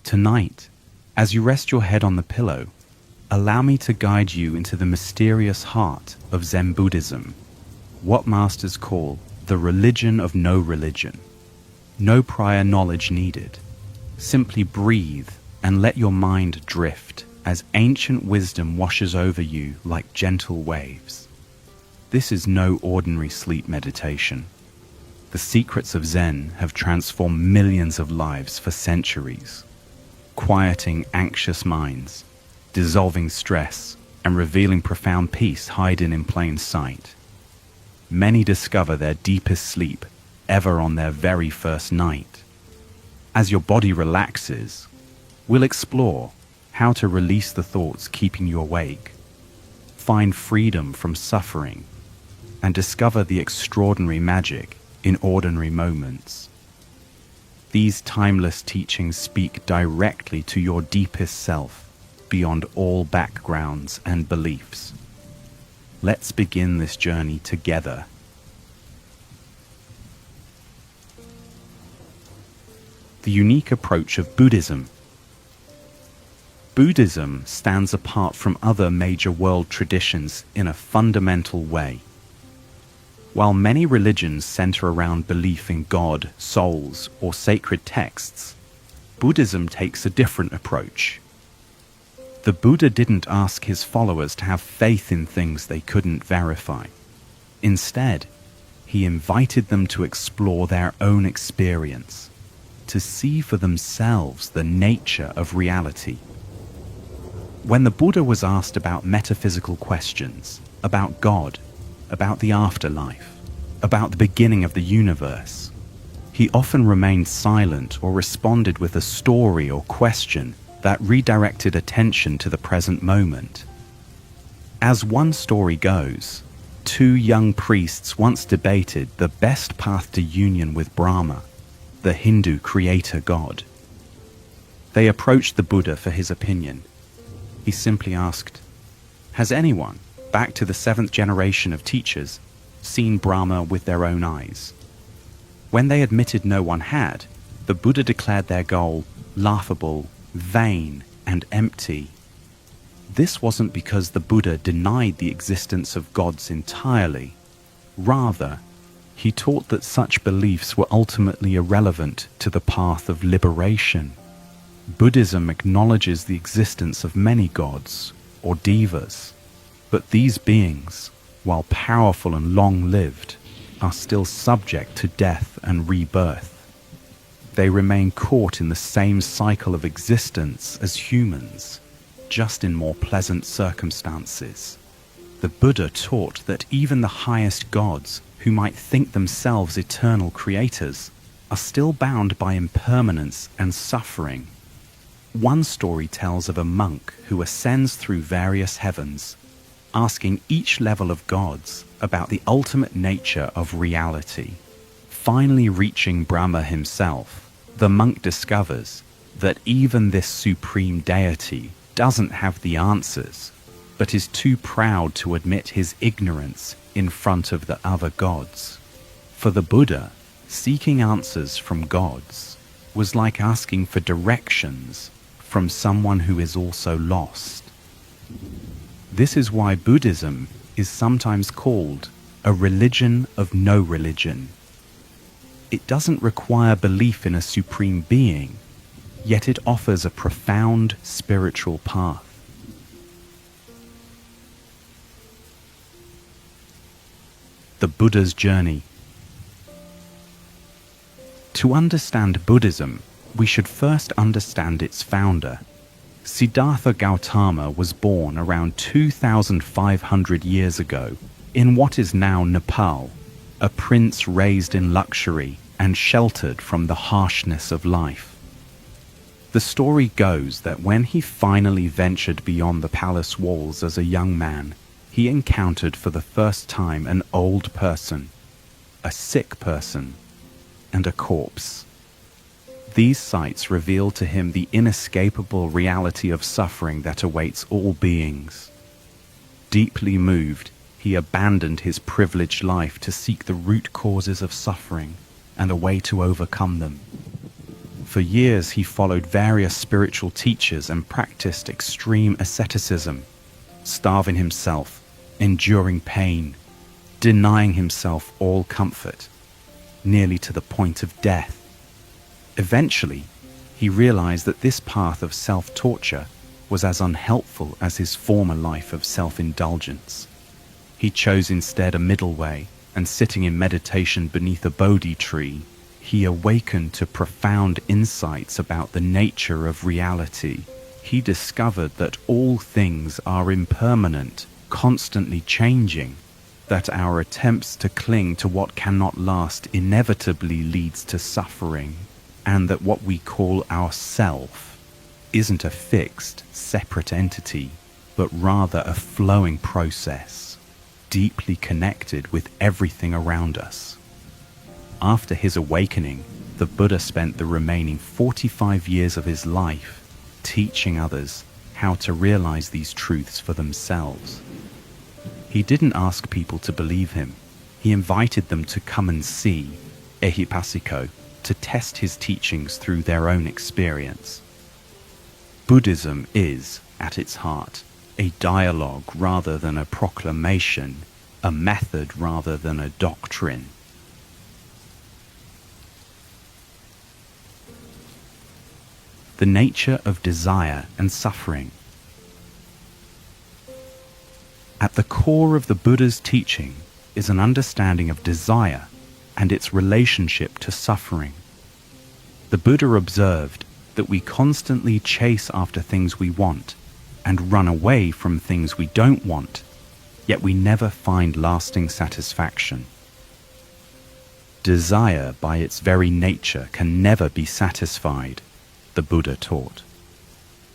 Tonight, as you rest your head on the pillow, allow me to guide you into the mysterious heart of Zen Buddhism, what masters call the religion of no religion. No prior knowledge needed. Simply breathe and let your mind drift as ancient wisdom washes over you like gentle waves. This is no ordinary sleep meditation. The secrets of Zen have transformed millions of lives for centuries, quieting anxious minds, dissolving stress, and revealing profound peace hidden in plain sight. Many discover their deepest sleep ever on their very first night. As your body relaxes, we'll explore how to release the thoughts keeping you awake, find freedom from suffering, and discover the extraordinary magic in ordinary moments. These timeless teachings speak directly to your deepest self, beyond all backgrounds and beliefs. Let's begin this journey together. The unique approach of Buddhism. Buddhism stands apart from other major world traditions in a fundamental way. While many religions center around belief in God, souls, or sacred texts, Buddhism takes a different approach. The Buddha didn't ask his followers to have faith in things they couldn't verify. Instead, he invited them to explore their own experience, to see for themselves the nature of reality. When the Buddha was asked about metaphysical questions, about God, about the afterlife, about the beginning of the universe, he often remained silent or responded with a story or question that redirected attention to the present moment. As one story goes, two young priests once debated the best path to union with Brahma, the Hindu creator god. They approached the Buddha for his opinion. He simply asked, "Has anyone, back to the 7th generation of teachers, seen Brahma with their own eyes?" When they admitted no one had, the Buddha declared their goal laughable, vain, and empty. This wasn't because the Buddha denied the existence of gods entirely. Rather, he taught that such beliefs were ultimately irrelevant to the path of liberation. Buddhism acknowledges the existence of many gods, or devas, but these beings, while powerful and long-lived, are still subject to death and rebirth. They remain caught in the same cycle of existence as humans, just in more pleasant circumstances. The Buddha taught that even the highest gods, who might think themselves eternal creators, are still bound by impermanence and suffering. One story tells of a monk who ascends through various heavens, asking each level of gods about the ultimate nature of reality. Finally reaching Brahma himself, the monk discovers that even this supreme deity doesn't have the answers, but is too proud to admit his ignorance in front of the other gods. For the Buddha, seeking answers from gods was like asking for directions from someone who is also lost. This is why Buddhism is sometimes called a religion of no religion. It doesn't require belief in a supreme being, yet it offers a profound spiritual path. The Buddha's journey. To understand Buddhism, we should first understand its founder. Siddhartha Gautama was born around 2,500 years ago in what is now Nepal, a prince raised in luxury and sheltered from the harshness of life. The story goes that when he finally ventured beyond the palace walls as a young man, he encountered for the first time an old person, a sick person, and a corpse. These sights revealed to him the inescapable reality of suffering that awaits all beings. Deeply moved, he abandoned his privileged life to seek the root causes of suffering and a way to overcome them. For years he followed various spiritual teachers and practiced extreme asceticism, starving himself, enduring pain, denying himself all comfort, nearly to the point of death. Eventually, he realized that this path of self-torture was as unhelpful as his former life of self-indulgence. He chose instead a middle way, and sitting in meditation beneath a Bodhi tree, he awakened to profound insights about the nature of reality. He discovered that all things are impermanent, constantly changing, that our attempts to cling to what cannot last inevitably leads to suffering, and that what we call ourself isn't a fixed, separate entity, but rather a flowing process, deeply connected with everything around us. After his awakening, the Buddha spent the remaining 45 years of his life teaching others how to realize these truths for themselves. He didn't ask people to believe him. He invited them to come and see, ehipassiko, to test his teachings through their own experience. Buddhism is, at its heart, a dialogue rather than a proclamation, a method rather than a doctrine. The nature of desire and suffering. At the core of the Buddha's teaching is an understanding of desire and its relationship to suffering. The Buddha observed that we constantly chase after things we want and run away from things we don't want, yet we never find lasting satisfaction. Desire, by its very nature, can never be satisfied, the Buddha taught.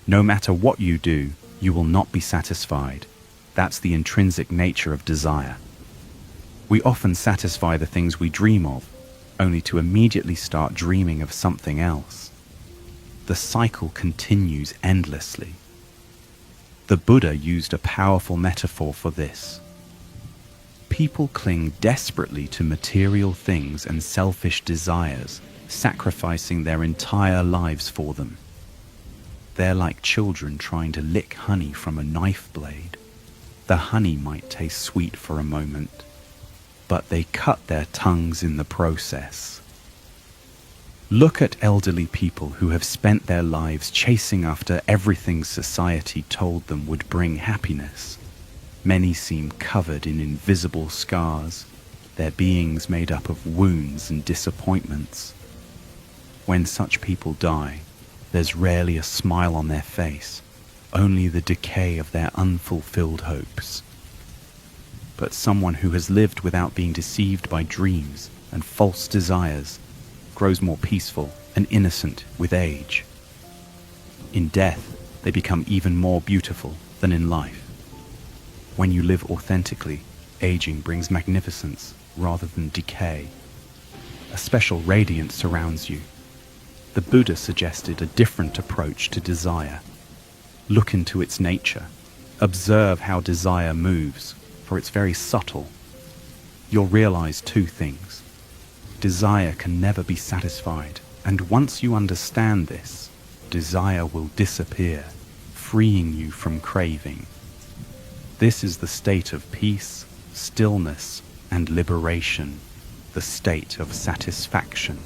No matter what you do, you will not be satisfied. That's the intrinsic nature of desire. We often satisfy the things we dream of, only to immediately start dreaming of something else. The cycle continues endlessly. The Buddha used a powerful metaphor for this. People cling desperately to material things and selfish desires, sacrificing their entire lives for them. They're like children trying to lick honey from a knife blade. The honey might taste sweet for a moment, but they cut their tongues in the process. Look at elderly people who have spent their lives chasing after everything society told them would bring happiness. Many seem covered in invisible scars, their beings made up of wounds and disappointments. When such people die, there's rarely a smile on their face, only the decay of their unfulfilled hopes. But someone who has lived without being deceived by dreams and false desires grows more peaceful and innocent with age. In death, they become even more beautiful than in life. When you live authentically, aging brings magnificence rather than decay. A special radiance surrounds you. The Buddha suggested a different approach to desire. Look into its nature. Observe how desire moves, for it's very subtle. You'll realize two things. Desire can never be satisfied, and once you understand this, desire will disappear, freeing you from craving. This is the state of peace, stillness, and liberation, the state of satisfaction.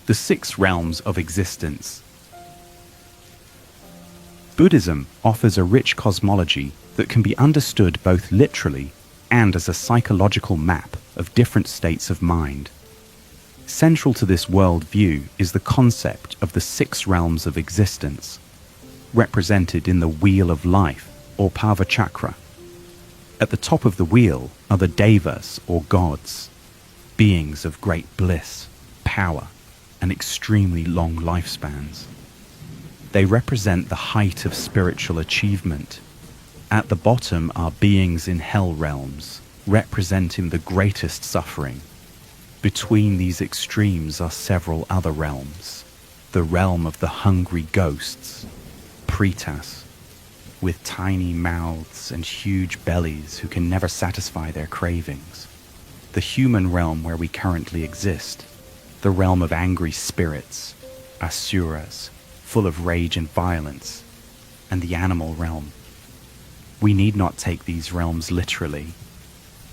The 6 realms of existence. Buddhism offers a rich cosmology that can be understood both literally and as a psychological map of different states of mind. Central to this world view is the concept of the 6 realms of existence, represented in the wheel of life, or Pavachakra. At the top of the wheel are the devas, or gods, beings of great bliss, power, and extremely long lifespans. They represent the height of spiritual achievement. At the bottom are beings in hell realms, representing the greatest suffering. Between these extremes are several other realms. The realm of the hungry ghosts, pretas, with tiny mouths and huge bellies who can never satisfy their cravings. the human realm where we currently exist, the realm of angry spirits, asuras, full of rage and violence, and the animal realm. We need not take these realms literally.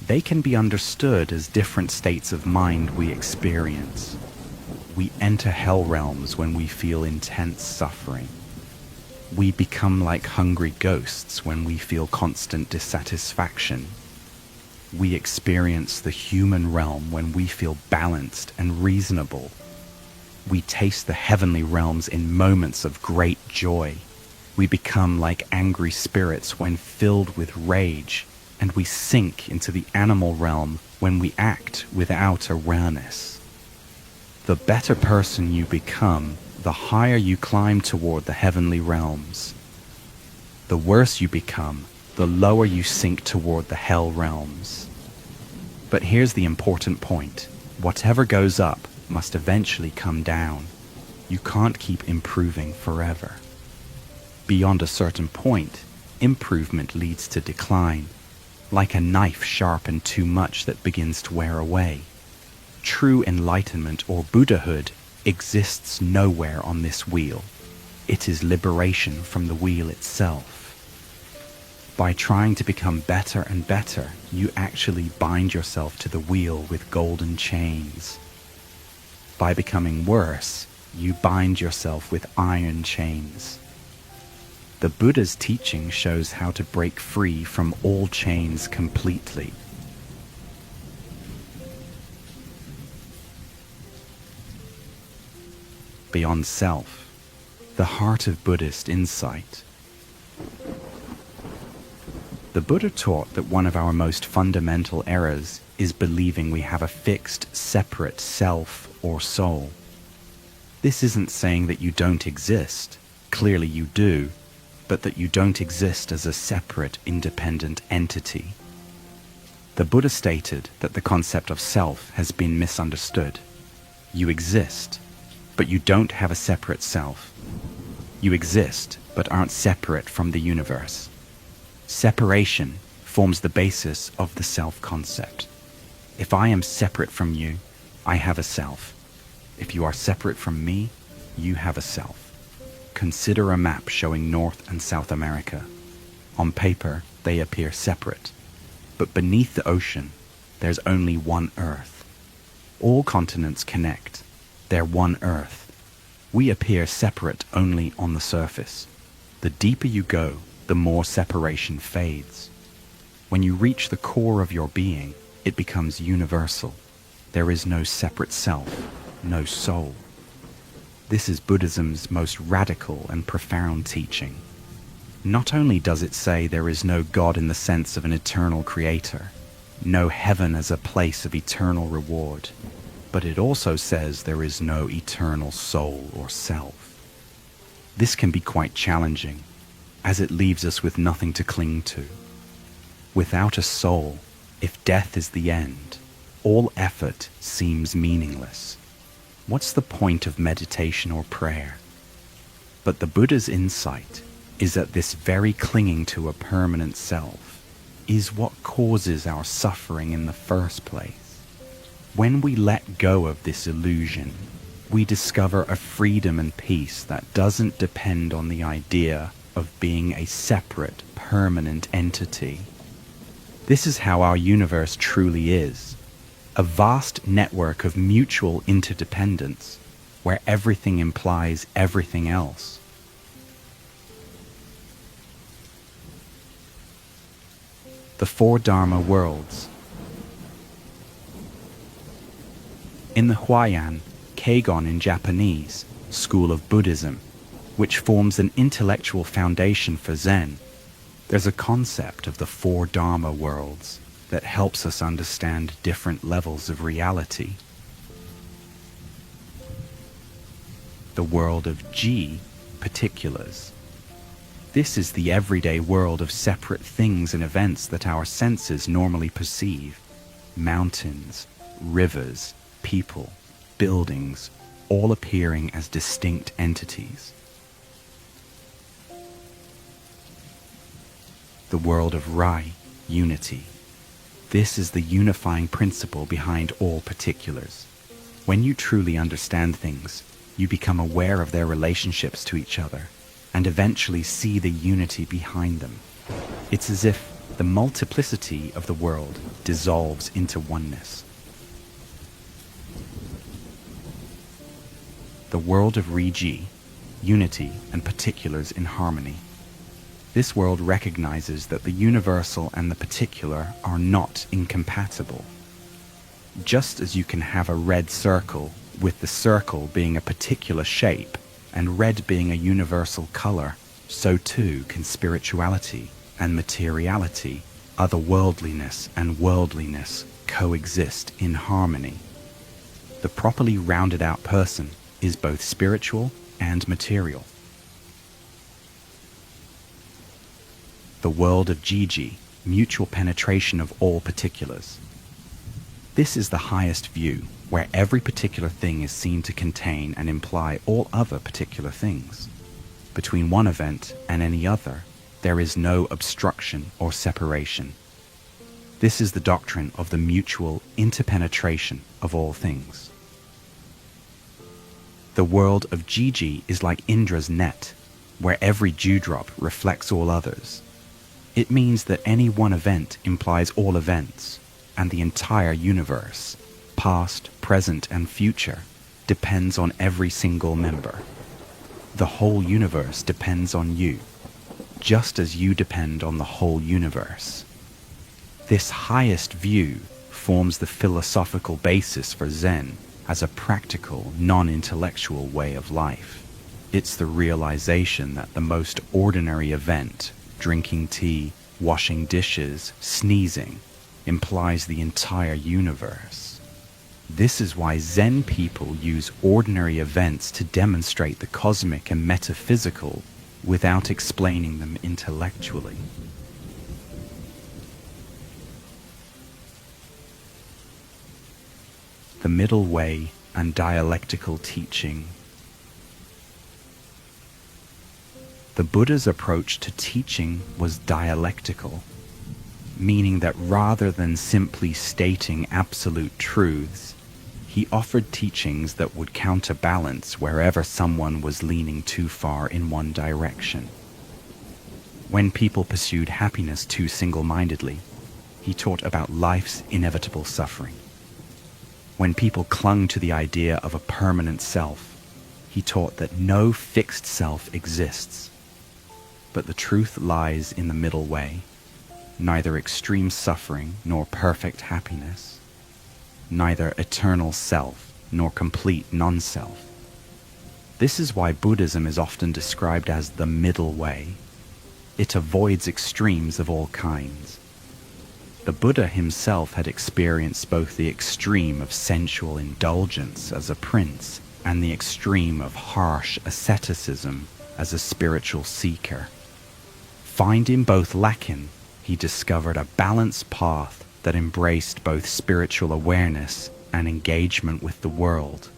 They can be understood as different states of mind we experience. We enter hell realms when we feel intense suffering. We become like hungry ghosts when we feel constant dissatisfaction. We experience the human realm when we feel balanced and reasonable. We taste the heavenly realms in moments of great joy. We become like angry spirits when filled with rage, and we sink into the animal realm when we act without awareness. The better person you become, the higher you climb toward the heavenly realms. The worse you become, the lower you sink toward the hell realms. But here's the important point. Whatever goes up must eventually come down. You can't keep improving forever. Beyond a certain point, improvement leads to decline, like a knife sharpened too much that begins to wear away. True enlightenment or Buddhahood exists nowhere on this wheel. It is liberation from the wheel itself. By trying to become better and better, you actually bind yourself to the wheel with golden chains. By becoming worse, you bind yourself with iron chains. The Buddha's teaching shows how to break free from all chains completely. Beyond self, the heart of Buddhist insight. The Buddha taught that one of our most fundamental errors is believing we have a fixed, separate self or soul. This isn't saying that you don't exist. Clearly you do, but that you don't exist as a separate, independent entity. The Buddha stated that the concept of self has been misunderstood. You exist, but you don't have a separate self. You exist, but aren't separate from the universe. Separation forms the basis of the self concept. If I am separate from you, I have a self. If you are separate from me, you have a self. Consider a map showing North and South America. On paper, they appear separate. But beneath the ocean, there's only one Earth. All continents connect. They're one Earth. We appear separate only on the surface. The deeper you go, the more separation fades. When you reach the core of your being, it becomes universal. There is no separate self, no soul. This is Buddhism's most radical and profound teaching. Not only does it say there is no God in the sense of an eternal creator, no heaven as a place of eternal reward, but it also says there is no eternal soul or self. This can be quite challenging, as it leaves us with nothing to cling to. Without a soul, if death is the end, all effort seems meaningless. What's the point of meditation or prayer? But the Buddha's insight is that this very clinging to a permanent self is what causes our suffering in the first place. When we let go of this illusion, we discover a freedom and peace that doesn't depend on the idea of being a separate, permanent entity. This is how our universe truly is. A vast network of mutual interdependence, where everything implies everything else. The Four Dharma Worlds. In the Huayan, Keigon in Japanese, school of Buddhism, which forms an intellectual foundation for Zen, there's a concept of the Four Dharma Worlds that helps us understand different levels of reality. The world of Ji, particulars. This is the everyday world of separate things and events that our senses normally perceive. Mountains, rivers, people, buildings, all appearing as distinct entities. The world of Rai, unity. This is the unifying principle behind all particulars. When you truly understand things, you become aware of their relationships to each other and eventually see the unity behind them. It's as if the multiplicity of the world dissolves into oneness. The world of Riji, unity and particulars in harmony. This world recognizes that the universal and the particular are not incompatible. Just as you can have a red circle with the circle being a particular shape and red being a universal color, so too can spirituality and materiality, otherworldliness and worldliness coexist in harmony. The properly rounded out person is both spiritual and material. The world of Jiji, mutual penetration of all particulars. This is the highest view, where every particular thing is seen to contain and imply all other particular things. Between one event and any other, there is no obstruction or separation. This is the doctrine of the mutual interpenetration of all things. The world of Jiji is like Indra's net, where every dewdrop reflects all others. It means that any one event implies all events, and the entire universe, past, present, and future, depends on every single member. The whole universe depends on you, just as you depend on the whole universe. This highest view forms the philosophical basis for Zen as a practical, non-intellectual way of life. It's the realization that the most ordinary event, drinking tea, washing dishes, sneezing, implies the entire universe. This is why Zen people use ordinary events to demonstrate the cosmic and metaphysical without explaining them intellectually. The middle way and dialectical teaching. The Buddha's approach to teaching was dialectical, meaning that rather than simply stating absolute truths, he offered teachings that would counterbalance wherever someone was leaning too far in one direction. When people pursued happiness too single-mindedly, he taught about life's inevitable suffering. When people clung to the idea of a permanent self, he taught that no fixed self exists. But the truth lies in the middle way, neither extreme suffering nor perfect happiness, neither eternal self nor complete non-self. This is why Buddhism is often described as the middle way. It avoids extremes of all kinds. The Buddha himself had experienced both the extreme of sensual indulgence as a prince and the extreme of harsh asceticism as a spiritual seeker. Finding both lacking, he discovered a balanced path that embraced both spiritual awareness and engagement with the world.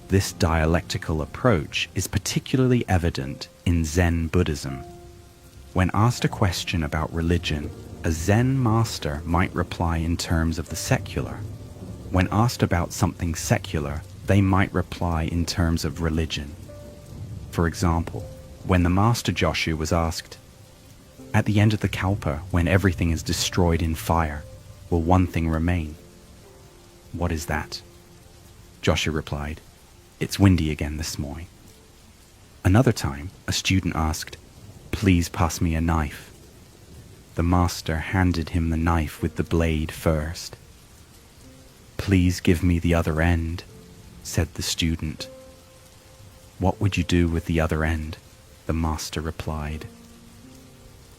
This dialectical approach is particularly evident in Zen Buddhism. When asked a question about religion, a Zen master might reply in terms of the secular. When asked about something secular, they might reply in terms of religion. For example, when the master Joshu was asked, "At the end of the Kalpa, when everything is destroyed in fire, will one thing remain? What is that?" Joshu replied, "It's windy again this morning." Another time, a student asked, "Please pass me a knife." The master handed him the knife with the blade first. "Please give me the other end," said the student. "What would you do with the other end?" the master replied.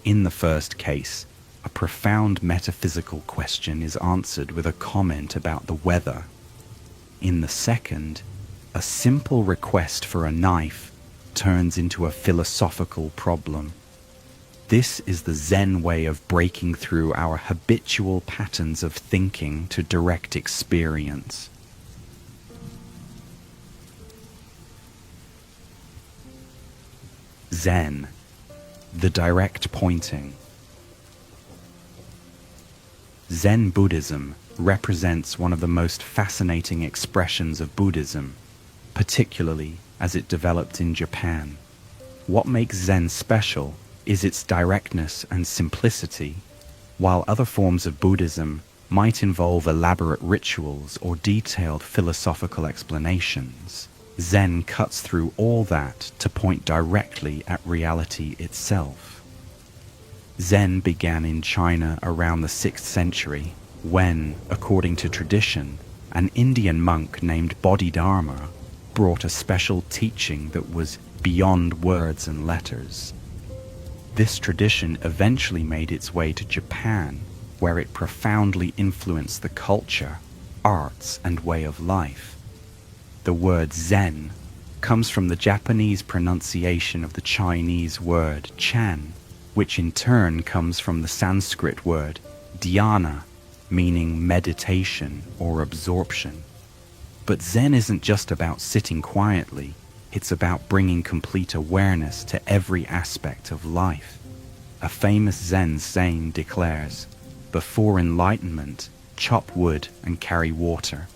In the first case, a profound metaphysical question is answered with a comment about the weather. In the second, a simple request for a knife turns into a philosophical problem. This is the Zen way of breaking through our habitual patterns of thinking to direct experience. Zen, the direct pointing. Zen Buddhism represents one of the most fascinating expressions of Buddhism, particularly as it developed in Japan. What makes Zen special is its directness and simplicity. While other forms of Buddhism might involve elaborate rituals or detailed philosophical explanations, Zen cuts through all that to point directly at reality itself. Zen began in China around the 6th century when, according to tradition, an Indian monk named Bodhidharma brought a special teaching that was beyond words and letters. This tradition eventually made its way to Japan, where it profoundly influenced the culture, arts, and way of life. The word Zen comes from the Japanese pronunciation of the Chinese word Chan, which in turn comes from the Sanskrit word dhyana, meaning meditation or absorption. But Zen isn't just about sitting quietly, it's about bringing complete awareness to every aspect of life. A famous Zen saying declares, "Before enlightenment, chop wood and carry water.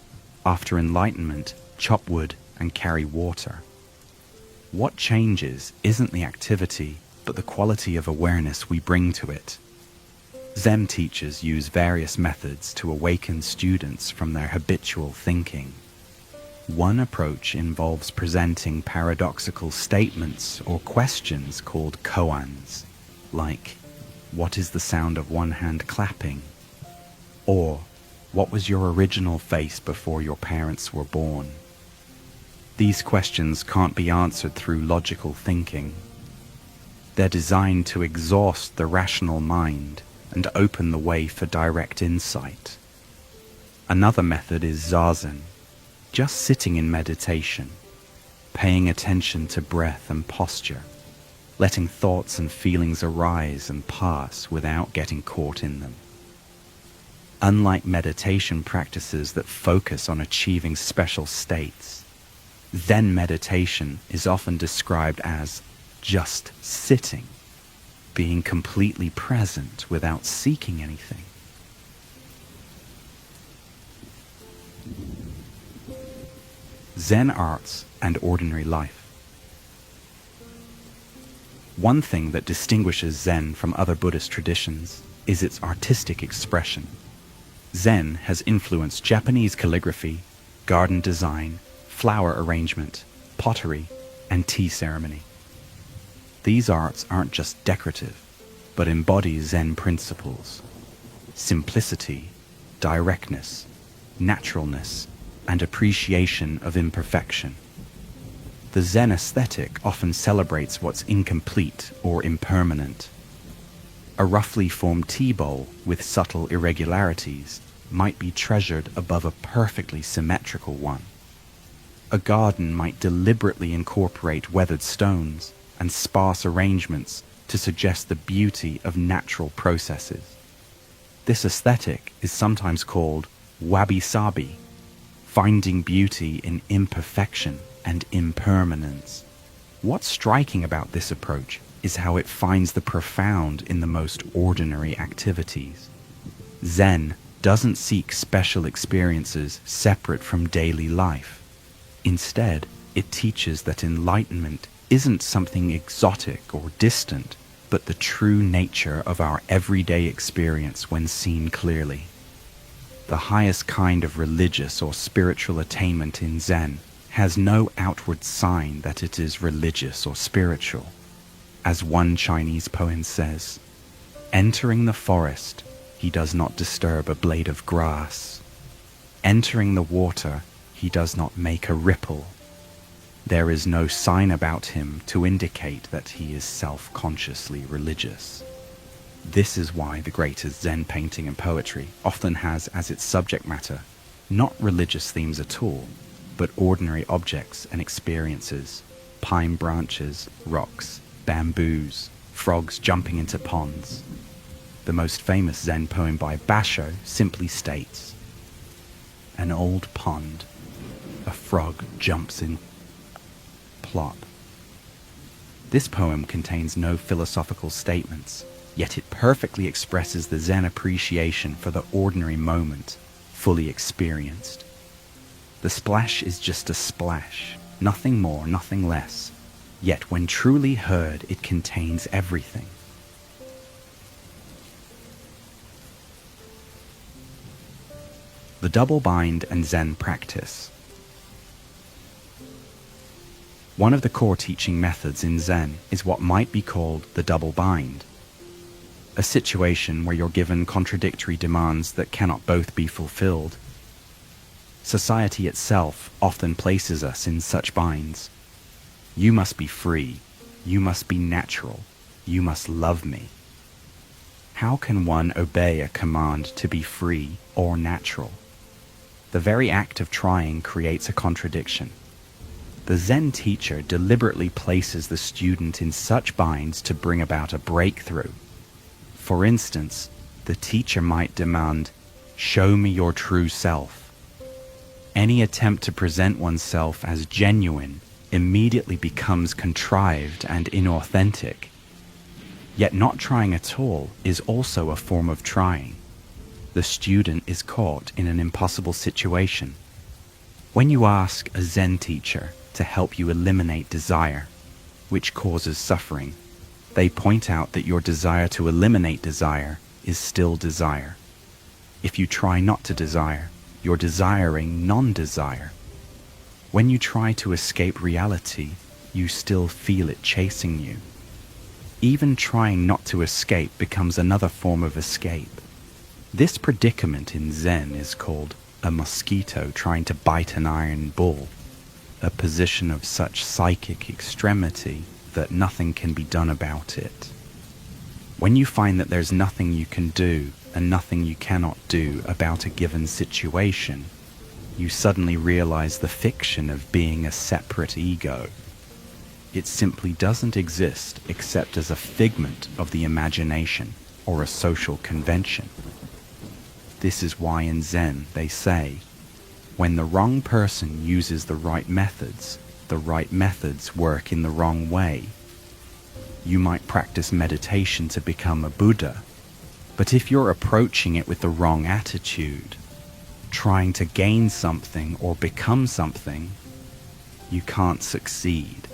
After enlightenment, chop wood and carry water." What changes isn't the activity, but the quality of awareness we bring to it. Zen teachers use various methods to awaken students from their habitual thinking. One approach involves presenting paradoxical statements or questions called koans, like, "What is the sound of one hand clapping?" Or, "What was your original face before your parents were born?" These questions can't be answered through logical thinking. They're designed to exhaust the rational mind and open the way for direct insight. Another method is zazen, just sitting in meditation, paying attention to breath and posture, letting thoughts and feelings arise and pass without getting caught in them. Unlike meditation practices that focus on achieving special states, Zen meditation is often described as just sitting, being completely present without seeking anything. Zen arts and ordinary life. One thing that distinguishes Zen from other Buddhist traditions is its artistic expression. Zen has influenced Japanese calligraphy, garden design, flower arrangement, pottery, and tea ceremony. These arts aren't just decorative, but embody Zen principles: simplicity, directness, naturalness, and appreciation of imperfection. The Zen aesthetic often celebrates what's incomplete or impermanent. A roughly formed tea bowl with subtle irregularities might be treasured above a perfectly symmetrical one. A garden might deliberately incorporate weathered stones and sparse arrangements to suggest the beauty of natural processes. This aesthetic is sometimes called wabi-sabi, finding beauty in imperfection and impermanence. What's striking about this approach is how it finds the profound in the most ordinary activities. Zen doesn't seek special experiences separate from daily life. Instead, it teaches that enlightenment isn't something exotic or distant, but the true nature of our everyday experience when seen clearly. The highest kind of religious or spiritual attainment in Zen has no outward sign that it is religious or spiritual. As one Chinese poem says, "Entering the forest, he does not disturb a blade of grass. Entering the water, he does not make a ripple. There is no sign about him to indicate that he is self-consciously religious." This is why the greatest Zen painting and poetry often has as its subject matter not religious themes at all, but ordinary objects and experiences: pine branches, rocks, bamboos, frogs jumping into ponds. The most famous Zen poem by Basho simply states, "An old pond, a frog jumps in, plop." This poem contains no philosophical statements, yet it perfectly expresses the Zen appreciation for the ordinary moment, fully experienced. The splash is just a splash, nothing more, nothing less, yet when truly heard, it contains everything. The double bind and Zen practice. One of the core teaching methods in Zen is what might be called the double bind, a situation where you're given contradictory demands that cannot both be fulfilled. Society itself often places us in such binds. You must be free, you must be natural, you must love me. How can one obey a command to be free or natural? The very act of trying creates a contradiction. The Zen teacher deliberately places the student in such binds to bring about a breakthrough. For instance, the teacher might demand, "Show me your true self." Any attempt to present oneself as genuine immediately becomes contrived and inauthentic. Yet not trying at all is also a form of trying. The student is caught in an impossible situation. When you ask a Zen teacher to help you eliminate desire, which causes suffering, they point out that your desire to eliminate desire is still desire. If you try not to desire, you're desiring non-desire. When you try to escape reality, you still feel it chasing you. Even trying not to escape becomes another form of escape. This predicament in Zen is called a mosquito trying to bite an iron bull, a position of such psychic extremity that nothing can be done about it. When you find that there's nothing you can do and nothing you cannot do about a given situation, you suddenly realize the fiction of being a separate ego. It simply doesn't exist except as a figment of the imagination or a social convention. This is why in Zen they say, when the wrong person uses the right methods work in the wrong way. You might practice meditation to become a Buddha, but if you're approaching it with the wrong attitude, trying to gain something or become something, you can't succeed.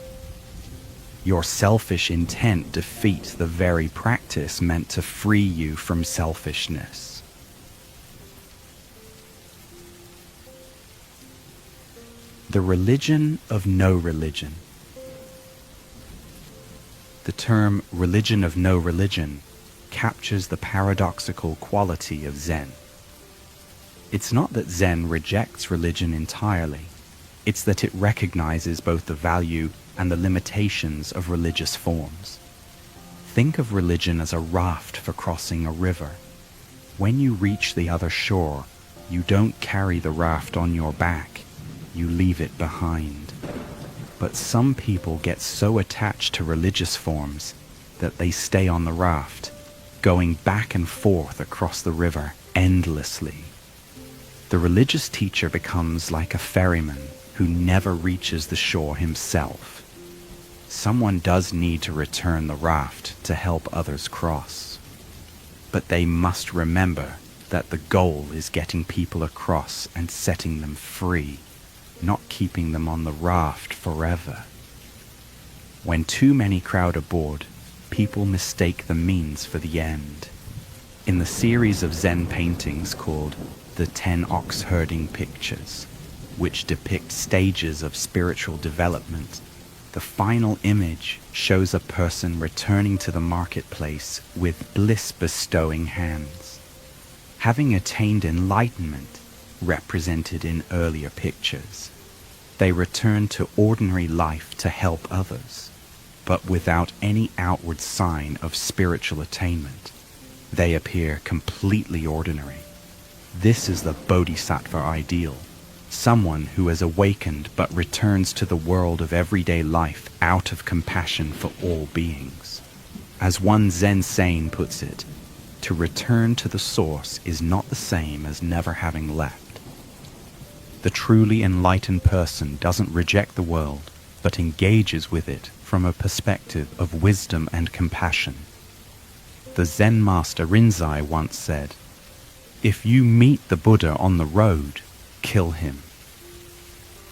Your selfish intent defeats the very practice meant to free you from selfishness. The religion of no religion. The term religion of no religion captures the paradoxical quality of Zen. It's not that Zen rejects religion entirely, it's that it recognizes both the value and the limitations of religious forms. Think of religion as a raft for crossing a river. When you reach the other shore, you don't carry the raft on your back, you leave it behind. But some people get so attached to religious forms that they stay on the raft, going back and forth across the river endlessly. The religious teacher becomes like a ferryman who never reaches the shore himself. Someone does need to return the raft to help others cross. But they must remember that the goal is getting people across and setting them free, not keeping them on the raft forever. When too many crowd aboard, people mistake the means for the end. In the series of Zen paintings called the 10 Ox Herding Pictures, which depict stages of spiritual development, the final image shows a person returning to the marketplace with bliss-bestowing hands. Having attained enlightenment, represented in earlier pictures, they return to ordinary life to help others, but without any outward sign of spiritual attainment. They appear completely ordinary. This is the Bodhisattva ideal, someone who has awakened but returns to the world of everyday life out of compassion for all beings. As one Zen saint puts it, to return to the source is not the same as never having left. The truly enlightened person doesn't reject the world, but engages with it from a perspective of wisdom and compassion. The Zen master Rinzai once said, "If you meet the Buddha on the road, kill him."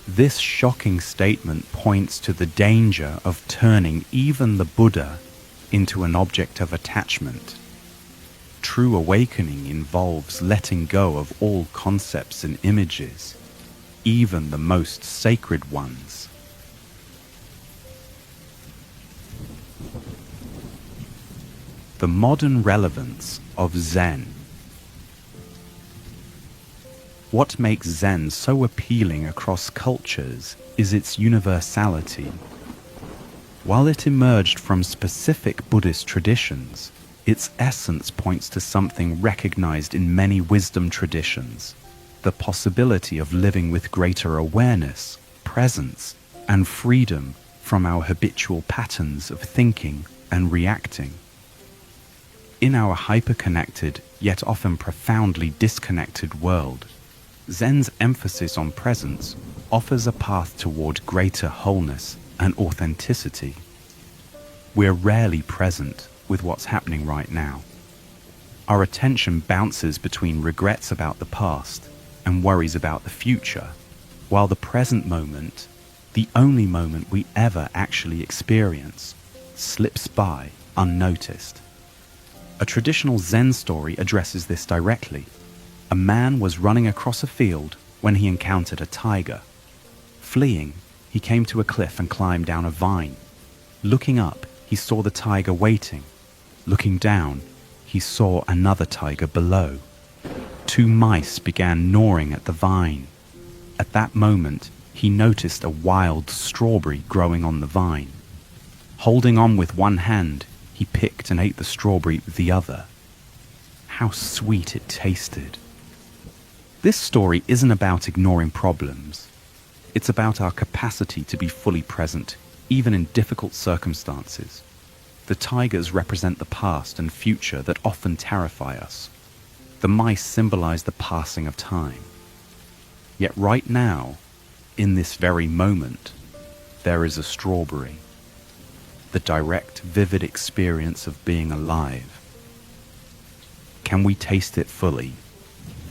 This shocking statement points to the danger of turning even the Buddha into an object of attachment. True awakening involves letting go of all concepts and images, even the most sacred ones. The modern relevance of Zen. What makes Zen so appealing across cultures is its universality. While it emerged from specific Buddhist traditions, its essence points to something recognized in many wisdom traditions: the possibility of living with greater awareness, presence, and freedom from our habitual patterns of thinking and reacting. In our hyper-connected, yet often profoundly disconnected world, Zen's emphasis on presence offers a path toward greater wholeness and authenticity. We're rarely present with what's happening right now. Our attention bounces between regrets about the past and worries about the future, while the present moment, the only moment we ever actually experience, slips by unnoticed. A traditional Zen story addresses this directly. A man was running across a field when he encountered a tiger. Fleeing, he came to a cliff and climbed down a vine. Looking up, he saw the tiger waiting. Looking down, he saw another tiger below. Two mice began gnawing at the vine. At that moment, he noticed a wild strawberry growing on the vine. Holding on with one hand, he picked and ate the strawberry with the other. How sweet it tasted. This story isn't about ignoring problems. It's about our capacity to be fully present, even in difficult circumstances. The tigers represent the past and future that often terrify us. The mice symbolize the passing of time. Yet right now, in this very moment, there is a strawberry. The direct, vivid experience of being alive. Can we taste it fully,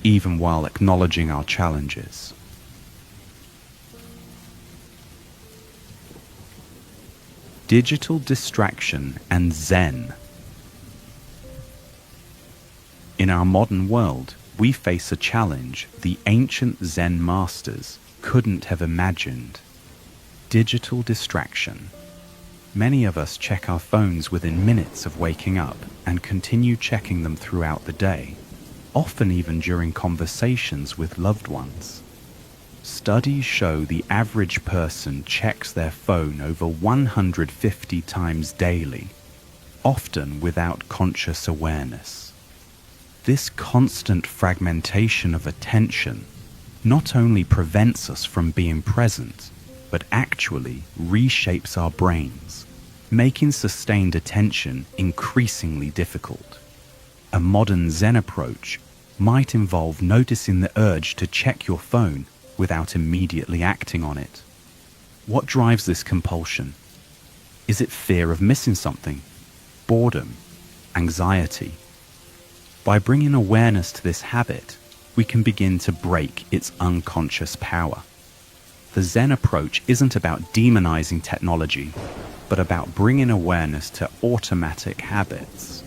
even while acknowledging our challenges? Digital distraction and Zen. In our modern world, we face a challenge the ancient Zen masters couldn't have imagined: digital distraction. Many of us check our phones within minutes of waking up and continue checking them throughout the day, often even during conversations with loved ones. Studies show the average person checks their phone over 150 times daily, often without conscious awareness. This constant fragmentation of attention not only prevents us from being present, but actually reshapes our brains, making sustained attention increasingly difficult. A modern Zen approach might involve noticing the urge to check your phone without immediately acting on it. What drives this compulsion? Is it fear of missing something? Boredom? Anxiety? By bringing awareness to this habit, we can begin to break its unconscious power. The Zen approach isn't about demonizing technology, but about bringing awareness to automatic habits.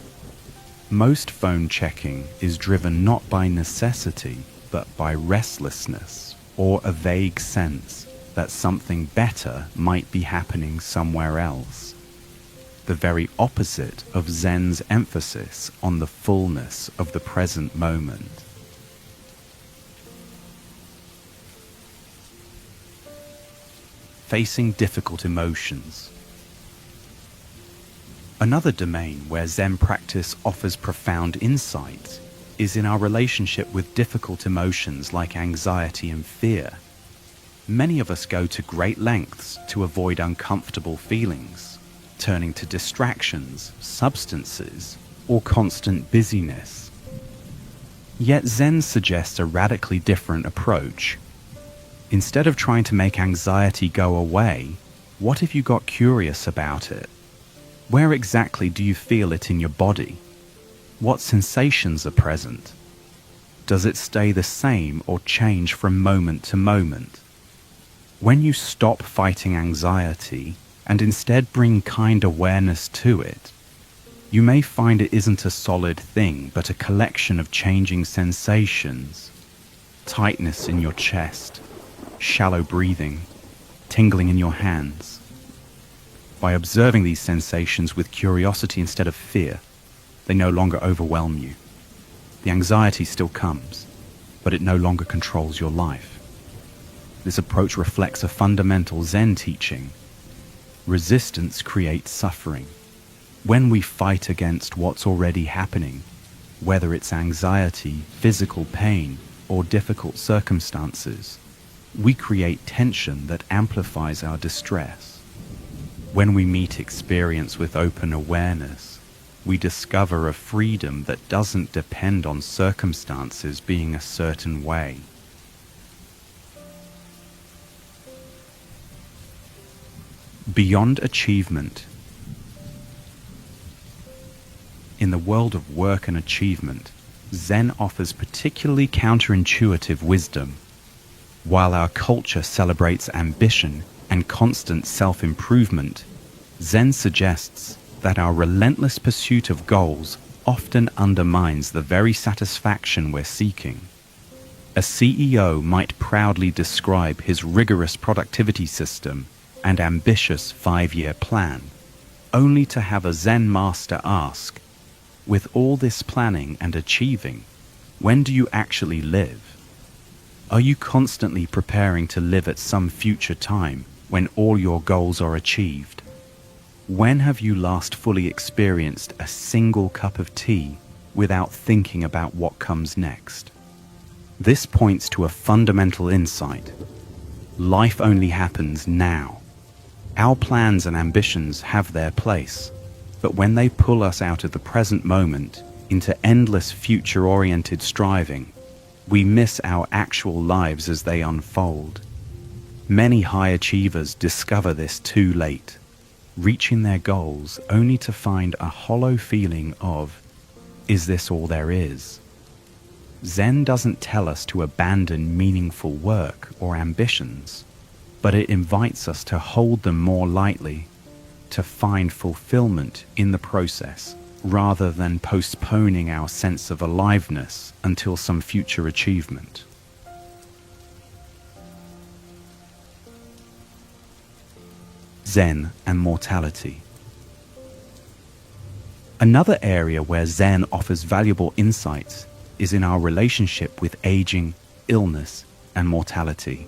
Most phone checking is driven not by necessity, but by restlessness, or a vague sense that something better might be happening somewhere else. The very opposite of Zen's emphasis on the fullness of the present moment. Facing difficult emotions. Another domain where Zen practice offers profound insight is in our relationship with difficult emotions like anxiety and fear. Many of us go to great lengths to avoid uncomfortable feelings, turning to distractions, substances, or constant busyness. Yet Zen suggests a radically different approach. Instead of trying to make anxiety go away, what if you got curious about it? Where exactly do you feel it in your body? What sensations are present? Does it stay the same or change from moment to moment? When you stop fighting anxiety and instead bring kind awareness to it, you may find it isn't a solid thing, but a collection of changing sensations. Tightness in your chest, shallow breathing, tingling in your hands. By observing these sensations with curiosity instead of fear, they no longer overwhelm you. The anxiety still comes, but it no longer controls your life. This approach reflects a fundamental Zen teaching. Resistance creates suffering. When we fight against what's already happening, whether it's anxiety, physical pain, or difficult circumstances, we create tension that amplifies our distress. When we meet experience with open awareness, we discover a freedom that doesn't depend on circumstances being a certain way. Beyond achievement. In the world of work and achievement, Zen offers particularly counterintuitive wisdom. While our culture celebrates ambition and constant self-improvement, Zen suggests that our relentless pursuit of goals often undermines the very satisfaction we're seeking. A CEO might proudly describe his rigorous productivity system and ambitious 5-year plan, only to have a Zen master ask, "With all this planning and achieving, when do you actually live? Are you constantly preparing to live at some future time when all your goals are achieved? When have you last fully experienced a single cup of tea without thinking about what comes next?" This points to a fundamental insight. Life only happens now. Our plans and ambitions have their place, but when they pull us out of the present moment into endless future-oriented striving, we miss our actual lives as they unfold. Many high achievers discover this too late, reaching their goals only to find a hollow feeling of, "Is this all there is?" Zen doesn't tell us to abandon meaningful work or ambitions, but it invites us to hold them more lightly, to find fulfillment in the process, rather than postponing our sense of aliveness until some future achievement. Zen and mortality. Another area where Zen offers valuable insights is in our relationship with aging, illness, and mortality.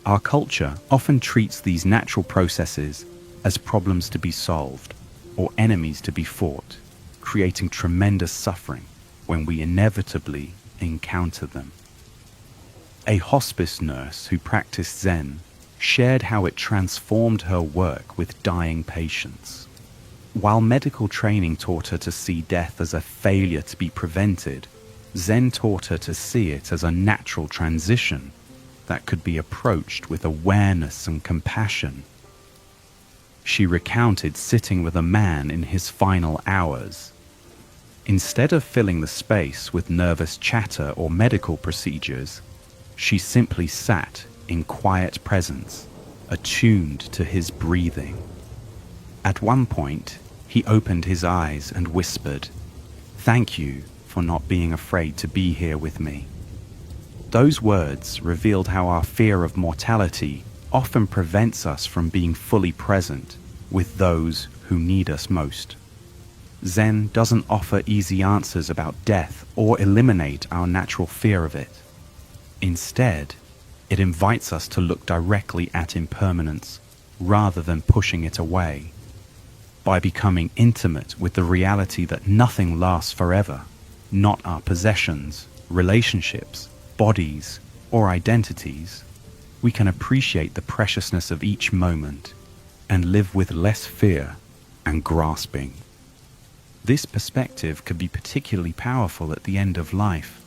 Our culture often treats these natural processes as problems to be solved or enemies to be fought, creating tremendous suffering when we inevitably encounter them. A hospice nurse who practiced Zen shared how it transformed her work with dying patients. While medical training taught her to see death as a failure to be prevented, Zen taught her to see it as a natural transition that could be approached with awareness and compassion. She recounted sitting with a man in his final hours. Instead of filling the space with nervous chatter or medical procedures, she simply sat in quiet presence, attuned to his breathing. At one point, he opened his eyes and whispered, "Thank you for not being afraid to be here with me." Those words revealed how our fear of mortality often prevents us from being fully present with those who need us most. Zen doesn't offer easy answers about death or eliminate our natural fear of it. Instead, it invites us to look directly at impermanence rather than pushing it away. By becoming intimate with the reality that nothing lasts forever, not our possessions, relationships, bodies, or identities, we can appreciate the preciousness of each moment and live with less fear and grasping. This perspective could be particularly powerful at the end of life.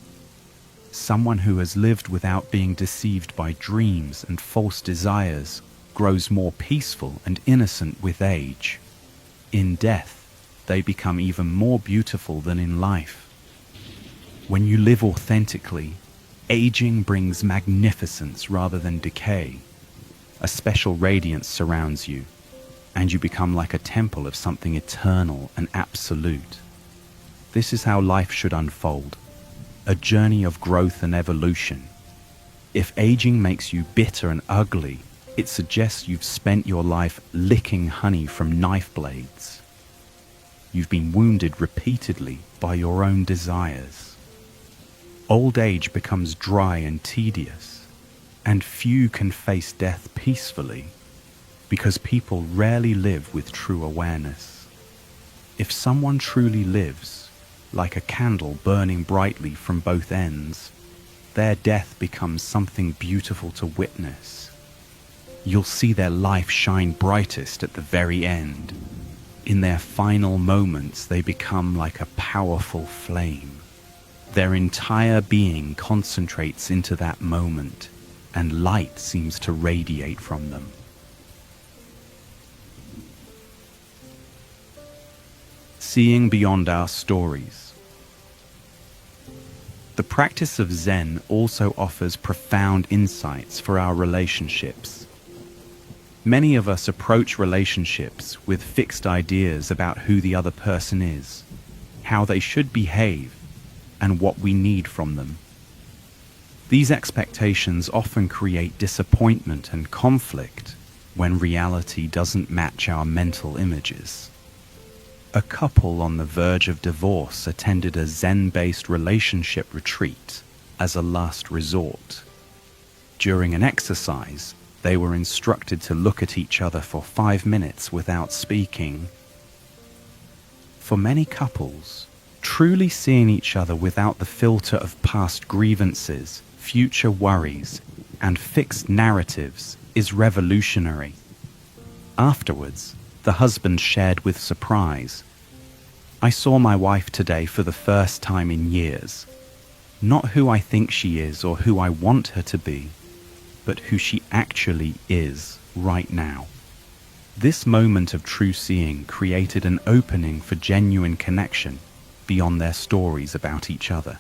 Someone who has lived without being deceived by dreams and false desires grows more peaceful and innocent with age. In death, they become even more beautiful than in life. When you live authentically, aging brings magnificence rather than decay. A special radiance surrounds you, and you become like a temple of something eternal and absolute. This is how life should unfold, a journey of growth and evolution. If aging makes you bitter and ugly, it suggests you've spent your life licking honey from knife blades. You've been wounded repeatedly by your own desires. Old age becomes dry and tedious, and few can face death peacefully, because people rarely live with true awareness. If someone truly lives, like a candle burning brightly from both ends, their death becomes something beautiful to witness. You'll see their life shine brightest at the very end. In their final moments, they become like a powerful flame. Their entire being concentrates into that moment, and light seems to radiate from them. Seeing beyond our stories. The practice of Zen also offers profound insights for our relationships. Many of us approach relationships with fixed ideas about who the other person is, how they should behave, and what we need from them. These expectations often create disappointment and conflict when reality doesn't match our mental images. A couple on the verge of divorce attended a Zen-based relationship retreat as a last resort. During an exercise, they were instructed to look at each other for 5 minutes without speaking. For many couples, truly seeing each other without the filter of past grievances, future worries, and fixed narratives is revolutionary. Afterwards, the husband shared with surprise, "I saw my wife today for the first time in years. Not who I think she is or who I want her to be, but who she actually is right now." This moment of true seeing created an opening for genuine connection beyond their stories about each other.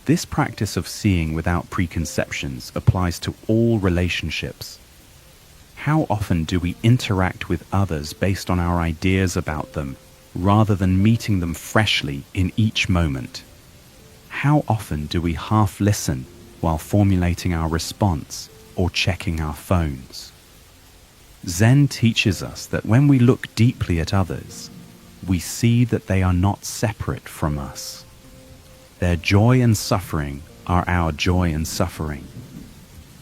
This practice of seeing without preconceptions applies to all relationships. How often do we interact with others based on our ideas about them, rather than meeting them freshly in each moment? How often do we half listen while formulating our response or checking our phones? Zen teaches us that when we look deeply at others, we see that they are not separate from us. Their joy and suffering are our joy and suffering.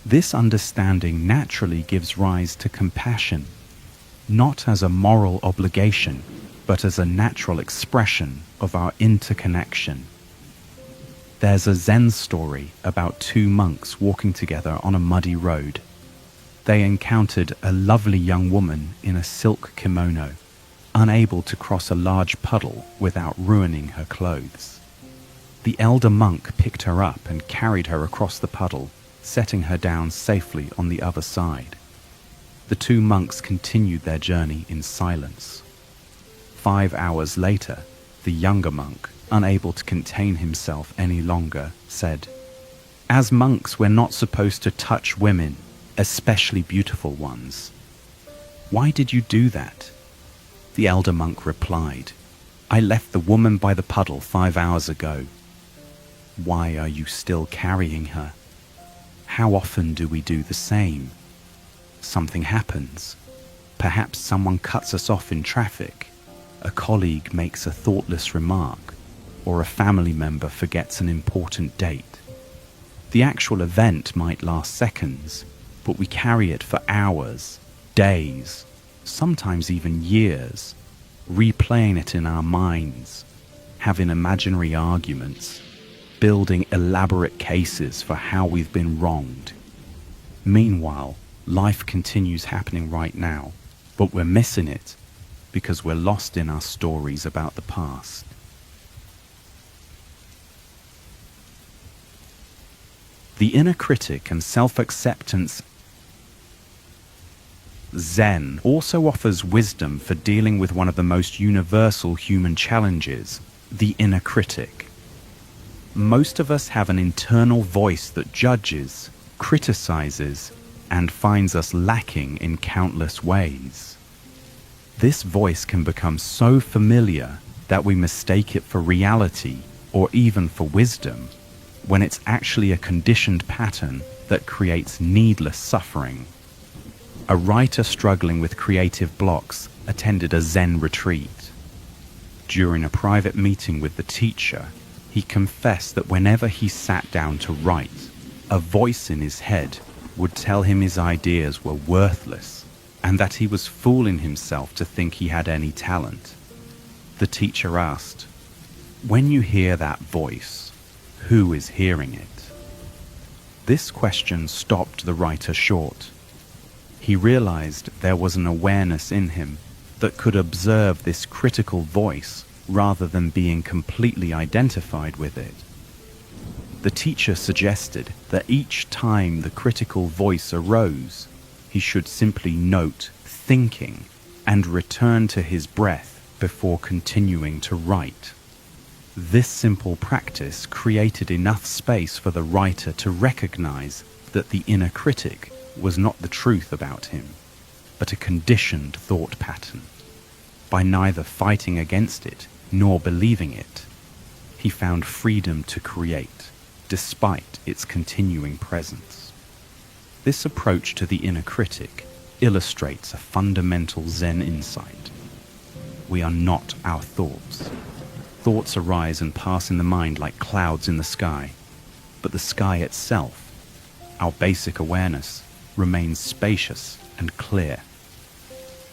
This understanding naturally gives rise to compassion, not as a moral obligation, but as a natural expression of our interconnection. There's a Zen story about 2 monks walking together on a muddy road. They encountered a lovely young woman in a silk kimono, unable to cross a large puddle without ruining her clothes. The elder monk picked her up and carried her across the puddle, setting her down safely on the other side. The 2 monks continued their journey in silence. 5 hours later, the younger monk, unable to contain himself any longer, said, "As monks, we're not supposed to touch women, especially beautiful ones. Why did you do that?" The elder monk replied, "I left the woman by the puddle 5 hours ago. Why are you still carrying her? How often do we do the same? Something happens. Perhaps someone cuts us off in traffic. A colleague makes a thoughtless remark, or a family member forgets an important date. The actual event might last seconds, but we carry it for hours, days, sometimes even years, replaying it in our minds, having imaginary arguments, building elaborate cases for how we've been wronged. Meanwhile, life continues happening right now, but we're missing it because we're lost in our stories about the past. The inner critic and self-acceptance. Zen also offers wisdom for dealing with one of the most universal human challenges, the inner critic. Most of us have an internal voice that judges, criticizes, and finds us lacking in countless ways. This voice can become so familiar that we mistake it for reality or even for wisdom, when it's actually a conditioned pattern that creates needless suffering. A writer struggling with creative blocks attended a Zen retreat. During a private meeting with the teacher, he confessed that whenever he sat down to write, a voice in his head would tell him his ideas were worthless and that he was fooling himself to think he had any talent. The teacher asked, "When you hear that voice, who is hearing it?" This question stopped the writer short. He realized there was an awareness in him that could observe this critical voice rather than being completely identified with it. The teacher suggested that each time the critical voice arose, he should simply note thinking and return to his breath before continuing to write. This simple practice created enough space for the writer to recognize that the inner critic was not the truth about him, but a conditioned thought pattern. By neither fighting against it nor believing it, he found freedom to create, despite its continuing presence. This approach to the inner critic illustrates a fundamental Zen insight. We are not our thoughts. Thoughts arise and pass in the mind like clouds in the sky, but the sky itself, our basic awareness, remains spacious and clear.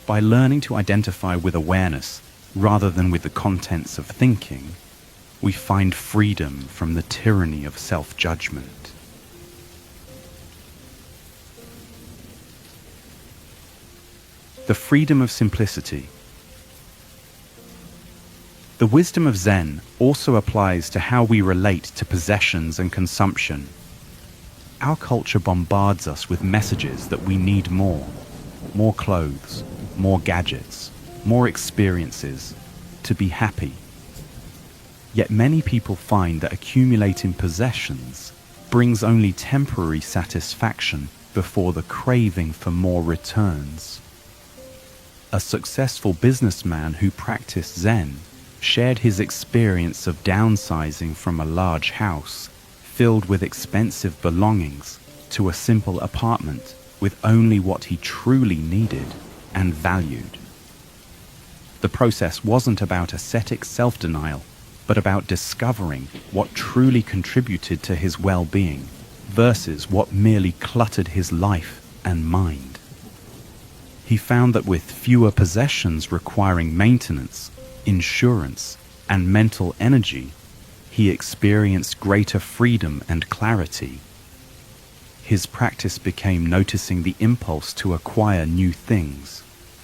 By learning to identify with awareness rather than with the contents of thinking, we find freedom from the tyranny of self-judgment. The freedom of simplicity. The wisdom of Zen also applies to how we relate to possessions and consumption. Our culture bombards us with messages that we need more clothes, more gadgets, more experiences, to be happy. Yet many people find that accumulating possessions brings only temporary satisfaction before the craving for more returns. A successful businessman who practiced Zen shared his experience of downsizing from a large house filled with expensive belongings to a simple apartment with only what he truly needed and valued. The process wasn't about ascetic self-denial, but about discovering what truly contributed to his well-being versus what merely cluttered his life and mind. He found that with fewer possessions requiring maintenance, insurance, and mental energy, he experienced greater freedom and clarity. His practice became noticing the impulse to acquire new things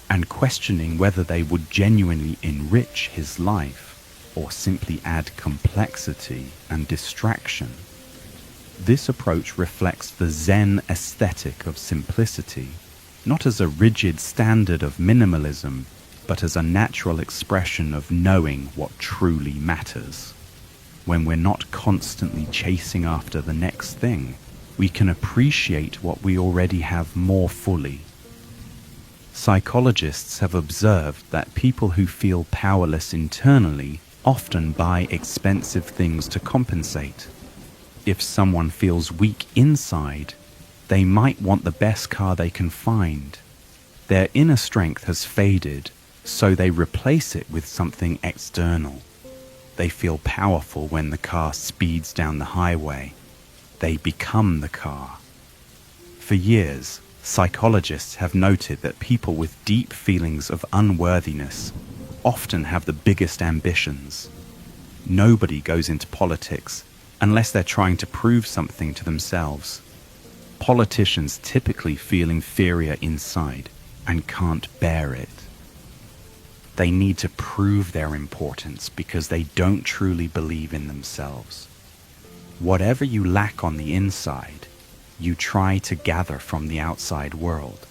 and questioning whether they would genuinely enrich his life or simply add complexity and distraction. This approach reflects the Zen aesthetic of simplicity, not as a rigid standard of minimalism, but as a natural expression of knowing what truly matters. When we're not constantly chasing after the next thing, we can appreciate what we already have more fully. Psychologists have observed that people who feel powerless internally often buy expensive things to compensate. If someone feels weak inside, they might want the best car they can find. Their inner strength has faded, so they replace it with something external. They feel powerful when the car speeds down the highway. They become the car. For years, psychologists have noted that people with deep feelings of unworthiness often have the biggest ambitions. Nobody goes into politics unless they're trying to prove something to themselves. Politicians typically feel inferior inside and can't bear it. They need to prove their importance because they don't truly believe in themselves. Whatever you lack on the inside, you try to gather from the outside world.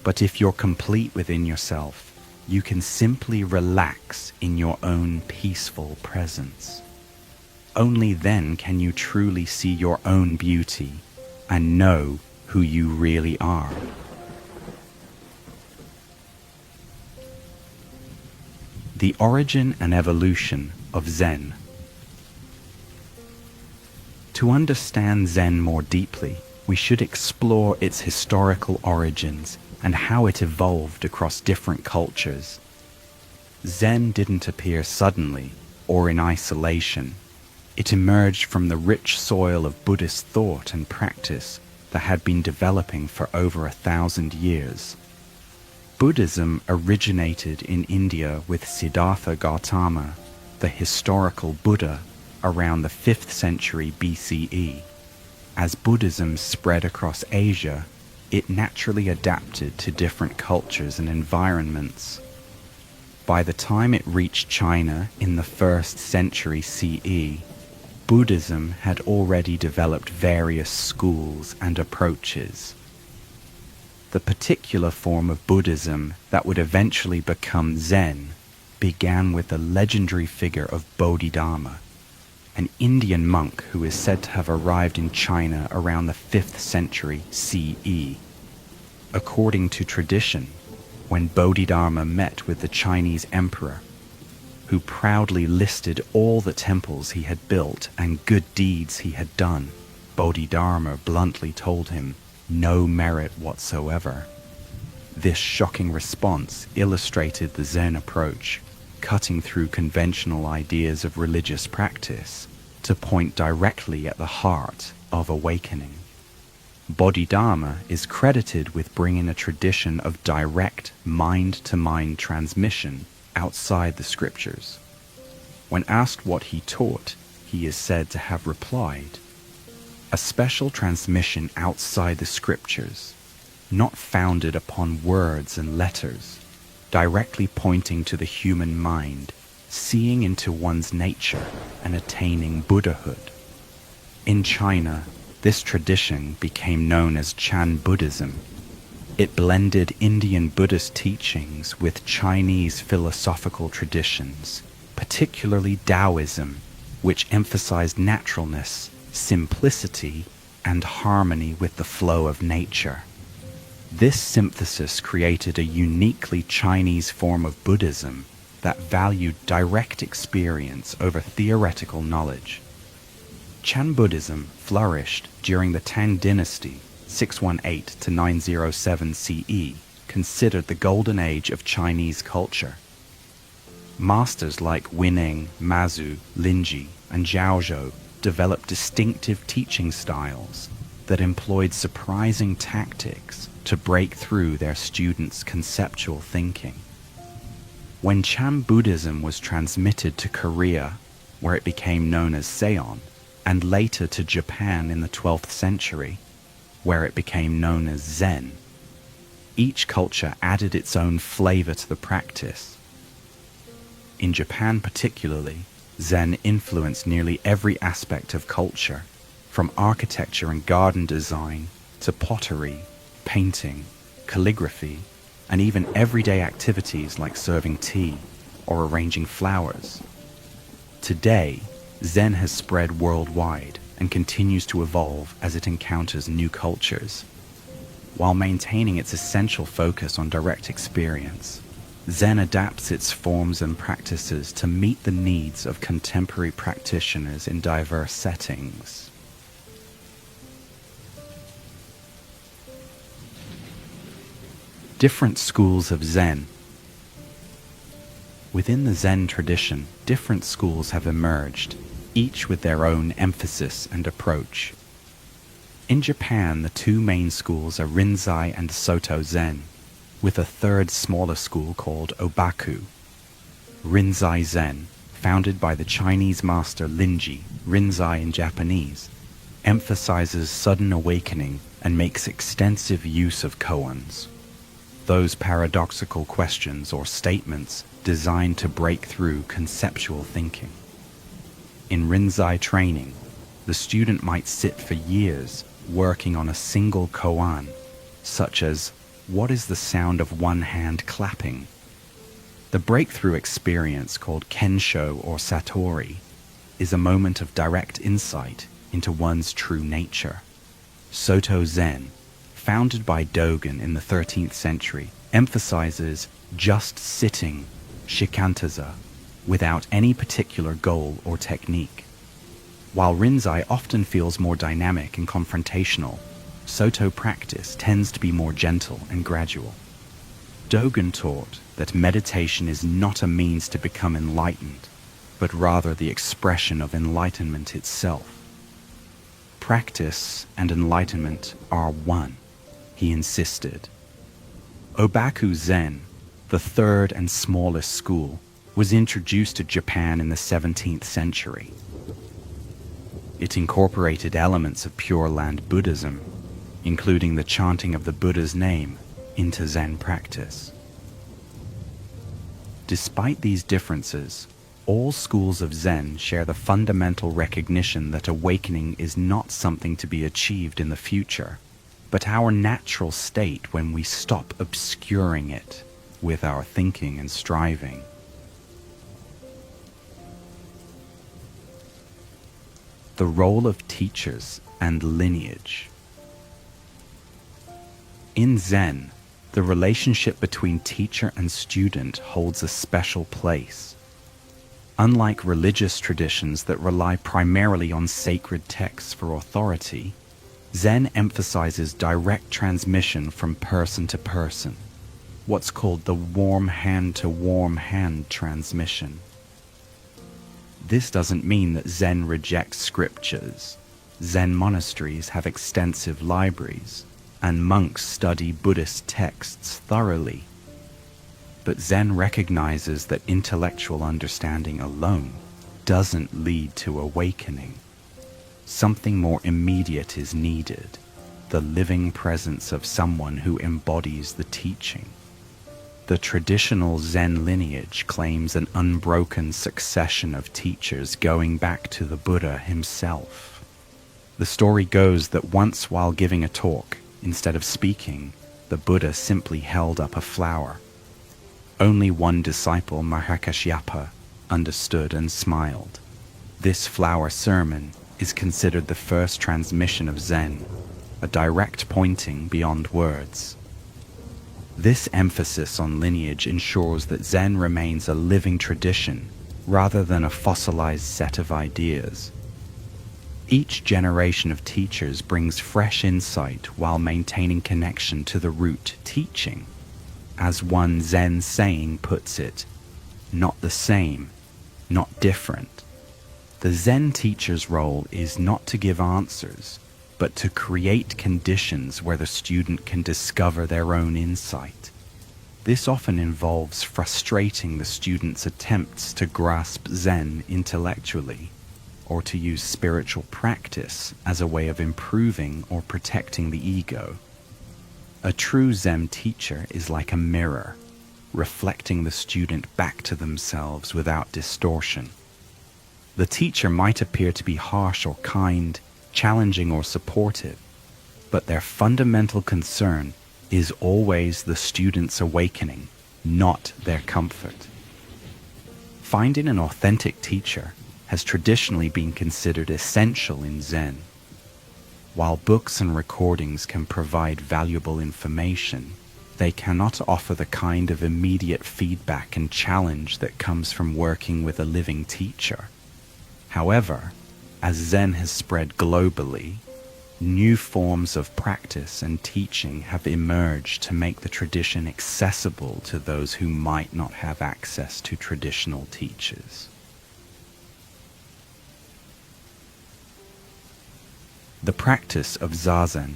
But if you're complete within yourself, you can simply relax in your own peaceful presence. Only then can you truly see your own beauty and know who you really are. The origin and evolution of Zen. To understand Zen more deeply, we should explore its historical origins and how it evolved across different cultures. Zen didn't appear suddenly or in isolation. It emerged from the rich soil of Buddhist thought and practice that had been developing for over 1,000 years. Buddhism originated in India with Siddhartha Gautama, the historical Buddha, around the 5th century BCE. As Buddhism spread across Asia, it naturally adapted to different cultures and environments. By the time it reached China in the 1st century CE, Buddhism had already developed various schools and approaches. The particular form of Buddhism that would eventually become Zen began with the legendary figure of Bodhidharma, an Indian monk who is said to have arrived in China around the 5th century CE. According to tradition, when Bodhidharma met with the Chinese emperor, who proudly listed all the temples he had built and good deeds he had done, Bodhidharma bluntly told him, no merit whatsoever. This shocking response illustrated the Zen approach, cutting through conventional ideas of religious practice to point directly at the heart of awakening. Bodhidharma is credited with bringing a tradition of direct mind-to-mind transmission outside the scriptures. When asked what he taught, he is said to have replied, "A special transmission outside the scriptures, not founded upon words and letters, directly pointing to the human mind, seeing into one's nature and attaining Buddhahood." In China, this tradition became known as Chan Buddhism. It blended Indian Buddhist teachings with Chinese philosophical traditions, particularly Taoism, which emphasized naturalness, simplicity, and harmony with the flow of nature. This synthesis created a uniquely Chinese form of Buddhism that valued direct experience over theoretical knowledge. Chan Buddhism flourished during the Tang Dynasty, 618 to 907 CE, considered the golden age of Chinese culture. Masters like Winning, Mazu, Linji, and Zhaozhou developed distinctive teaching styles that employed surprising tactics to break through their students' conceptual thinking. When Chan Buddhism was transmitted to Korea, where it became known as Seon, and later to Japan in the 12th century, where it became known as Zen, each culture added its own flavor to the practice. In Japan particularly, Zen influenced nearly every aspect of culture, from architecture and garden design to pottery, painting, calligraphy, and even everyday activities like serving tea or arranging flowers. Today, Zen has spread worldwide and continues to evolve as it encounters new cultures. While maintaining its essential focus on direct experience, Zen adapts its forms and practices to meet the needs of contemporary practitioners in diverse settings. Different schools of Zen. Within the Zen tradition, different schools have emerged, each with their own emphasis and approach. In Japan, the two main schools are Rinzai and Soto Zen, with a third smaller school called Obaku. Rinzai Zen, founded by the Chinese master Linji, Rinzai in Japanese, emphasizes sudden awakening and makes extensive use of koans, those paradoxical questions or statements designed to break through conceptual thinking. In Rinzai training, the student might sit for years working on a single koan, such as what is the sound of one hand clapping? The breakthrough experience called Kensho or Satori is a moment of direct insight into one's true nature. Soto Zen, founded by Dogen in the 13th century, emphasizes just sitting, shikantaza, without any particular goal or technique. While Rinzai often feels more dynamic and confrontational, Soto practice tends to be more gentle and gradual. Dogen taught that meditation is not a means to become enlightened, but rather the expression of enlightenment itself. Practice and enlightenment are one, he insisted. Obaku Zen, the third and smallest school, was introduced to Japan in the 17th century. It incorporated elements of Pure Land Buddhism, including the chanting of the Buddha's name, into Zen practice. Despite these differences, all schools of Zen share the fundamental recognition that awakening is not something to be achieved in the future, but our natural state when we stop obscuring it with our thinking and striving. The role of teachers and lineage. In Zen, the relationship between teacher and student holds a special place. Unlike religious traditions that rely primarily on sacred texts for authority, Zen emphasizes direct transmission from person to person, what's called the warm hand to warm hand transmission. This doesn't mean that Zen rejects scriptures. Zen monasteries have extensive libraries, and monks study Buddhist texts thoroughly. But Zen recognizes that intellectual understanding alone doesn't lead to awakening. Something more immediate is needed, the living presence of someone who embodies the teaching. The traditional Zen lineage claims an unbroken succession of teachers going back to the Buddha himself. The story goes that once while giving a talk, instead of speaking, the Buddha simply held up a flower. Only one disciple, Mahakashyapa, understood and smiled. This flower sermon is considered the first transmission of Zen, a direct pointing beyond words. This emphasis on lineage ensures that Zen remains a living tradition rather than a fossilized set of ideas. Each generation of teachers brings fresh insight while maintaining connection to the root teaching. As one Zen saying puts it, not the same, not different. The Zen teacher's role is not to give answers, but to create conditions where the student can discover their own insight. This often involves frustrating the student's attempts to grasp Zen intellectually, or to use spiritual practice as a way of improving or protecting the ego. A true Zen teacher is like a mirror, reflecting the student back to themselves without distortion. The teacher might appear to be harsh or kind, challenging or supportive, but their fundamental concern is always the student's awakening, not their comfort. Finding an authentic teacher has traditionally been considered essential in Zen. While books and recordings can provide valuable information, they cannot offer the kind of immediate feedback and challenge that comes from working with a living teacher. However, as Zen has spread globally, new forms of practice and teaching have emerged to make the tradition accessible to those who might not have access to traditional teachers. The practice of Zazen.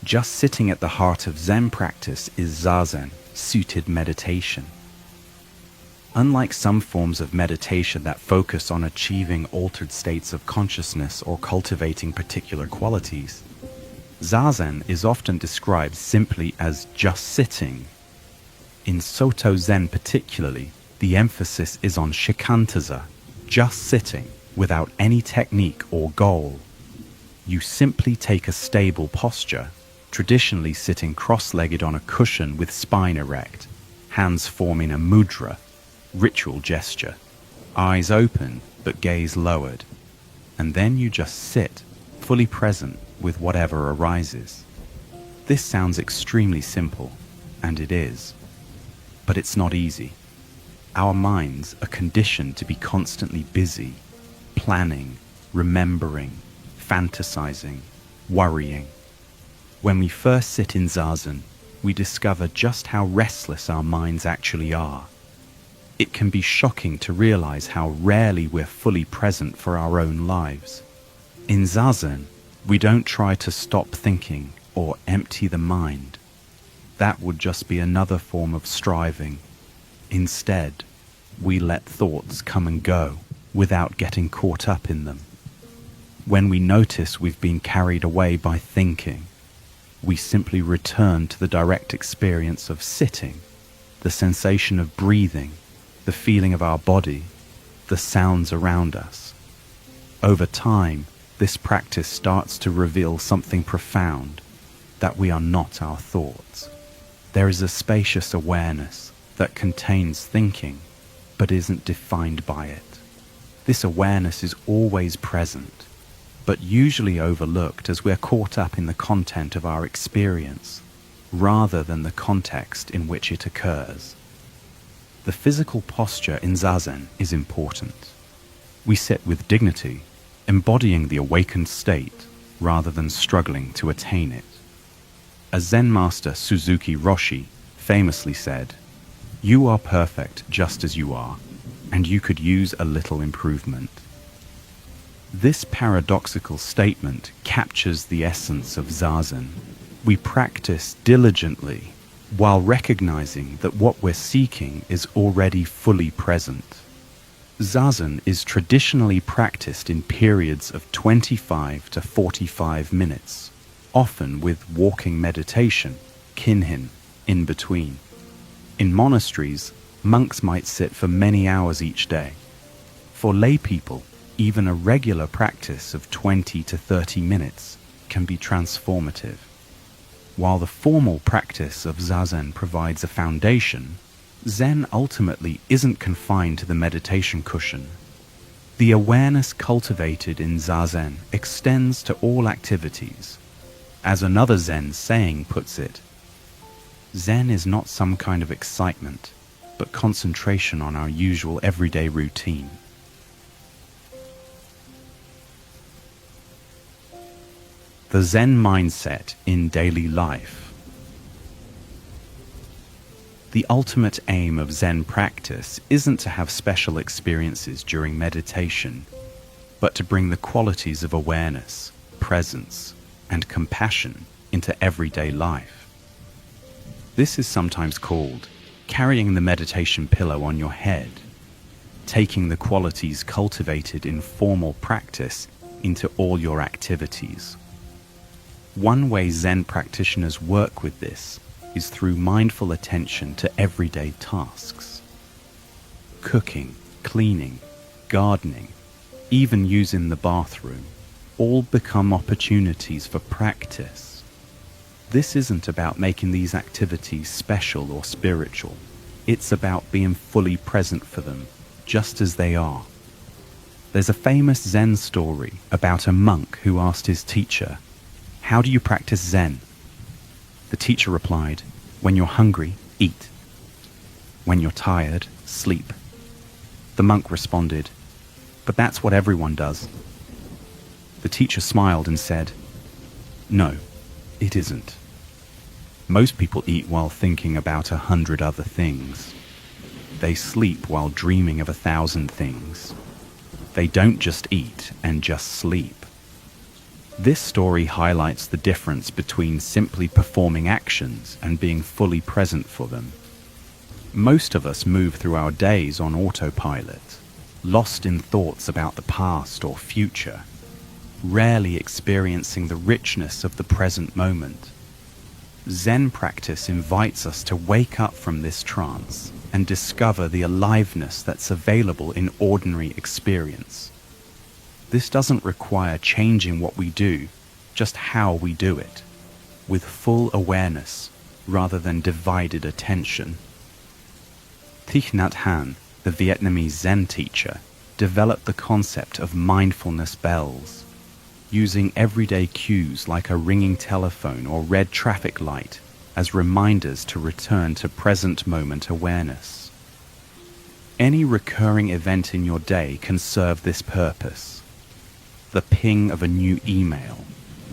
Just sitting at the heart of Zen practice is Zazen, suited meditation. Unlike some forms of meditation that focus on achieving altered states of consciousness or cultivating particular qualities, Zazen is often described simply as just sitting. In Soto Zen particularly, the emphasis is on shikantaza, just sitting, without any technique or goal. You simply take a stable posture, traditionally sitting cross-legged on a cushion with spine erect, hands forming a mudra, ritual gesture, eyes open but gaze lowered, and then you just sit, fully present with whatever arises. This sounds extremely simple, and it is. But it's not easy. Our minds are conditioned to be constantly busy, planning, remembering, fantasizing, worrying. When we first sit in zazen, we discover just how restless our minds actually are. It can be shocking to realize how rarely we're fully present for our own lives. In zazen, we don't try to stop thinking or empty the mind. That would just be another form of striving. Instead, we let thoughts come and go without getting caught up in them. When we notice we've been carried away by thinking, we simply return to the direct experience of sitting, the sensation of breathing, the feeling of our body, the sounds around us. Over time, this practice starts to reveal something profound, that we are not our thoughts. There is a spacious awareness that contains thinking, but isn't defined by it. This awareness is always present, but usually overlooked as we're caught up in the content of our experience, rather than the context in which it occurs. The physical posture in zazen is important. We sit with dignity, embodying the awakened state, rather than struggling to attain it. As Zen master Suzuki Roshi famously said, "You are perfect just as you are, and you could use a little improvement." This paradoxical statement captures the essence of zazen. We practice diligently while recognizing that what we're seeking is already fully present. Zazen is traditionally practiced in periods of 25 to 45 minutes, often with walking meditation, kinhin, in between. In monasteries, monks might sit for many hours each day. For lay people, even a regular practice of 20 to 30 minutes can be transformative. While the formal practice of zazen provides a foundation, Zen ultimately isn't confined to the meditation cushion. The awareness cultivated in zazen extends to all activities. As another Zen saying puts it, Zen is not some kind of excitement, but concentration on our usual everyday routine. The Zen mindset in daily life. The ultimate aim of Zen practice isn't to have special experiences during meditation, but to bring the qualities of awareness, presence, and compassion into everyday life. This is sometimes called carrying the meditation pillow on your head, taking the qualities cultivated in formal practice into all your activities. One way Zen practitioners work with this is through mindful attention to everyday tasks. Cooking, cleaning, gardening, even using the bathroom, all become opportunities for practice. This isn't about making these activities special or spiritual. It's about being fully present for them, just as they are. There's a famous Zen story about a monk who asked his teacher, "How do you practice Zen?" The teacher replied, "When you're hungry, eat. When you're tired, sleep." The monk responded, "But that's what everyone does." The teacher smiled and said, "No, it isn't. Most people eat while thinking about 100 other things. They sleep while dreaming of 1,000 things. They don't just eat and just sleep." This story highlights the difference between simply performing actions and being fully present for them. Most of us move through our days on autopilot, lost in thoughts about the past or future, rarely experiencing the richness of the present moment. Zen practice invites us to wake up from this trance and discover the aliveness that's available in ordinary experience. This doesn't require changing what we do, just how we do it. with full awareness rather than divided attention. Thich Nhat Hanh, the Vietnamese Zen teacher, developed the concept of mindfulness bells, using everyday cues like a ringing telephone or red traffic light as reminders to return to present moment awareness. Any recurring event in your day can serve this purpose. The ping of a new email,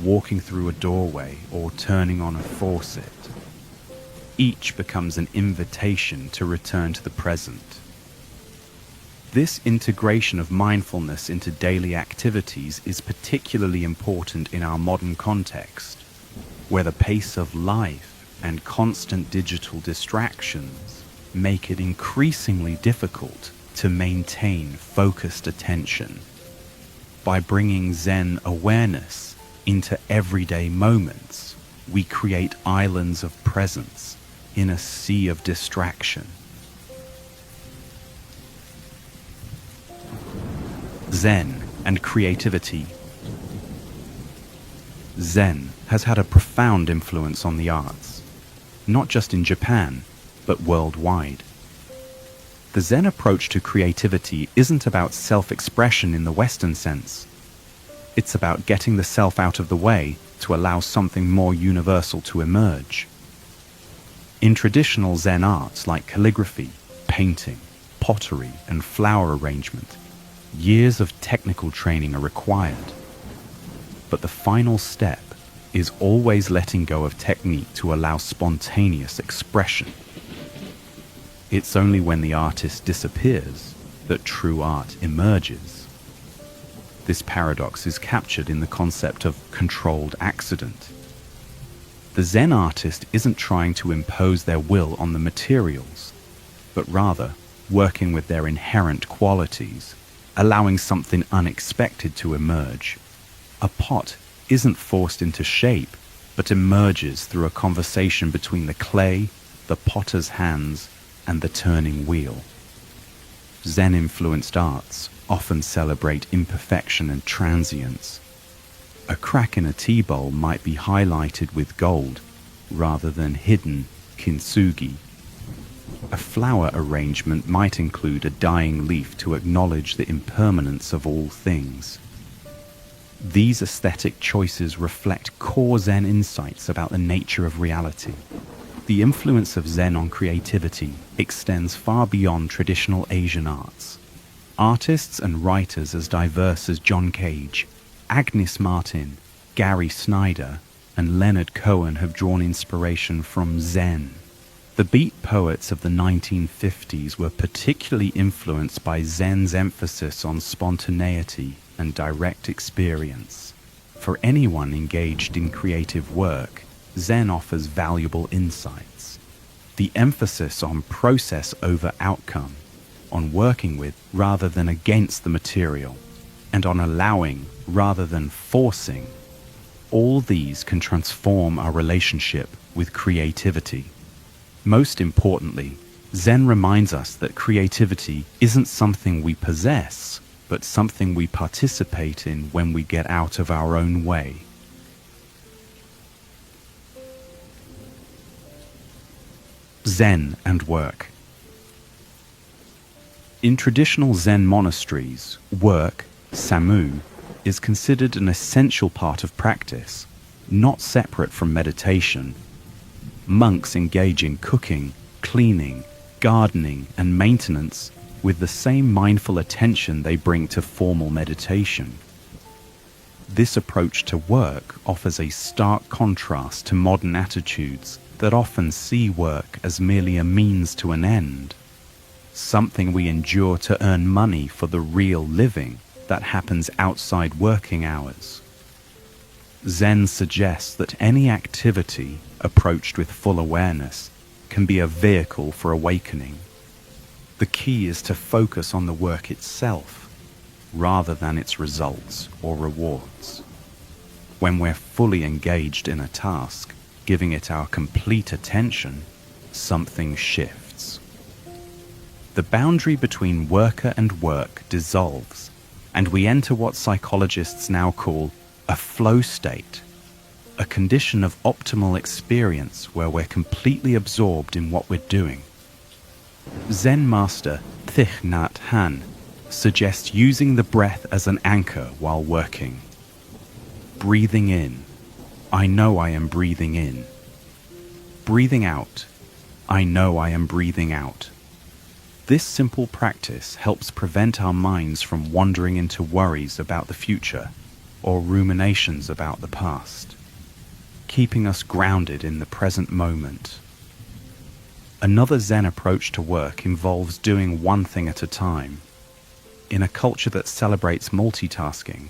walking through a doorway, or turning on a faucet. Each becomes an invitation to return to the present. This integration of mindfulness into daily activities is particularly important in our modern context, where the pace of life and constant digital distractions make it increasingly difficult to maintain focused attention. By bringing Zen awareness into everyday moments, we create islands of presence in a sea of distraction. Zen and creativity. Zen has had a profound influence on the arts, not just in Japan, but worldwide. The Zen approach to creativity isn't about self-expression in the Western sense. It's about getting the self out of the way to allow something more universal to emerge. In traditional Zen arts like calligraphy, painting, pottery, and flower arrangement, years of technical training are required. But the final step is always letting go of technique to allow spontaneous expression. It's only when the artist disappears that true art emerges. This paradox is captured in the concept of controlled accident. The Zen artist isn't trying to impose their will on the materials, but rather working with their inherent qualities, allowing something unexpected to emerge. A pot isn't forced into shape, but emerges through a conversation between the clay, the potter's hands, and the turning wheel. Zen-influenced arts often celebrate imperfection and transience. A crack in a tea bowl might be highlighted with gold rather than hidden kintsugi. A flower arrangement might include a dying leaf to acknowledge the impermanence of all things. These aesthetic choices reflect core Zen insights about the nature of reality. The influence of Zen on creativity extends far beyond traditional Asian arts. Artists and writers as diverse as John Cage, Agnes Martin, Gary Snyder, and Leonard Cohen have drawn inspiration from Zen. The beat poets of the 1950s were particularly influenced by Zen's emphasis on spontaneity and direct experience. For anyone engaged in creative work, Zen offers valuable insights. The emphasis on process over outcome, on working with rather than against the material, and on allowing rather than forcing. All these can transform our relationship with creativity. Most importantly, Zen reminds us that creativity isn't something we possess, but something we participate in when we get out of our own way. Zen and work. In traditional Zen monasteries, work, samu, is considered an essential part of practice, not separate from meditation. Monks engage in cooking, cleaning, gardening, and maintenance with the same mindful attention they bring to formal meditation. This approach to work offers a stark contrast to modern attitudes that often see work as merely a means to an end, something we endure to earn money for the real living that happens outside working hours. Zen suggests that any activity approached with full awareness can be a vehicle for awakening. The key is to focus on the work itself, rather than its results or rewards. When we're fully engaged in a task, giving it our complete attention, something shifts. The boundary between worker and work dissolves, and we enter what psychologists now call a flow state. a condition of optimal experience where we're completely absorbed in what we're doing. Zen master Thich Nhat Hanh suggests using the breath as an anchor while working. Breathing in, I know I am breathing in. Breathing out, I know I am breathing out. This simple practice helps prevent our minds from wandering into worries about the future or ruminations about the past, keeping us grounded in the present moment. Another Zen approach to work involves doing one thing at a time. In a culture that celebrates multitasking,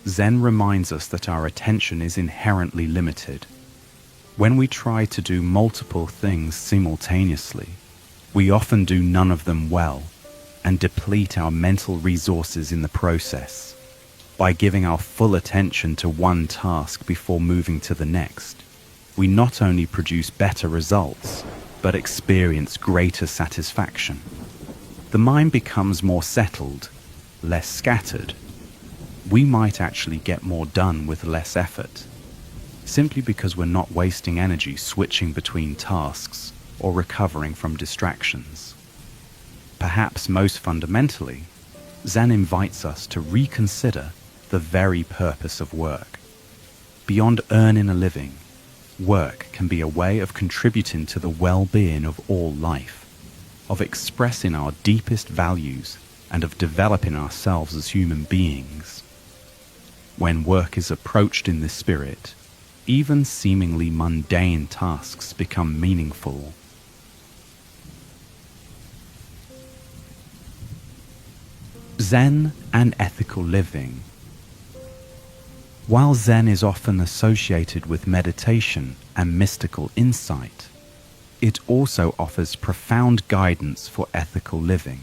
Zen reminds us that our attention is inherently limited. When we try to do multiple things simultaneously, we often do none of them well and deplete our mental resources in the process. By giving our full attention to one task before moving to the next, we not only produce better results, but experience greater satisfaction. The mind becomes more settled, less scattered. We might actually get more done with less effort, simply because we're not wasting energy switching between tasks or recovering from distractions. Perhaps most fundamentally, Zen invites us to reconsider the very purpose of work. Beyond earning a living, work can be a way of contributing to the well-being of all life, of expressing our deepest values, and of developing ourselves as human beings. When work is approached in this spirit, even seemingly mundane tasks become meaningful. Zen and ethical living. While Zen is often associated with meditation and mystical insight, it also offers profound guidance for ethical living.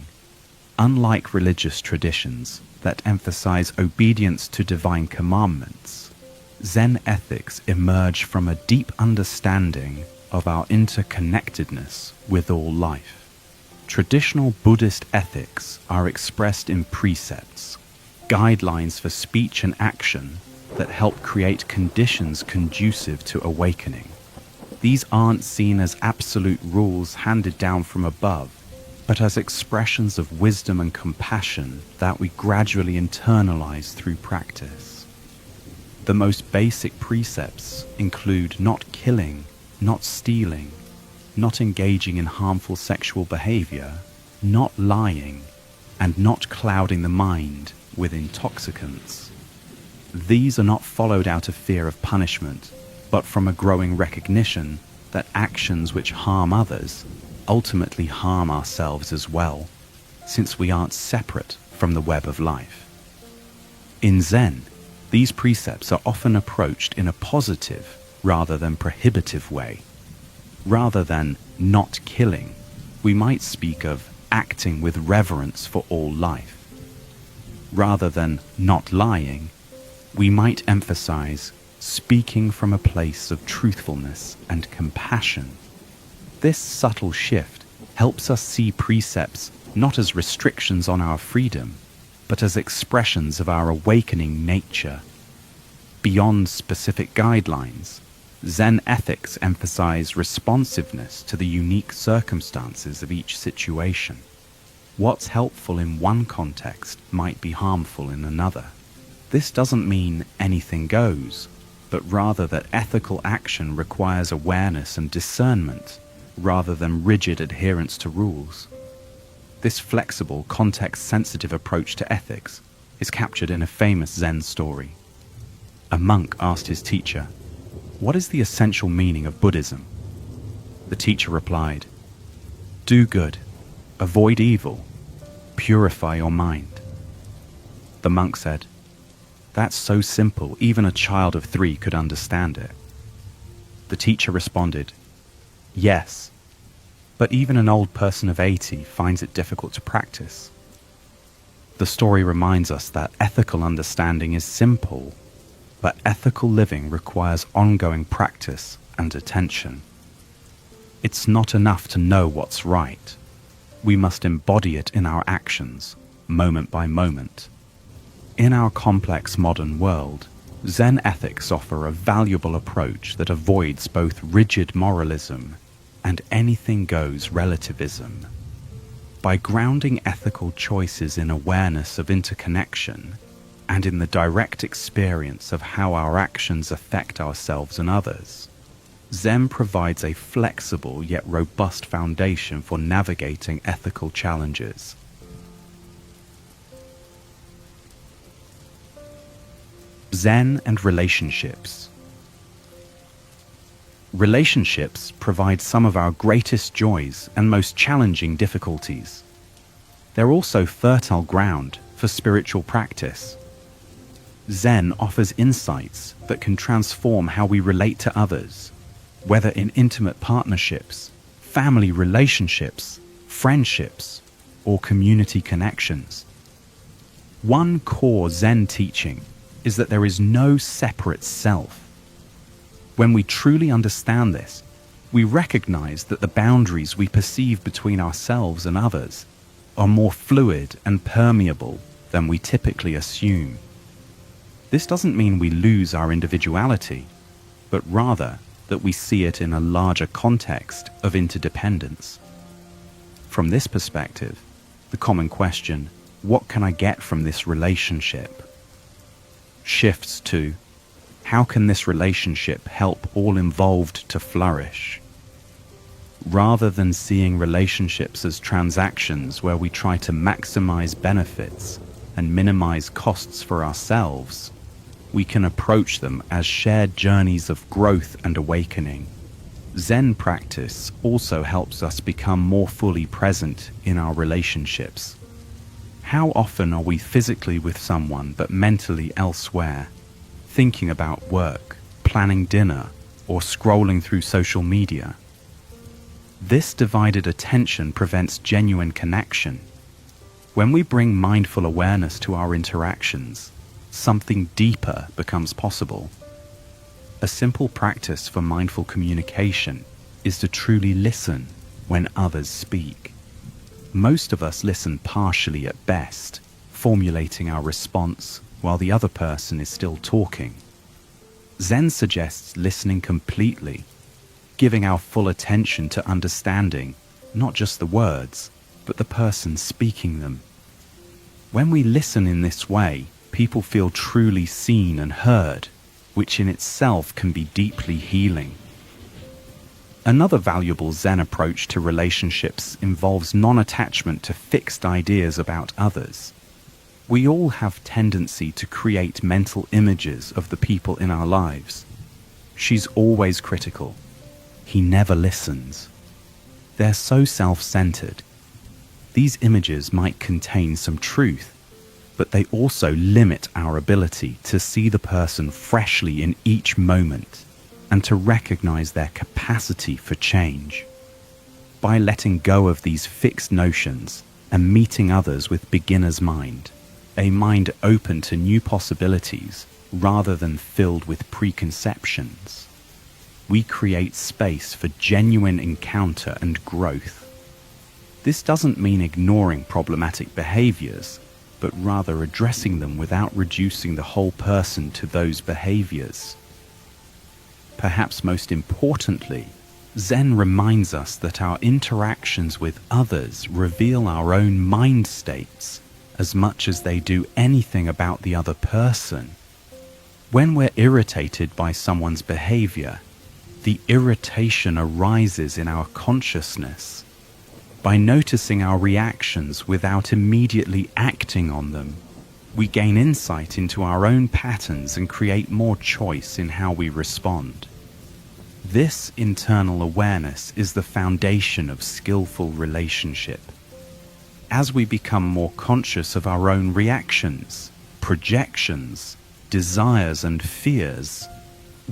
Unlike religious traditions that emphasize obedience to divine commandments, Zen ethics emerge from a deep understanding of our interconnectedness with all life. Traditional Buddhist ethics are expressed in precepts, guidelines for speech and action that help create conditions conducive to awakening. These aren't seen as absolute rules handed down from above, but as expressions of wisdom and compassion that we gradually internalize through practice. The most basic precepts include not killing, not stealing, not engaging in harmful sexual behavior, not lying, and not clouding the mind with intoxicants. These are not followed out of fear of punishment, but from a growing recognition that actions which harm others ultimately harm ourselves as well, since we aren't separate from the web of life. In Zen, these precepts are often approached in a positive rather than prohibitive way. Rather than not killing, we might speak of acting with reverence for all life. Rather than not lying, we might emphasize speaking from a place of truthfulness and compassion. This subtle shift helps us see precepts not as restrictions on our freedom, but as expressions of our awakening nature. Beyond specific guidelines, Zen ethics emphasize responsiveness to the unique circumstances of each situation. What's helpful in one context might be harmful in another. This doesn't mean anything goes, but rather that ethical action requires awareness and discernment, rather than rigid adherence to rules. This flexible, context-sensitive approach to ethics is captured in a famous Zen story. A monk asked his teacher, "What is the essential meaning of Buddhism?" The teacher replied, "Do good, avoid evil, purify your mind." The monk said, "That's so simple, even a child of 3 could understand it." The teacher responded, "Yes, but even an old person of 80 finds it difficult to practice." The story reminds us that ethical understanding is simple, but ethical living requires ongoing practice and attention. It's not enough to know what's right. We must embody it in our actions, moment by moment. In our complex modern world, Zen ethics offer a valuable approach that avoids both rigid moralism and anything-goes relativism. By grounding ethical choices in awareness of interconnection and in the direct experience of how our actions affect ourselves and others, Zen provides a flexible yet robust foundation for navigating ethical challenges. Zen and relationships. Relationships provide some of our greatest joys and most challenging difficulties. They're also fertile ground for spiritual practice. Zen offers insights that can transform how we relate to others, whether in intimate partnerships, family relationships, friendships, or community connections. One core Zen teaching is that there is no separate self. When we truly understand this, we recognize that the boundaries we perceive between ourselves and others are more fluid and permeable than we typically assume. This doesn't mean we lose our individuality, but rather that we see it in a larger context of interdependence. From this perspective, the common question, what can I get from this relationship, shifts to, how can this relationship help all involved to flourish? Rather than seeing relationships as transactions where we try to maximize benefits and minimize costs for ourselves, we can approach them as shared journeys of growth and awakening. Zen practice also helps us become more fully present in our relationships. How often are we physically with someone but mentally elsewhere, thinking about work, planning dinner, or scrolling through social media? This divided attention prevents genuine connection. When we bring mindful awareness to our interactions, something deeper becomes possible. A simple practice for mindful communication is to truly listen when others speak. Most of us listen partially at best, formulating our response while the other person is still talking. Zen suggests listening completely, giving our full attention to understanding not just the words, but the person speaking them. When we listen in this way, people feel truly seen and heard, which in itself can be deeply healing. Another valuable Zen approach to relationships involves non-attachment to fixed ideas about others. We all have tendency to create mental images of the people in our lives. She's always critical. He never listens. They're so self-centered. These images might contain some truth, but they also limit our ability to see the person freshly in each moment and to recognize their capacity for change. By letting go of these fixed notions and meeting others with beginner's mind, a mind open to new possibilities rather than filled with preconceptions, we create space for genuine encounter and growth. This doesn't mean ignoring problematic behaviors, but rather addressing them without reducing the whole person to those behaviors. Perhaps most importantly, Zen reminds us that our interactions with others reveal our own mind states as much as they do anything about the other person. When we're irritated by someone's behavior, the irritation arises in our consciousness. By noticing our reactions without immediately acting on them, we gain insight into our own patterns and create more choice in how we respond. This internal awareness is the foundation of skillful relationship. As we become more conscious of our own reactions, projections, desires, and fears,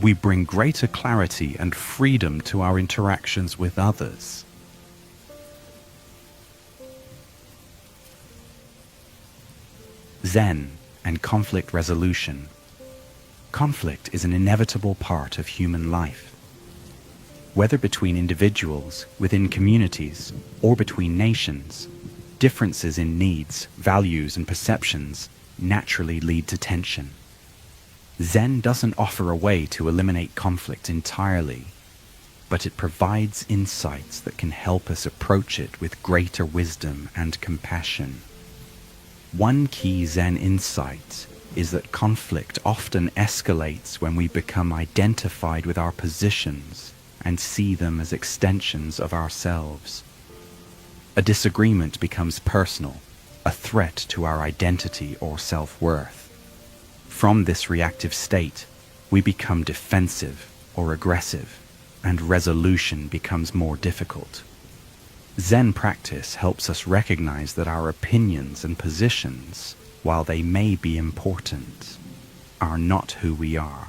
we bring greater clarity and freedom to our interactions with others. Zen and conflict resolution. Conflict is an inevitable part of human life. Whether between individuals, within communities, or between nations, differences in needs, values, and perceptions naturally lead to tension. Zen doesn't offer a way to eliminate conflict entirely, but it provides insights that can help us approach it with greater wisdom and compassion. One key Zen insight is that conflict often escalates when we become identified with our positions and see them as extensions of ourselves. A disagreement becomes personal, a threat to our identity or self-worth. From this reactive state, we become defensive or aggressive, and resolution becomes more difficult. Zen practice helps us recognize that our opinions and positions, while they may be important, are not who we are.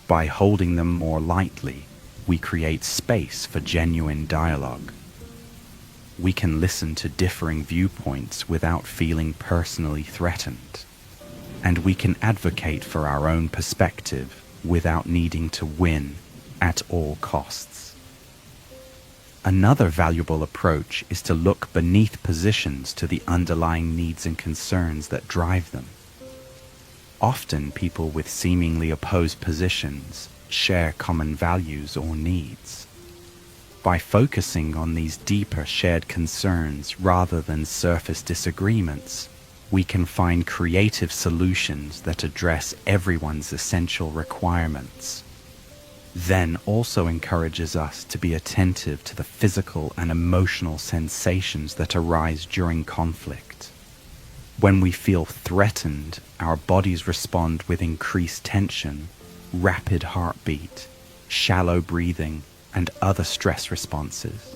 By holding them more lightly, we create space for genuine dialogue. We can listen to differing viewpoints without feeling personally threatened, and we can advocate for our own perspective without needing to win at all costs. Another valuable approach is to look beneath positions to the underlying needs and concerns that drive them. Often people with seemingly opposed positions share common values or needs. By focusing on these deeper shared concerns rather than surface disagreements, we can find creative solutions that address everyone's essential requirements. Zen also encourages us to be attentive to the physical and emotional sensations that arise during conflict. When we feel threatened, our bodies respond with increased tension, rapid heartbeat, shallow breathing, and other stress responses.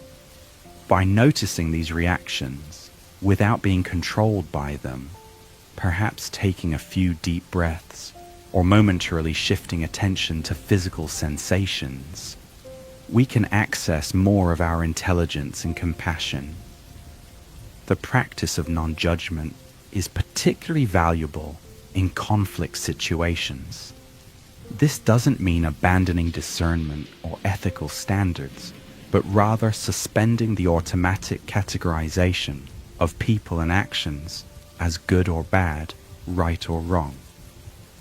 By noticing these reactions, without being controlled by them, perhaps taking a few deep breaths, or momentarily shifting attention to physical sensations, we can access more of our intelligence and compassion. The practice of non-judgment is particularly valuable in conflict situations. This doesn't mean abandoning discernment or ethical standards, but rather suspending the automatic categorization of people and actions as good or bad, right or wrong.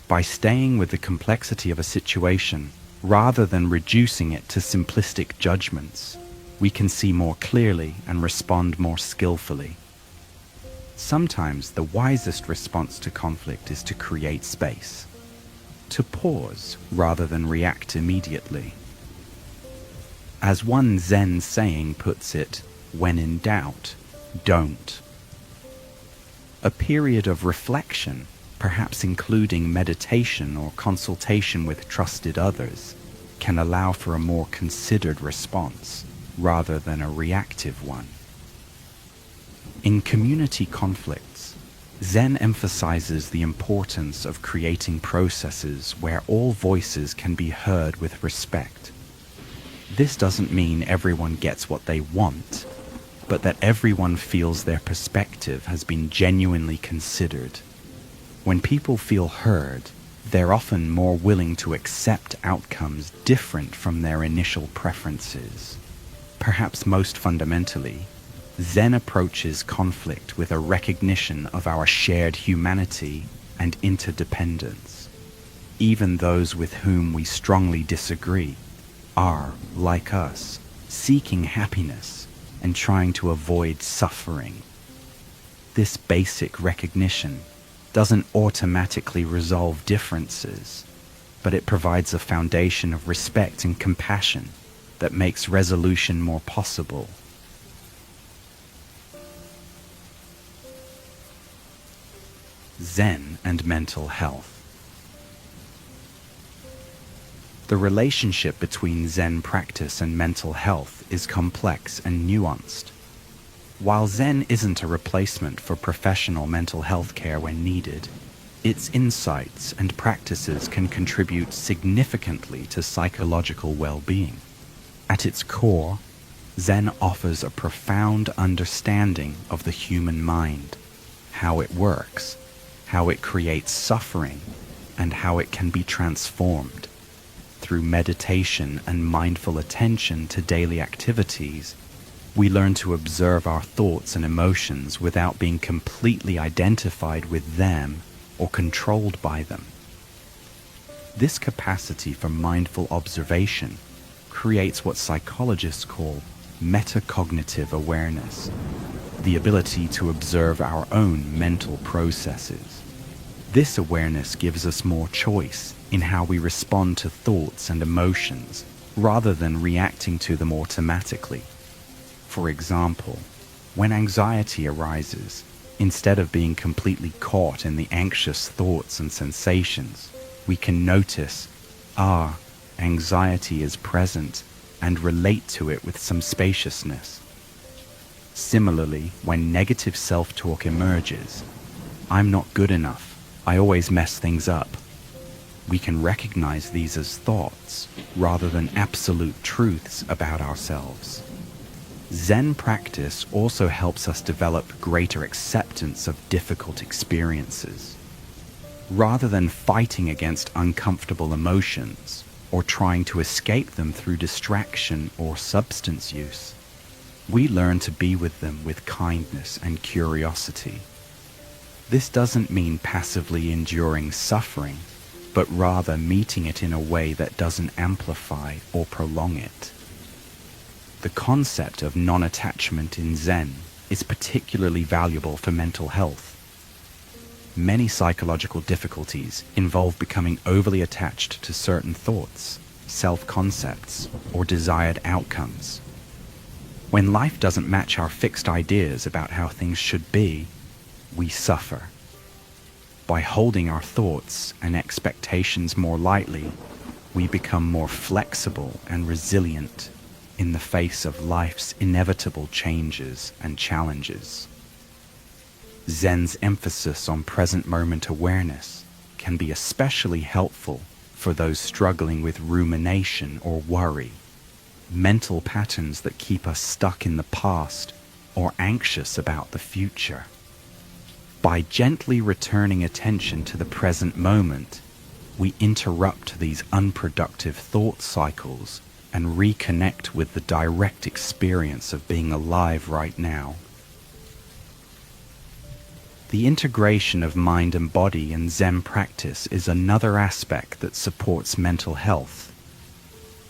By staying with the complexity of a situation rather than reducing it to simplistic judgments, we can see more clearly and respond more skillfully. Sometimes the wisest response to conflict is to create space, to pause rather than react immediately. As one Zen saying puts it, when in doubt, don't. A period of reflection, perhaps including meditation or consultation with trusted others, can allow for a more considered response rather than a reactive one. In community conflicts, Zen emphasizes the importance of creating processes where all voices can be heard with respect. This doesn't mean everyone gets what they want, but that everyone feels their perspective has been genuinely considered. When people feel heard, they're often more willing to accept outcomes different from their initial preferences. Perhaps most fundamentally, Zen approaches conflict with a recognition of our shared humanity and interdependence. Even those with whom we strongly disagree are, like us, seeking happiness and trying to avoid suffering. This basic recognition doesn't automatically resolve differences, but it provides a foundation of respect and compassion that makes resolution more possible. Zen and mental health. The relationship between Zen practice and mental health is complex and nuanced. While Zen isn't a replacement for professional mental health care when needed, its insights and practices can contribute significantly to psychological well-being. At its core, Zen offers a profound understanding of the human mind, how it works, how it creates suffering, and how it can be transformed. Through meditation and mindful attention to daily activities, we learn to observe our thoughts and emotions without being completely identified with them or controlled by them. This capacity for mindful observation creates what psychologists call metacognitive awareness, the ability to observe our own mental processes. This awareness gives us more choice in how we respond to thoughts and emotions rather than reacting to them automatically. For example, when anxiety arises, instead of being completely caught in the anxious thoughts and sensations, we can notice, anxiety is present, and relate to it with some spaciousness. Similarly, when negative self-talk emerges, I'm not good enough, I always mess things up, we can recognize these as thoughts rather than absolute truths about ourselves. Zen practice also helps us develop greater acceptance of difficult experiences. Rather than fighting against uncomfortable emotions or trying to escape them through distraction or substance use, we learn to be with them with kindness and curiosity. This doesn't mean passively enduring suffering, but rather meeting it in a way that doesn't amplify or prolong it. The concept of non-attachment in Zen is particularly valuable for mental health. Many psychological difficulties involve becoming overly attached to certain thoughts, self-concepts, or desired outcomes. When life doesn't match our fixed ideas about how things should be, we suffer. By holding our thoughts and expectations more lightly, we become more flexible and resilient in the face of life's inevitable changes and challenges. Zen's emphasis on present moment awareness can be especially helpful for those struggling with rumination or worry, mental patterns that keep us stuck in the past or anxious about the future. By gently returning attention to the present moment, we interrupt these unproductive thought cycles and reconnect with the direct experience of being alive right now. The integration of mind and body in Zen practice is another aspect that supports mental health.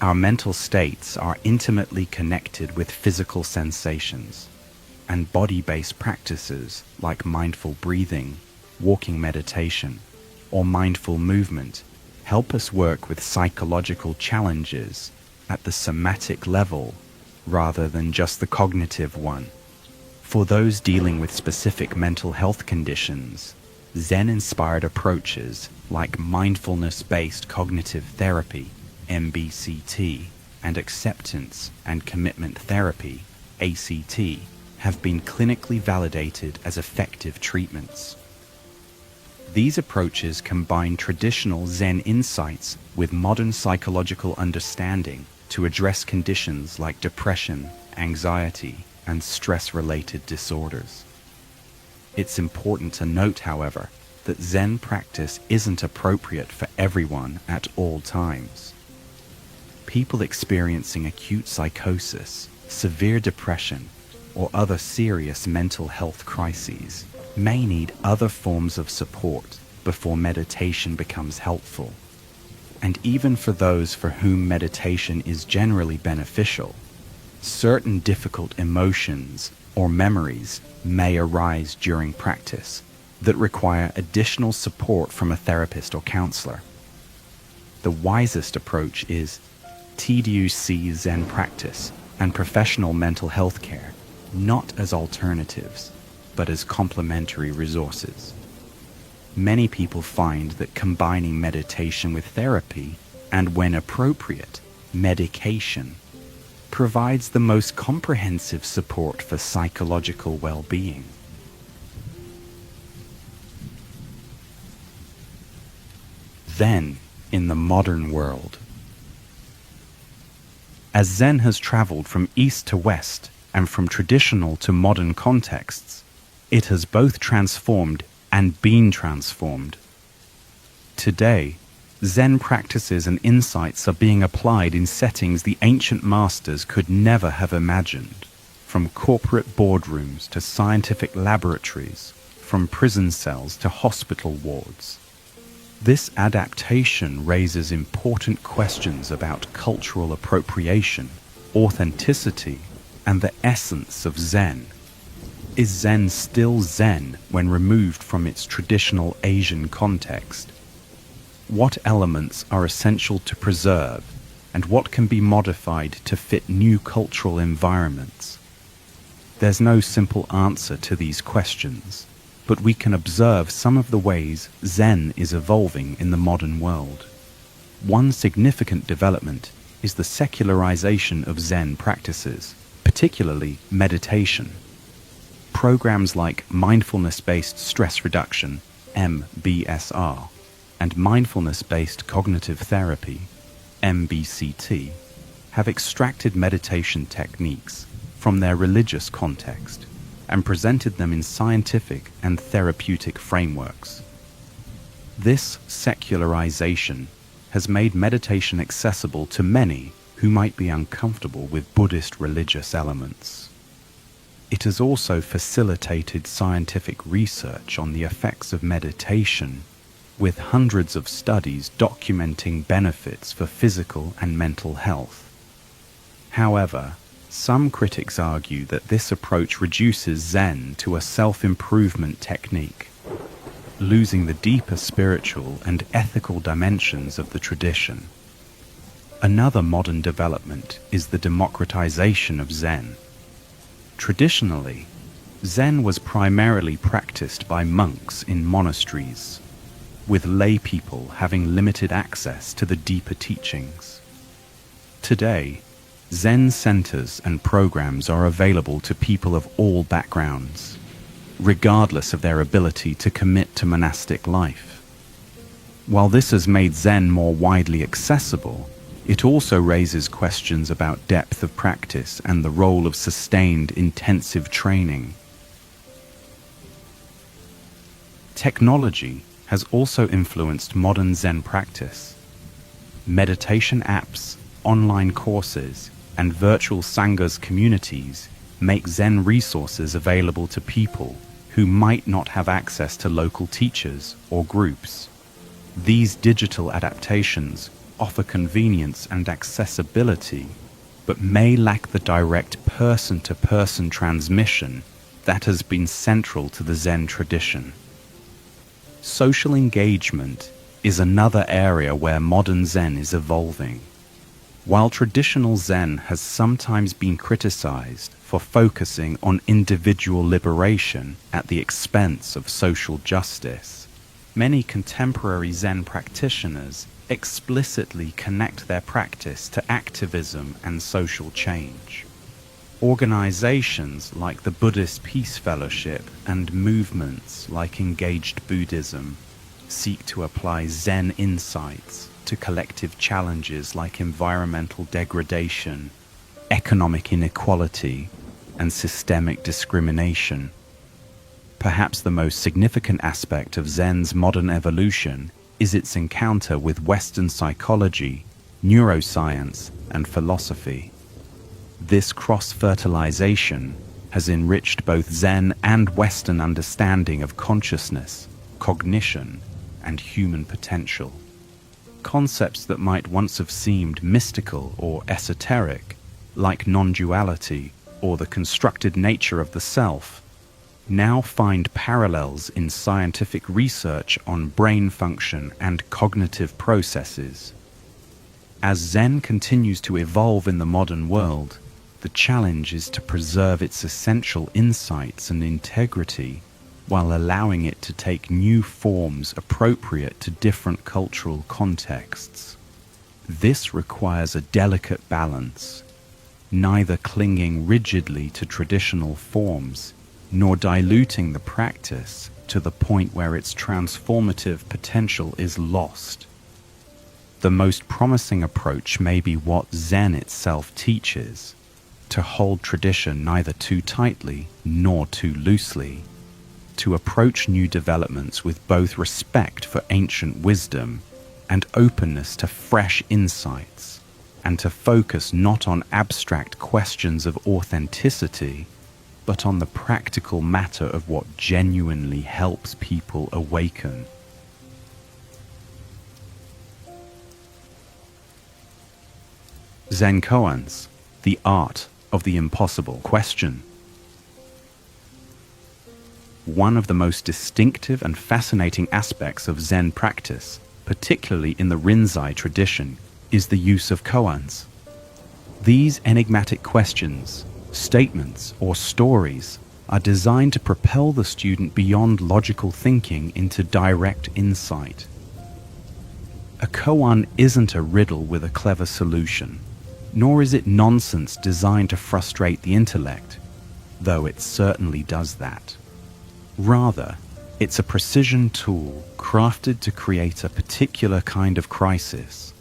Our mental states are intimately connected with physical sensations, and body-based practices like mindful breathing, walking meditation, or mindful movement help us work with psychological challenges at the somatic level rather than just the cognitive one. For those dealing with specific mental health conditions, Zen-inspired approaches like mindfulness-based cognitive therapy, MBCT, and acceptance and commitment therapy, ACT, have been clinically validated as effective treatments. These approaches combine traditional Zen insights with modern psychological understanding to address conditions like depression, anxiety, and stress-related disorders. It's important to note, however, that Zen practice isn't appropriate for everyone at all times. People experiencing acute psychosis, severe depression, or other serious mental health crises may need other forms of support before meditation becomes helpful. And even for those for whom meditation is generally beneficial, certain difficult emotions or memories may arise during practice that require additional support from a therapist or counselor. The wisest approach is TDUC Zen practice and professional mental health care, not as alternatives, but as complementary resources. Many people find that combining meditation with therapy, and when appropriate, medication, provides the most comprehensive support for psychological well-being. Then, in the modern world, as Zen has traveled from east to west and from traditional to modern contexts, it has both transformed and been transformed. Today, Zen practices and insights are being applied in settings the ancient masters could never have imagined, from corporate boardrooms to scientific laboratories, from prison cells to hospital wards. This adaptation raises important questions about cultural appropriation, authenticity, and the essence of Zen. Is Zen still Zen when removed from its traditional Asian context? What elements are essential to preserve, and what can be modified to fit new cultural environments? There's no simple answer to these questions, but we can observe some of the ways Zen is evolving in the modern world. One significant development is the secularization of Zen practices, particularly meditation. Programs like mindfulness-based stress reduction, MBSR, and mindfulness-based cognitive therapy, MBCT, have extracted meditation techniques from their religious context and presented them in scientific and therapeutic frameworks. This secularization has made meditation accessible to many who might be uncomfortable with Buddhist religious elements. It has also facilitated scientific research on the effects of meditation, with hundreds of studies documenting benefits for physical and mental health. However, some critics argue that this approach reduces Zen to a self-improvement technique, losing the deeper spiritual and ethical dimensions of the tradition. Another modern development is the democratization of Zen. Traditionally, Zen was primarily practiced by monks in monasteries, with lay people having limited access to the deeper teachings. Today, Zen centers and programs are available to people of all backgrounds, regardless of their ability to commit to monastic life. While this has made Zen more widely accessible, it also raises questions about depth of practice and the role of sustained intensive training. Technology has also influenced modern Zen practice. Meditation apps, online courses, and virtual Sanghas communities make Zen resources available to people who might not have access to local teachers or groups. These digital adaptations offer convenience and accessibility, but may lack the direct person-to-person transmission that has been central to the Zen tradition. Social engagement is another area where modern Zen is evolving. While traditional Zen has sometimes been criticized for focusing on individual liberation at the expense of social justice, many contemporary Zen practitioners explicitly connect their practice to activism and social change. Organizations like the Buddhist Peace Fellowship and movements like Engaged Buddhism seek to apply Zen insights to collective challenges like environmental degradation, economic inequality, and systemic discrimination. Perhaps the most significant aspect of Zen's modern evolution is its encounter with Western psychology, neuroscience, and philosophy. This cross-fertilization has enriched both Zen and Western understanding of consciousness, cognition, and human potential. Concepts that might once have seemed mystical or esoteric, like non-duality or the constructed nature of the self, now find parallels in scientific research on brain function and cognitive processes. As Zen continues to evolve in the modern world, the challenge is to preserve its essential insights and integrity while allowing it to take new forms appropriate to different cultural contexts. This requires a delicate balance, neither clinging rigidly to traditional forms, nor diluting the practice to the point where its transformative potential is lost. The most promising approach may be what Zen itself teaches, to hold tradition neither too tightly nor too loosely, to approach new developments with both respect for ancient wisdom and openness to fresh insights, and to focus not on abstract questions of authenticity, but on the practical matter of what genuinely helps people awaken. Zen koans, the art of the impossible question. One of the most distinctive and fascinating aspects of Zen practice, particularly in the Rinzai tradition, is the use of koans. These enigmatic questions, statements, or stories are designed to propel the student beyond logical thinking into direct insight. A koan isn't a riddle with a clever solution, nor is it nonsense designed to frustrate the intellect, though it certainly does that. Rather, it's a precision tool crafted to create a particular kind of crisis.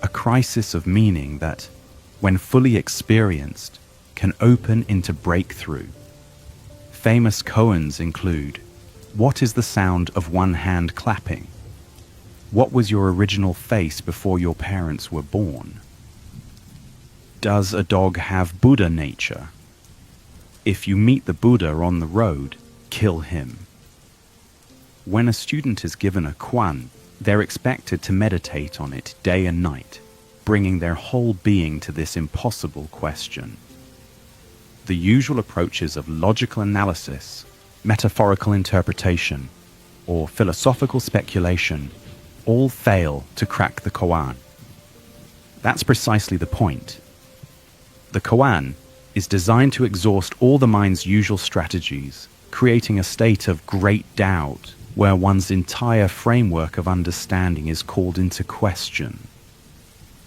A crisis of meaning that, when fully experienced, can open into breakthrough. Famous koans include, what is the sound of one hand clapping? What was your original face before your parents were born? Does a dog have Buddha nature? If you meet the Buddha on the road, kill him. When a student is given a koan, they're expected to meditate on it day and night, bringing their whole being to this impossible question. The usual approaches of logical analysis, metaphorical interpretation, or philosophical speculation all fail to crack the koan. That's precisely the point. The koan is designed to exhaust all the mind's usual strategies, creating a state of great doubt where one's entire framework of understanding is called into question.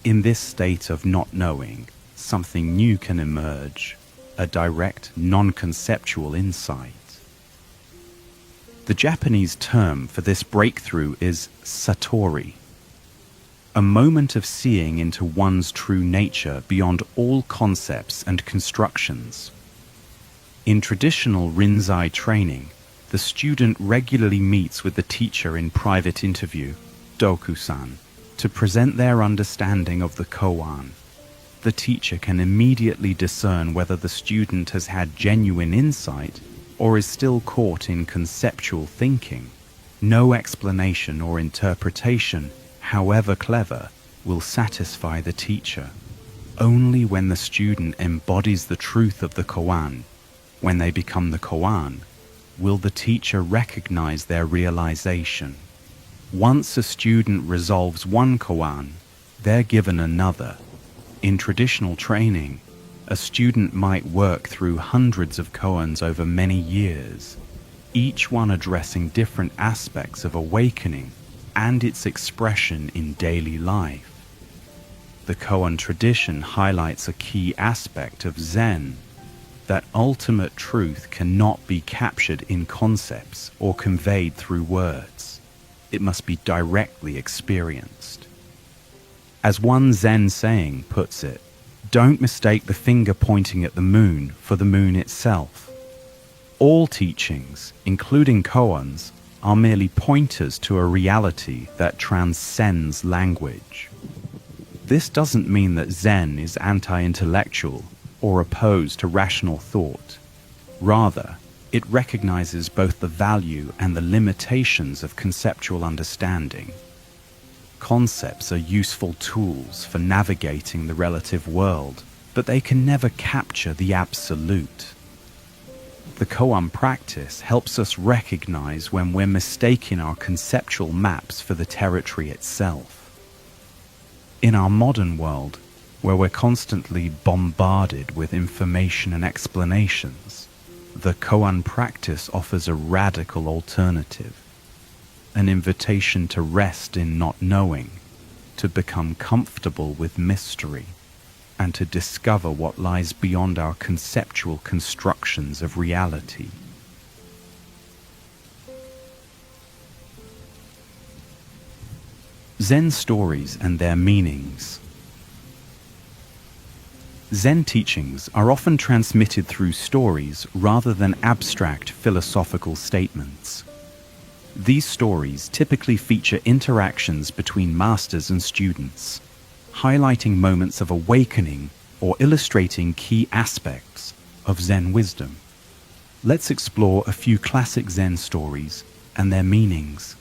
In this state of not knowing, something new can emerge, a direct, non-conceptual insight. The Japanese term for this breakthrough is satori, a moment of seeing into one's true nature beyond all concepts and constructions. In traditional Rinzai training, the student regularly meets with the teacher in private interview, Dokusan, to present their understanding of the koan. The teacher can immediately discern whether the student has had genuine insight or is still caught in conceptual thinking. No explanation or interpretation, however clever, will satisfy the teacher. Only when the student embodies the truth of the koan, when they become the koan, will the teacher recognize their realization. Once a student resolves one koan, they're given another. In traditional training, a student might work through hundreds of koans over many years, each one addressing different aspects of awakening and its expression in daily life. The koan tradition highlights a key aspect of Zen, that ultimate truth cannot be captured in concepts or conveyed through words. It must be directly experienced. As one Zen saying puts it, don't mistake the finger pointing at the moon for the moon itself. All teachings, including koans, are merely pointers to a reality that transcends language. This doesn't mean that Zen is anti-intellectual or opposed to rational thought. Rather, it recognizes both the value and the limitations of conceptual understanding. Concepts are useful tools for navigating the relative world, but they can never capture the absolute. The koan practice helps us recognize when we're mistaking our conceptual maps for the territory itself. In our modern world, where we're constantly bombarded with information and explanations, the koan practice offers a radical alternative. An invitation to rest in not knowing, to become comfortable with mystery, and to discover what lies beyond our conceptual constructions of reality. Zen stories and their meanings. Zen teachings are often transmitted through stories rather than abstract philosophical statements. These stories typically feature interactions between masters and students, highlighting moments of awakening or illustrating key aspects of Zen wisdom. Let's explore a few classic Zen stories and their meanings.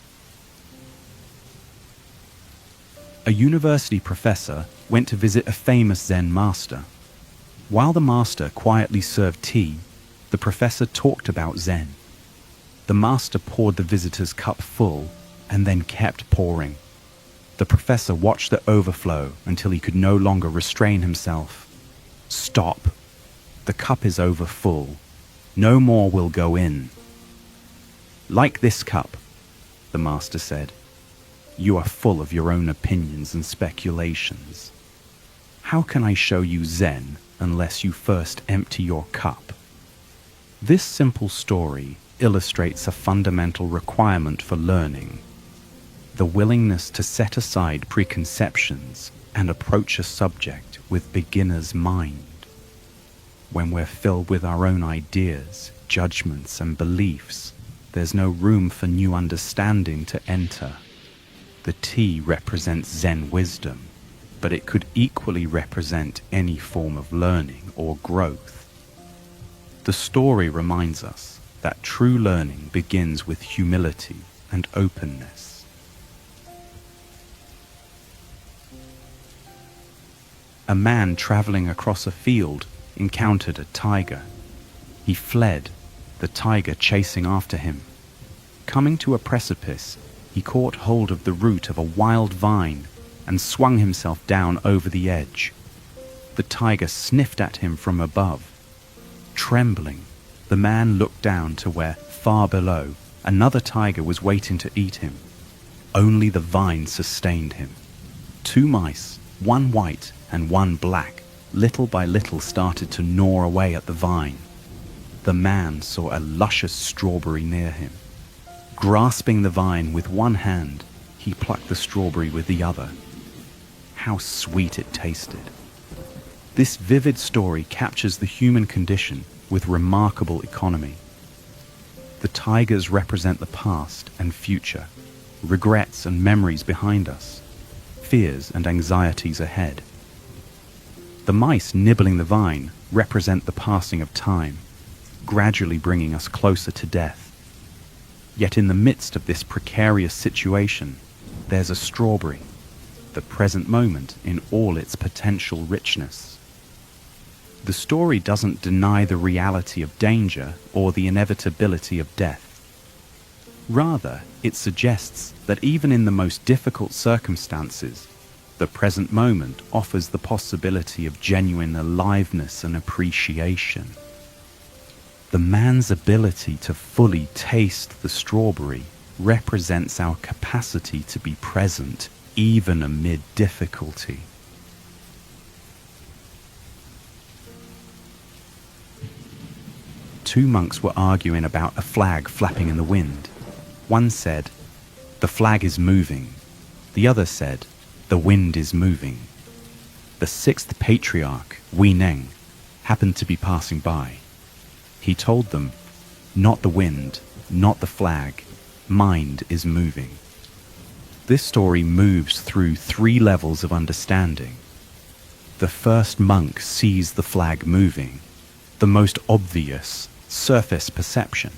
A university professor went to visit a famous Zen master. While the master quietly served tea, the professor talked about Zen. The master poured the visitor's cup full and then kept pouring. The professor watched the overflow until he could no longer restrain himself. "Stop. The cup is over full. No more will go in." "Like this cup," the master said. "You are full of your own opinions and speculations. How can I show you Zen unless you first empty your cup?" This simple story illustrates a fundamental requirement for learning: the willingness to set aside preconceptions and approach a subject with beginner's mind. When we're filled with our own ideas, judgments, and beliefs, there's no room for new understanding to enter. The tea represents Zen wisdom, but it could equally represent any form of learning or growth. The story reminds us that true learning begins with humility and openness. A man traveling across a field encountered a tiger. He fled, the tiger chasing after him. Coming to a precipice, he caught hold of the root of a wild vine and swung himself down over the edge. The tiger sniffed at him from above. Trembling, the man looked down to where, far below, another tiger was waiting to eat him. Only the vine sustained him. 2 mice, one white and one black, little by little started to gnaw away at the vine. The man saw a luscious strawberry near him. Grasping the vine with one hand, he plucked the strawberry with the other. How sweet it tasted! This vivid story captures the human condition with remarkable economy. The tigers represent the past and future, regrets and memories behind us, fears and anxieties ahead. The mice nibbling the vine represent the passing of time, gradually bringing us closer to death. Yet in the midst of this precarious situation, there's a strawberry, the present moment in all its potential richness. The story doesn't deny the reality of danger or the inevitability of death. Rather, it suggests that even in the most difficult circumstances, the present moment offers the possibility of genuine aliveness and appreciation. The man's ability to fully taste the strawberry represents our capacity to be present even amid difficulty. Two monks were arguing about a flag flapping in the wind. One said, "The flag is moving." The other said, "The wind is moving." The sixth patriarch, Wei Neng, happened to be passing by. He told them, "Not the wind, not the flag, mind is moving." This story moves through 3 levels of understanding. The first monk sees the flag moving, the most obvious, surface perception.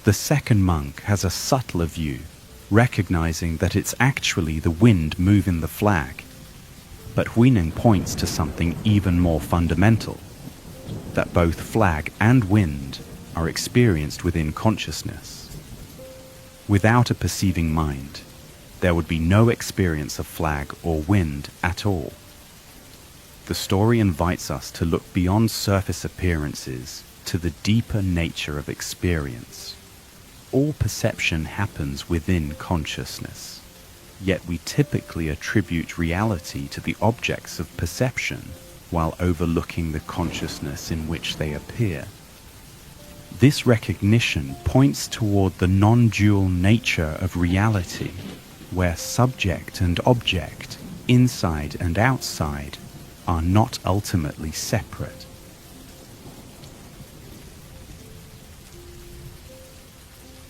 The second monk has a subtler view, recognizing that it's actually the wind moving the flag. But Wei Neng points to something even more fundamental, that both flag and wind are experienced within consciousness. Without a perceiving mind, there would be no experience of flag or wind at all. The story invites us to look beyond surface appearances to the deeper nature of experience. All perception happens within consciousness, yet we typically attribute reality to the objects of perception while overlooking the consciousness in which they appear. This recognition points toward the non-dual nature of reality, where subject and object, inside and outside, are not ultimately separate.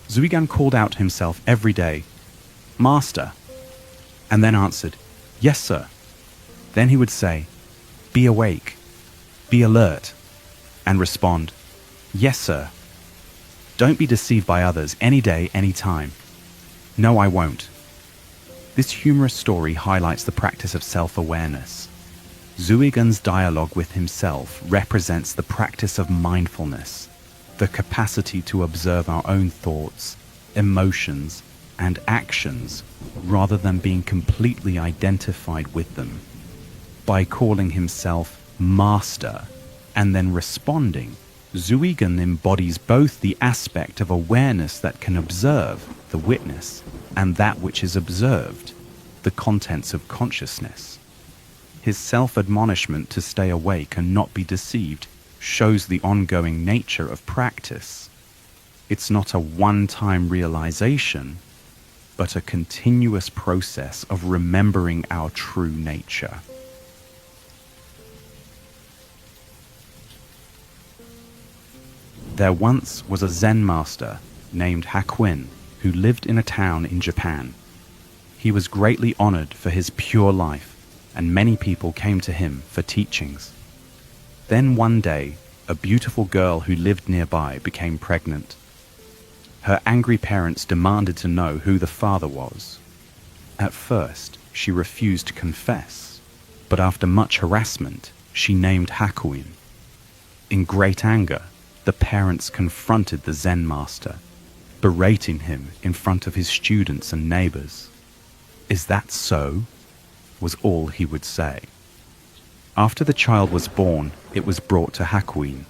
Zuigan called out to himself every day, "Master," and then answered, "Yes, sir." Then he would say, "Be awake, be alert," and respond, "Yes, sir." Don't be deceived by others any day, any time. No, I won't. This humorous story highlights the practice of self-awareness. Zuigen's dialogue with himself represents the practice of mindfulness, the capacity to observe our own thoughts, emotions, and actions rather than being completely identified with them. By calling himself master and then responding, Zuigen embodies both the aspect of awareness that can observe, the witness, and that which is observed, the contents of consciousness. His self-admonishment to stay awake and not be deceived shows the ongoing nature of practice. It's not a one-time realization, but a continuous process of remembering our true nature. There once was a Zen master named Hakuin who lived in a town in Japan. He was greatly honored for his pure life, and many people came to him for teachings. Then one day, a beautiful girl who lived nearby became pregnant. Her angry parents demanded to know who the father was. At first, she refused to confess, but after much harassment, she named Hakuin. In great anger, the parents confronted the Zen master, berating him in front of his students and neighbors. "Is that so?" was all he would say. After the child was born, it was brought to Hakuin.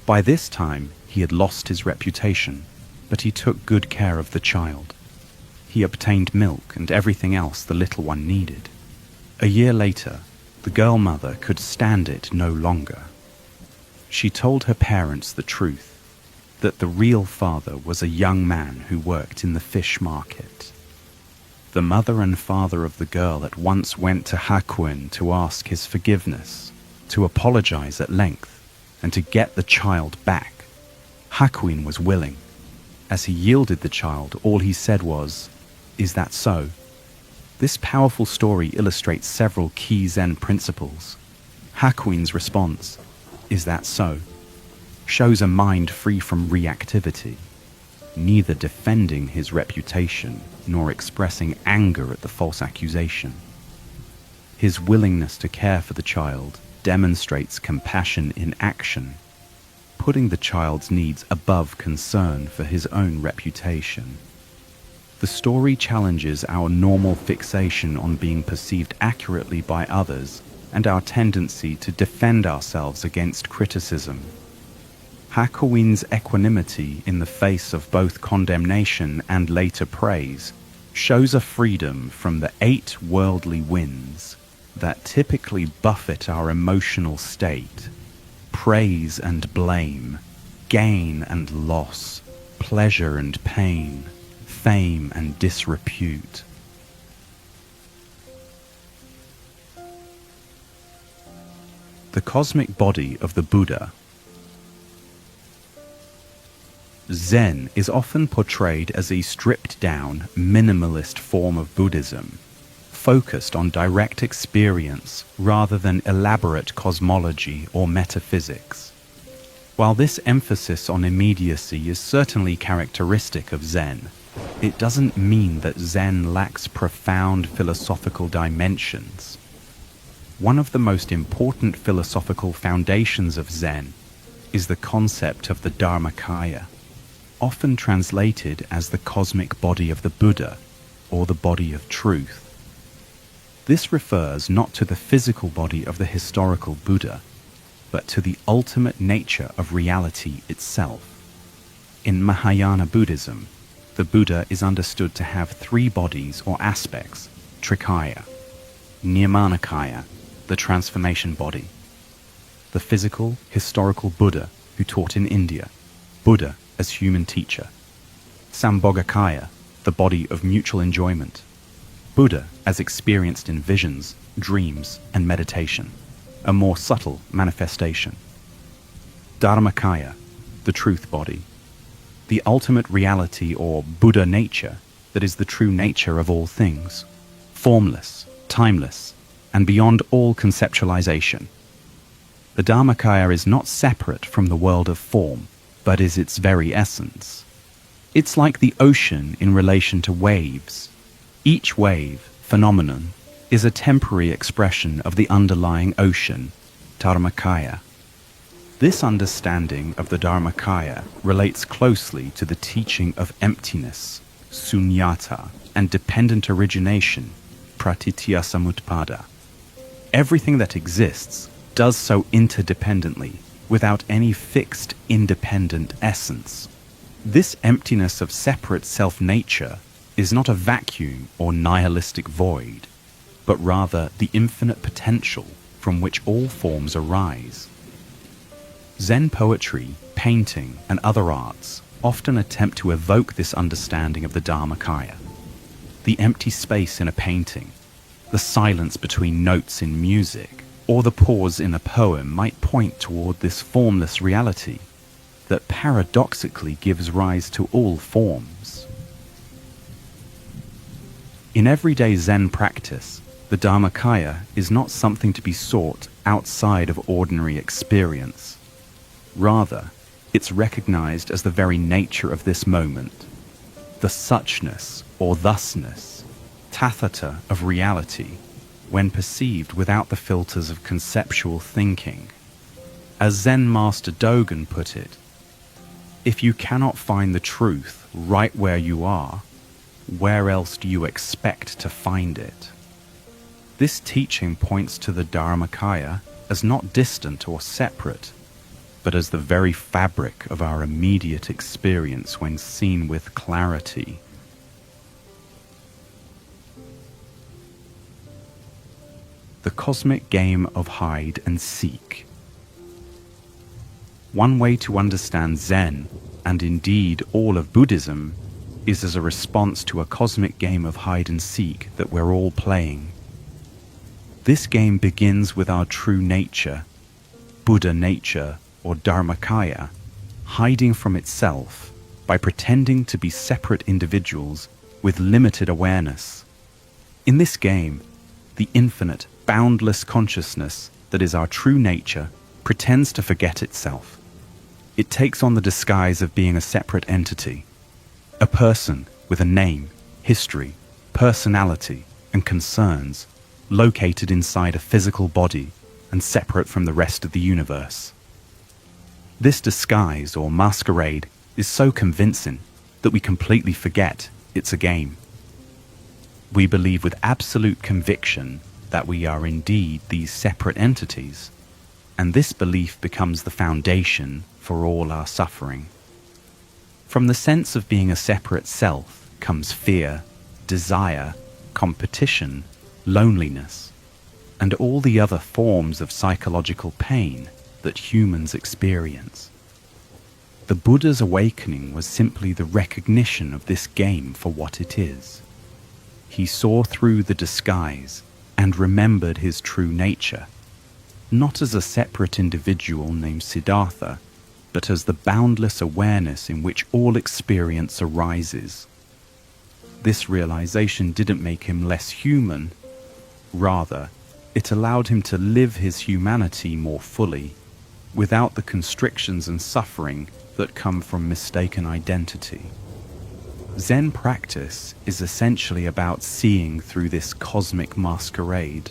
By this time, he had lost his reputation, but he took good care of the child. He obtained milk and everything else the little one needed. A year later, the girl mother could stand it no longer. She told her parents the truth, that the real father was a young man who worked in the fish market. The mother and father of the girl at once went to Hakuin to ask his forgiveness, to apologize at length, and to get the child back. Hakuin was willing. As he yielded the child, all he said was, "Is that so?" This powerful story illustrates several key Zen principles. Hakuin's response, "Is that so?" shows a mind free from reactivity, neither defending his reputation nor expressing anger at the false accusation. His willingness to care for the child demonstrates compassion in action, putting the child's needs above concern for his own reputation. The story challenges our normal fixation on being perceived accurately by others and our tendency to defend ourselves against criticism. Hakuin's equanimity in the face of both condemnation and later praise shows a freedom from the 8 worldly winds that typically buffet our emotional state: praise and blame, gain and loss, pleasure and pain, fame and disrepute. The cosmic body of the Buddha. Zen is often portrayed as a stripped-down, minimalist form of Buddhism, focused on direct experience rather than elaborate cosmology or metaphysics. While this emphasis on immediacy is certainly characteristic of Zen, it doesn't mean that Zen lacks profound philosophical dimensions. One of the most important philosophical foundations of Zen is the concept of the Dharmakaya, often translated as the cosmic body of the Buddha or the body of truth. This refers not to the physical body of the historical Buddha, but to the ultimate nature of reality itself. In Mahayana Buddhism, the Buddha is understood to have 3 bodies or aspects: Trikaya, Nirmanakaya, the transformation body, the physical, historical Buddha who taught in India, Buddha as human teacher, Sambhogakaya, the body of mutual enjoyment, Buddha as experienced in visions, dreams, and meditation, a more subtle manifestation, Dharmakaya, the truth body, the ultimate reality or Buddha nature that is the true nature of all things, formless, timeless, and beyond all conceptualization. The Dharmakaya is not separate from the world of form, but is its very essence. It's like the ocean in relation to waves. Each wave, phenomenon, is a temporary expression of the underlying ocean, Dharmakaya. This understanding of the Dharmakaya relates closely to the teaching of emptiness, sunyata, and dependent origination, pratitya samutpada. Everything that exists does so interdependently, without any fixed, independent essence. This emptiness of separate self-nature is not a vacuum or nihilistic void, but rather the infinite potential from which all forms arise. Zen poetry, painting, and other arts often attempt to evoke this understanding of the Dharmakaya. The empty space in a painting, the silence between notes in music, or the pause in a poem might point toward this formless reality that paradoxically gives rise to all forms. In everyday Zen practice, the Dharmakaya is not something to be sought outside of ordinary experience. Rather, it's recognized as the very nature of this moment, the suchness or thusness, tathata of reality, when perceived without the filters of conceptual thinking. As Zen Master Dogen put it, if you cannot find the truth right where you are, where else do you expect to find it? This teaching points to the Dharmakaya as not distant or separate, but as the very fabric of our immediate experience when seen with clarity. The cosmic game of hide and seek. One way to understand Zen, and indeed all of Buddhism, is as a response to a cosmic game of hide and seek that we're all playing. This game begins with our true nature, Buddha nature, or Dharmakaya, hiding from itself by pretending to be separate individuals with limited awareness. In this game, the infinite, boundless consciousness that is our true nature pretends to forget itself. It takes on the disguise of being a separate entity, a person with a name, history, personality, and concerns, located inside a physical body and separate from the rest of the universe. This disguise or masquerade is so convincing that we completely forget it's a game. We believe with absolute conviction that we are indeed these separate entities, and this belief becomes the foundation for all our suffering. From the sense of being a separate self comes fear, desire, competition, loneliness, and all the other forms of psychological pain that humans experience. The Buddha's awakening was simply the recognition of this game for what it is. He saw through the disguise and remembered his true nature, not as a separate individual named Siddhartha, but as the boundless awareness in which all experience arises. This realization didn't make him less human. Rather, it allowed him to live his humanity more fully, without the constrictions and suffering that come from mistaken identity. Zen practice is essentially about seeing through this cosmic masquerade.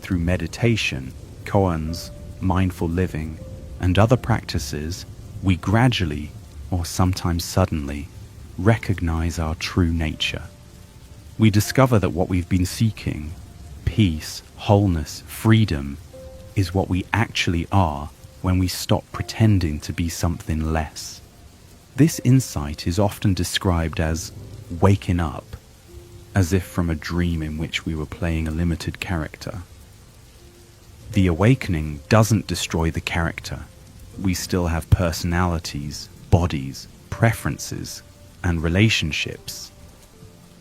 Through meditation, koans, mindful living, and other practices, we gradually, or sometimes suddenly, recognize our true nature. We discover that what we've been seeking, peace, wholeness, freedom, is what we actually are when we stop pretending to be something less. This insight is often described as waking up, as if from a dream in which we were playing a limited character. The awakening doesn't destroy the character. We still have personalities, bodies, preferences, and relationships.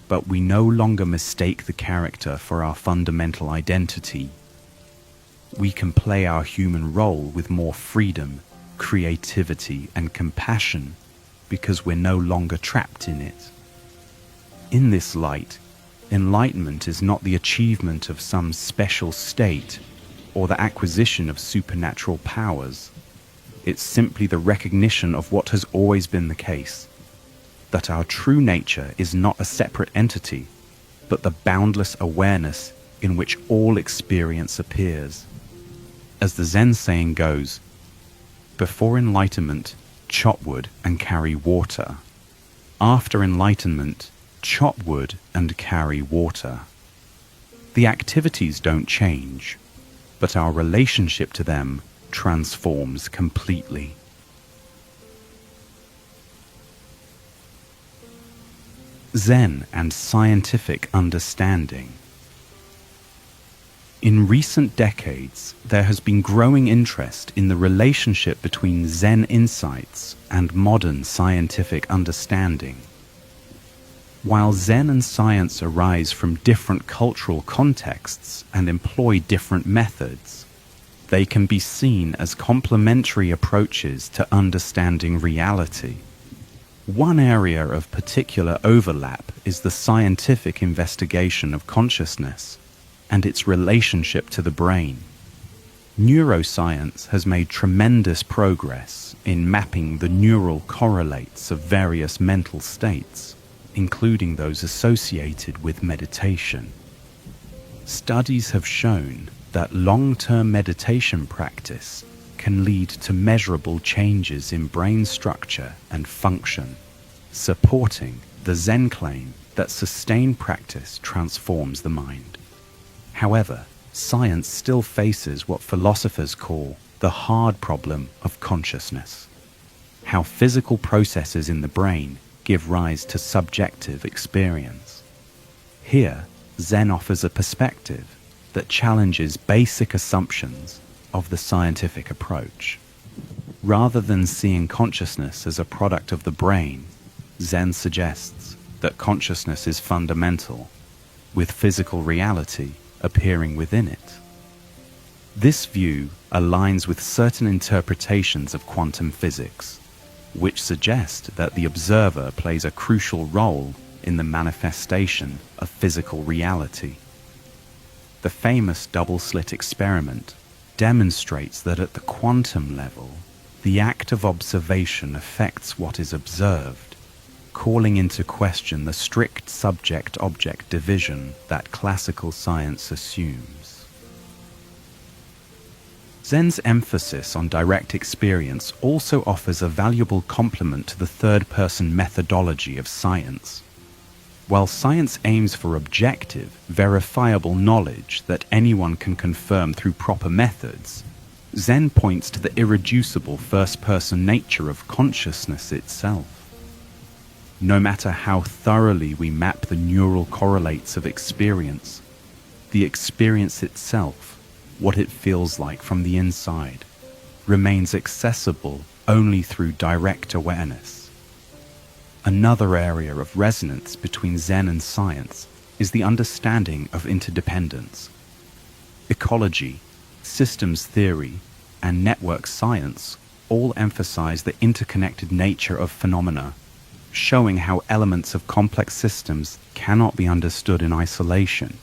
But we no longer mistake the character for our fundamental identity. We can play our human role with more freedom, creativity, and compassion because we're no longer trapped in it. In this light, enlightenment is not the achievement of some special state or the acquisition of supernatural powers. It's simply the recognition of what has always been the case, that our true nature is not a separate entity, but the boundless awareness in which all experience appears. As the Zen saying goes, before enlightenment, chop wood and carry water. After enlightenment, chop wood and carry water. The activities don't change, but our relationship to them transforms completely. Zen and scientific understanding. In recent decades, there has been growing interest in the relationship between Zen insights and modern scientific understanding. While Zen and science arise from different cultural contexts and employ different methods, they can be seen as complementary approaches to understanding reality. One area of particular overlap is the scientific investigation of consciousness and its relationship to the brain. Neuroscience has made tremendous progress in mapping the neural correlates of various mental states, including those associated with meditation. Studies have shown that long-term meditation practice can lead to measurable changes in brain structure and function, supporting the Zen claim that sustained practice transforms the mind. However, science still faces what philosophers call the hard problem of consciousness: how physical processes in the brain give rise to subjective experience. Here, Zen offers a perspective that challenges basic assumptions of the scientific approach. Rather than seeing consciousness as a product of the brain, Zen suggests that consciousness is fundamental, with physical reality appearing within it. This view aligns with certain interpretations of quantum physics, which suggest that the observer plays a crucial role in the manifestation of physical reality. The famous double-slit experiment demonstrates that at the quantum level, the act of observation affects what is observed, calling into question the strict subject-object division that classical science assumes. Zen's emphasis on direct experience also offers a valuable complement to the third-person methodology of science. While science aims for objective, verifiable knowledge that anyone can confirm through proper methods, Zen points to the irreducible first-person nature of consciousness itself. No matter how thoroughly we map the neural correlates of experience, the experience itself, what it feels like from the inside, remains accessible only through direct awareness. Another area of resonance between Zen and science is the understanding of interdependence. Ecology, systems theory, and network science all emphasize the interconnected nature of phenomena, showing how elements of complex systems cannot be understood in isolation.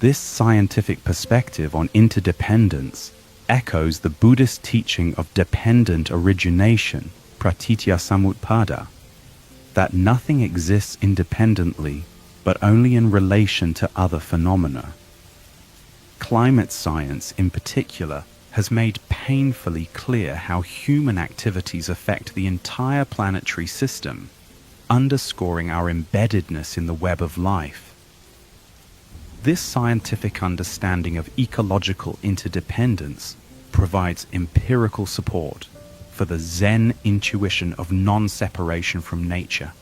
This scientific perspective on interdependence echoes the Buddhist teaching of dependent origination, pratitya samutpada, that nothing exists independently but only in relation to other phenomena. Climate science, in particular, has made painfully clear how human activities affect the entire planetary system, underscoring our embeddedness in the web of life. This scientific understanding of ecological interdependence provides empirical support for the Zen intuition of non-separation from nature.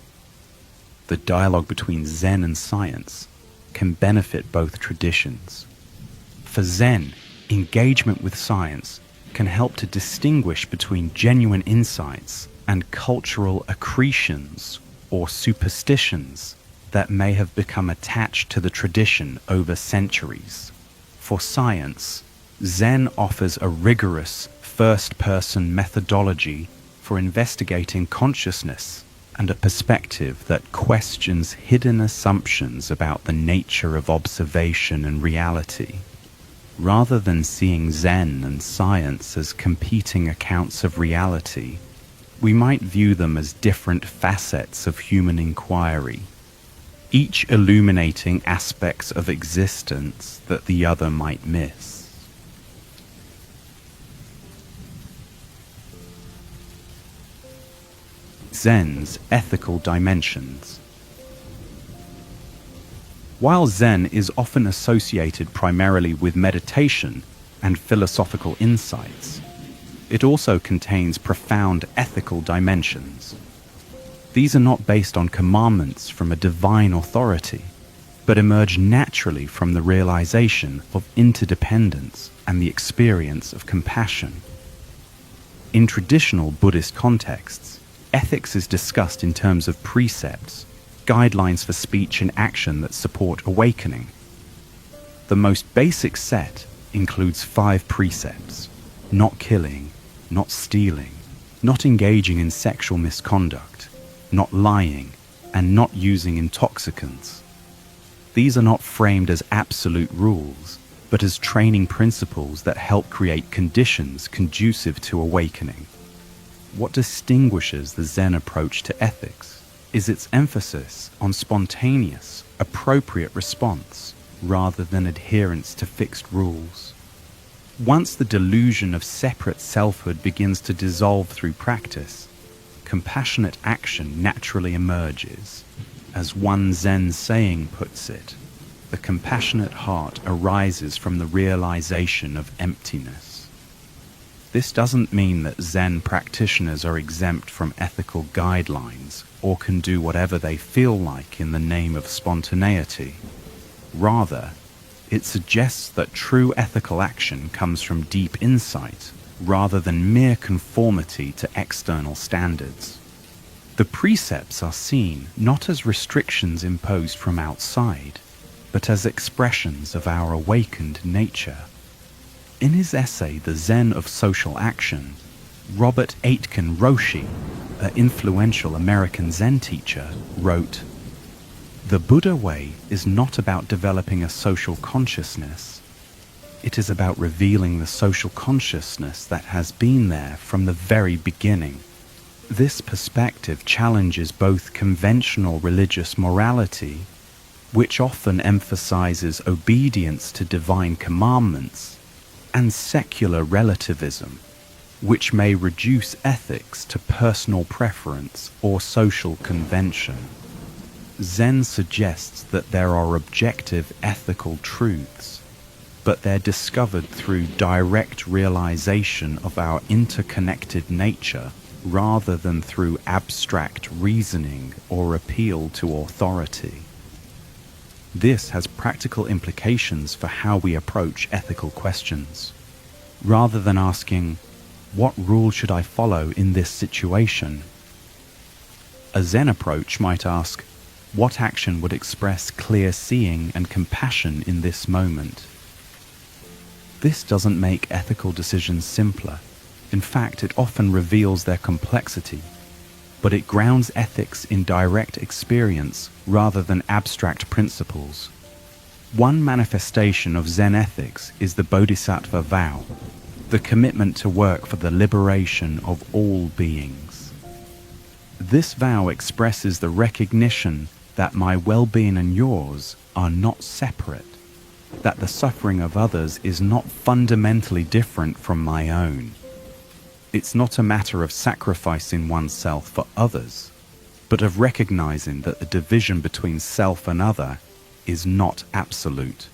The dialogue between Zen and science can benefit both traditions. For Zen, engagement with science can help to distinguish between genuine insights and cultural accretions or superstitions that may have become attached to the tradition over centuries. For science, Zen offers a rigorous first-person methodology for investigating consciousness and a perspective that questions hidden assumptions about the nature of observation and reality. Rather than seeing Zen and science as competing accounts of reality, we might view them as different facets of human inquiry. each illuminating aspects of existence that the other might miss. Zen's ethical dimensions. While Zen is often associated primarily with meditation and philosophical insights, it also contains profound ethical dimensions. These are not based on commandments from a divine authority, but emerge naturally from the realization of interdependence and the experience of compassion. In traditional Buddhist contexts, ethics is discussed in terms of precepts, guidelines for speech and action that support awakening. The most basic set includes 5 precepts: not killing, not stealing, not engaging in sexual misconduct, not lying, and not using intoxicants. These are not framed as absolute rules, but as training principles that help create conditions conducive to awakening. What distinguishes the Zen approach to ethics is its emphasis on spontaneous, appropriate response rather than adherence to fixed rules. Once the delusion of separate selfhood begins to dissolve through practice, compassionate action naturally emerges. As one Zen saying puts it, the compassionate heart arises from the realization of emptiness. This doesn't mean that Zen practitioners are exempt from ethical guidelines or can do whatever they feel like in the name of spontaneity. Rather, it suggests that true ethical action comes from deep insight rather than mere conformity to external standards. The precepts are seen not as restrictions imposed from outside, but as expressions of our awakened nature. In his essay, The Zen of Social Action, Robert Aitken Roshi, an influential American Zen teacher, wrote, "The Buddha way is not about developing a social consciousness. It is about revealing the social consciousness that has been there from the very beginning." This perspective challenges both conventional religious morality, which often emphasizes obedience to divine commandments, and secular relativism, which may reduce ethics to personal preference or social convention. Zen suggests that there are objective ethical truths, but they're discovered through direct realization of our interconnected nature rather than through abstract reasoning or appeal to authority. This has practical implications for how we approach ethical questions. Rather than asking, "What rule should I follow in this situation?" a Zen approach might ask, "What action would express clear seeing and compassion in this moment?" This doesn't make ethical decisions simpler. In fact, it often reveals their complexity, but it grounds ethics in direct experience rather than abstract principles. One manifestation of Zen ethics is the Bodhisattva vow, the commitment to work for the liberation of all beings. This vow expresses the recognition that my well-being and yours are not separate, that the suffering of others is not fundamentally different from my own. It's not a matter of sacrificing oneself for others, but of recognizing that the division between self and other is not absolute.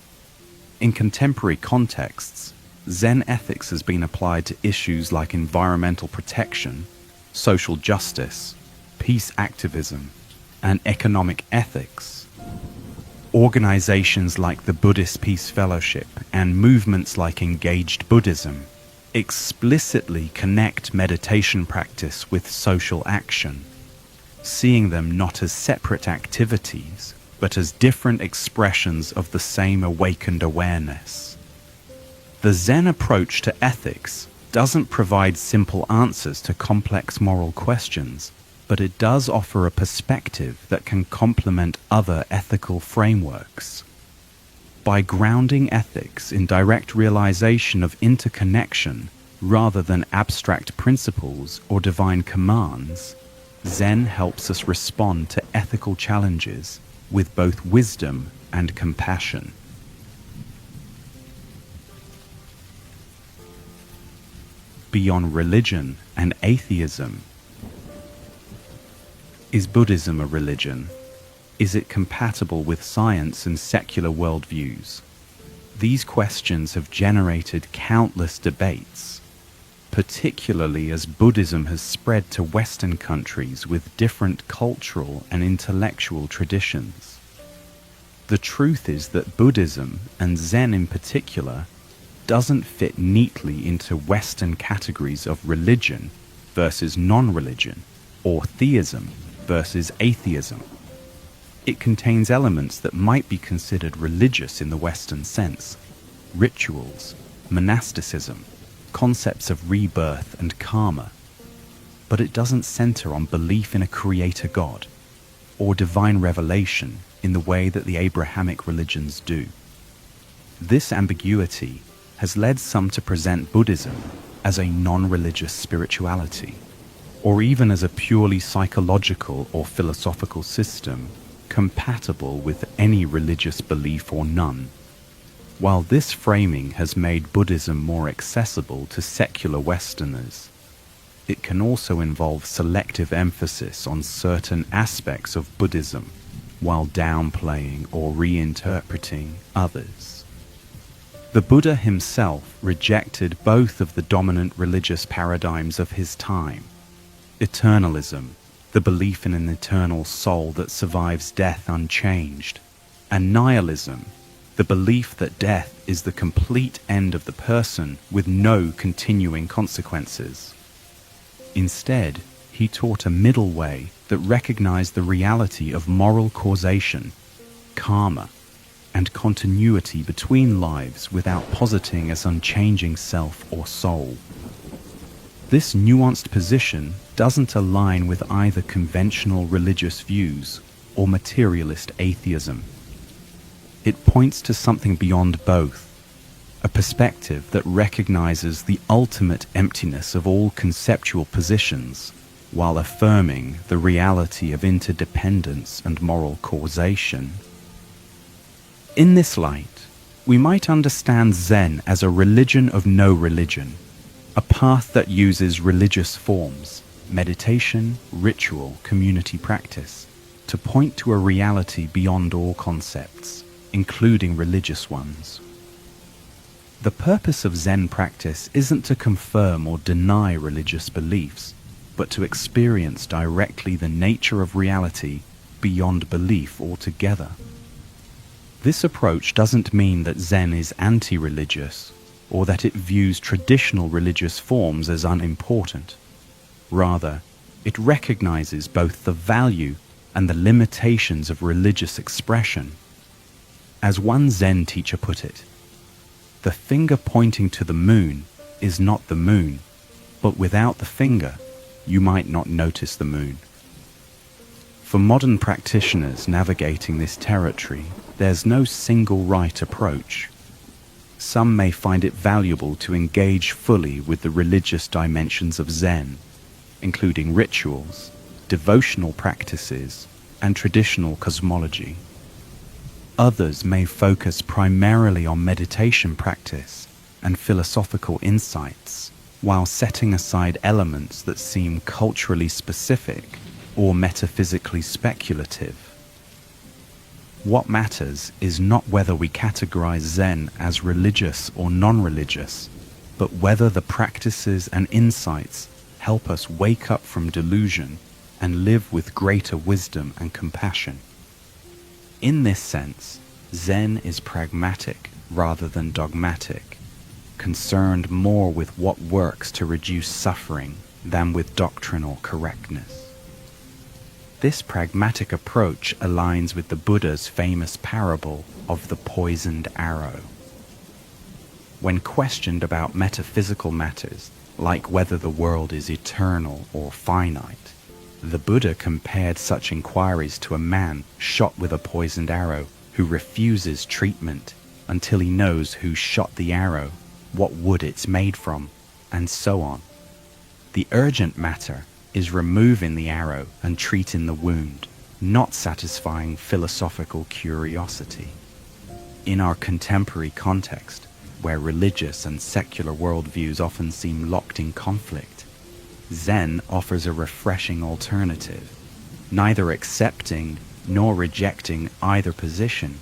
In contemporary contexts, Zen ethics has been applied to issues like environmental protection, social justice, peace activism, and economic ethics. Organizations like the Buddhist Peace Fellowship and movements like Engaged Buddhism explicitly connect meditation practice with social action, seeing them not as separate activities, but as different expressions of the same awakened awareness. The Zen approach to ethics doesn't provide simple answers to complex moral questions, but it does offer a perspective that can complement other ethical frameworks. By grounding ethics in direct realization of interconnection rather than abstract principles or divine commands, Zen helps us respond to ethical challenges with both wisdom and compassion. Beyond religion and atheism, is Buddhism a religion? Is it compatible with science and secular worldviews? These questions have generated countless debates, particularly as Buddhism has spread to Western countries with different cultural and intellectual traditions. The truth is that Buddhism, and Zen in particular, doesn't fit neatly into Western categories of religion versus non-religion, or theism versus atheism. It contains elements that might be considered religious in the Western sense: rituals, monasticism, concepts of rebirth and karma. But it doesn't center on belief in a creator God or divine revelation in the way that the Abrahamic religions do. This ambiguity has led some to present Buddhism as a non-religious spirituality, or even as a purely psychological or philosophical system compatible with any religious belief or none. While this framing has made Buddhism more accessible to secular Westerners, it can also involve selective emphasis on certain aspects of Buddhism while downplaying or reinterpreting others. The Buddha himself rejected both of the dominant religious paradigms of his time: eternalism, the belief in an eternal soul that survives death unchanged, and nihilism, the belief that death is the complete end of the person with no continuing consequences. Instead, he taught a middle way that recognized the reality of moral causation, karma, and continuity between lives without positing as unchanging self or soul. This nuanced position doesn't align with either conventional religious views or materialist atheism. It points to something beyond both, a perspective that recognizes the ultimate emptiness of all conceptual positions while affirming the reality of interdependence and moral causation. In this light, we might understand Zen as a religion of no religion, a path that uses religious forms, meditation, ritual, community practice, to point to a reality beyond all concepts, including religious ones. The purpose of Zen practice isn't to confirm or deny religious beliefs, but to experience directly the nature of reality beyond belief altogether. This approach doesn't mean that Zen is anti-religious, or that it views traditional religious forms as unimportant. Rather, it recognizes both the value and the limitations of religious expression. As one Zen teacher put it, the finger pointing to the moon is not the moon, but without the finger, you might not notice the moon. For modern practitioners navigating this territory, there's no single right approach. Some may find it valuable to engage fully with the religious dimensions of Zen, including rituals, devotional practices, and traditional cosmology. Others may focus primarily on meditation practice and philosophical insights, while setting aside elements that seem culturally specific or metaphysically speculative. What matters is not whether we categorize Zen as religious or non-religious, but whether the practices and insights help us wake up from delusion and live with greater wisdom and compassion. In this sense, Zen is pragmatic rather than dogmatic, concerned more with what works to reduce suffering than with doctrinal correctness. This pragmatic approach aligns with the Buddha's famous parable of the poisoned arrow. When questioned about metaphysical matters, like whether the world is eternal or finite, the Buddha compared such inquiries to a man shot with a poisoned arrow who refuses treatment until he knows who shot the arrow, what wood it's made from, and so on. The urgent matter is removing the arrow and treating the wound, not satisfying philosophical curiosity. In our contemporary context, where religious and secular worldviews often seem locked in conflict, Zen offers a refreshing alternative, neither accepting nor rejecting either position,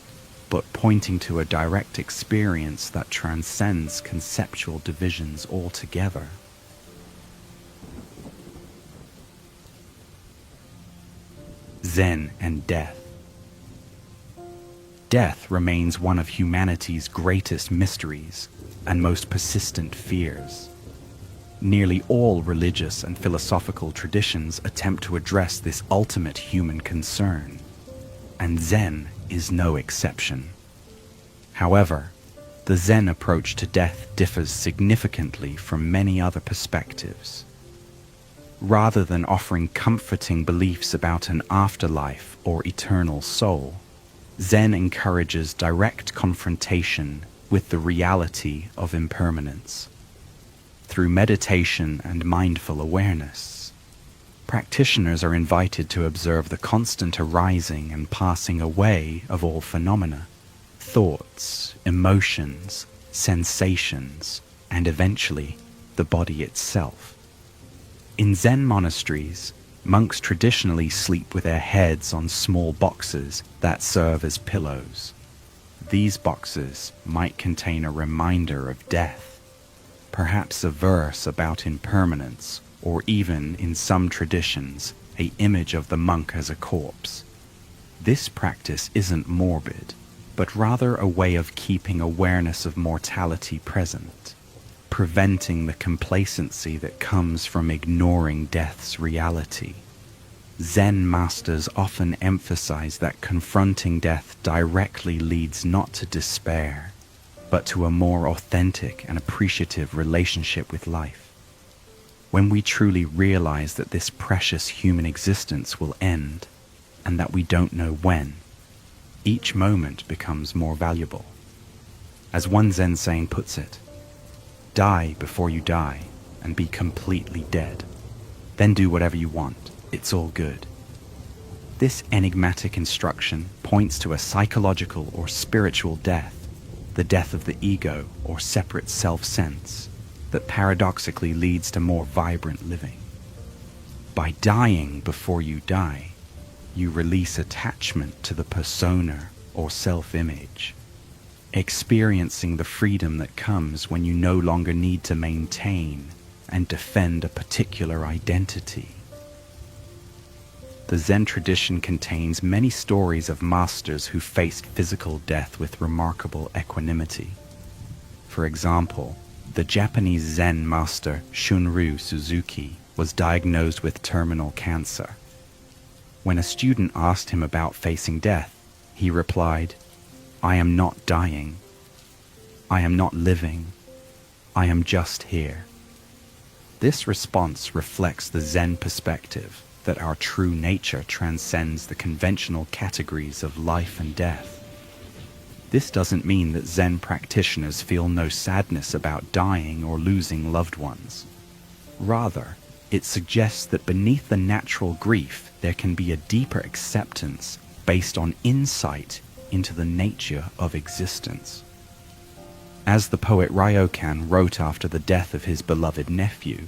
but pointing to a direct experience that transcends conceptual divisions altogether. Zen and death. Death remains one of humanity's greatest mysteries and most persistent fears. Nearly all religious and philosophical traditions attempt to address this ultimate human concern, and Zen is no exception. However, the Zen approach to death differs significantly from many other perspectives. Rather than offering comforting beliefs about an afterlife or eternal soul, Zen encourages direct confrontation with the reality of impermanence. Through meditation and mindful awareness, practitioners are invited to observe the constant arising and passing away of all phenomena, thoughts, emotions, sensations, and eventually the body itself. In Zen monasteries, monks traditionally sleep with their heads on small boxes that serve as pillows. These boxes might contain a reminder of death, perhaps a verse about impermanence, or even, in some traditions, an image of the monk as a corpse. This practice isn't morbid, but rather a way of keeping awareness of mortality present, preventing the complacency that comes from ignoring death's reality. Zen masters often emphasize that confronting death directly leads not to despair, but to a more authentic and appreciative relationship with life. When we truly realize that this precious human existence will end, and that we don't know when, each moment becomes more valuable. As one Zen saying puts it, "Die before you die, and be completely dead. Then do whatever you want. It's all good." This enigmatic instruction points to a psychological or spiritual death, the death of the ego or separate self-sense, that paradoxically leads to more vibrant living. By dying before you die, you release attachment to the persona or self-image, experiencing the freedom that comes when you no longer need to maintain and defend a particular identity. The Zen tradition contains many stories of masters who faced physical death with remarkable equanimity. For example, the Japanese Zen master Shunryu Suzuki was diagnosed with terminal cancer. When a student asked him about facing death, he replied, "I am not dying. I am not living. I am just here." This response reflects the Zen perspective that our true nature transcends the conventional categories of life and death. This doesn't mean that Zen practitioners feel no sadness about dying or losing loved ones. Rather, it suggests that beneath the natural grief, there can be a deeper acceptance based on insight into the nature of existence. As the poet Ryokan wrote after the death of his beloved nephew,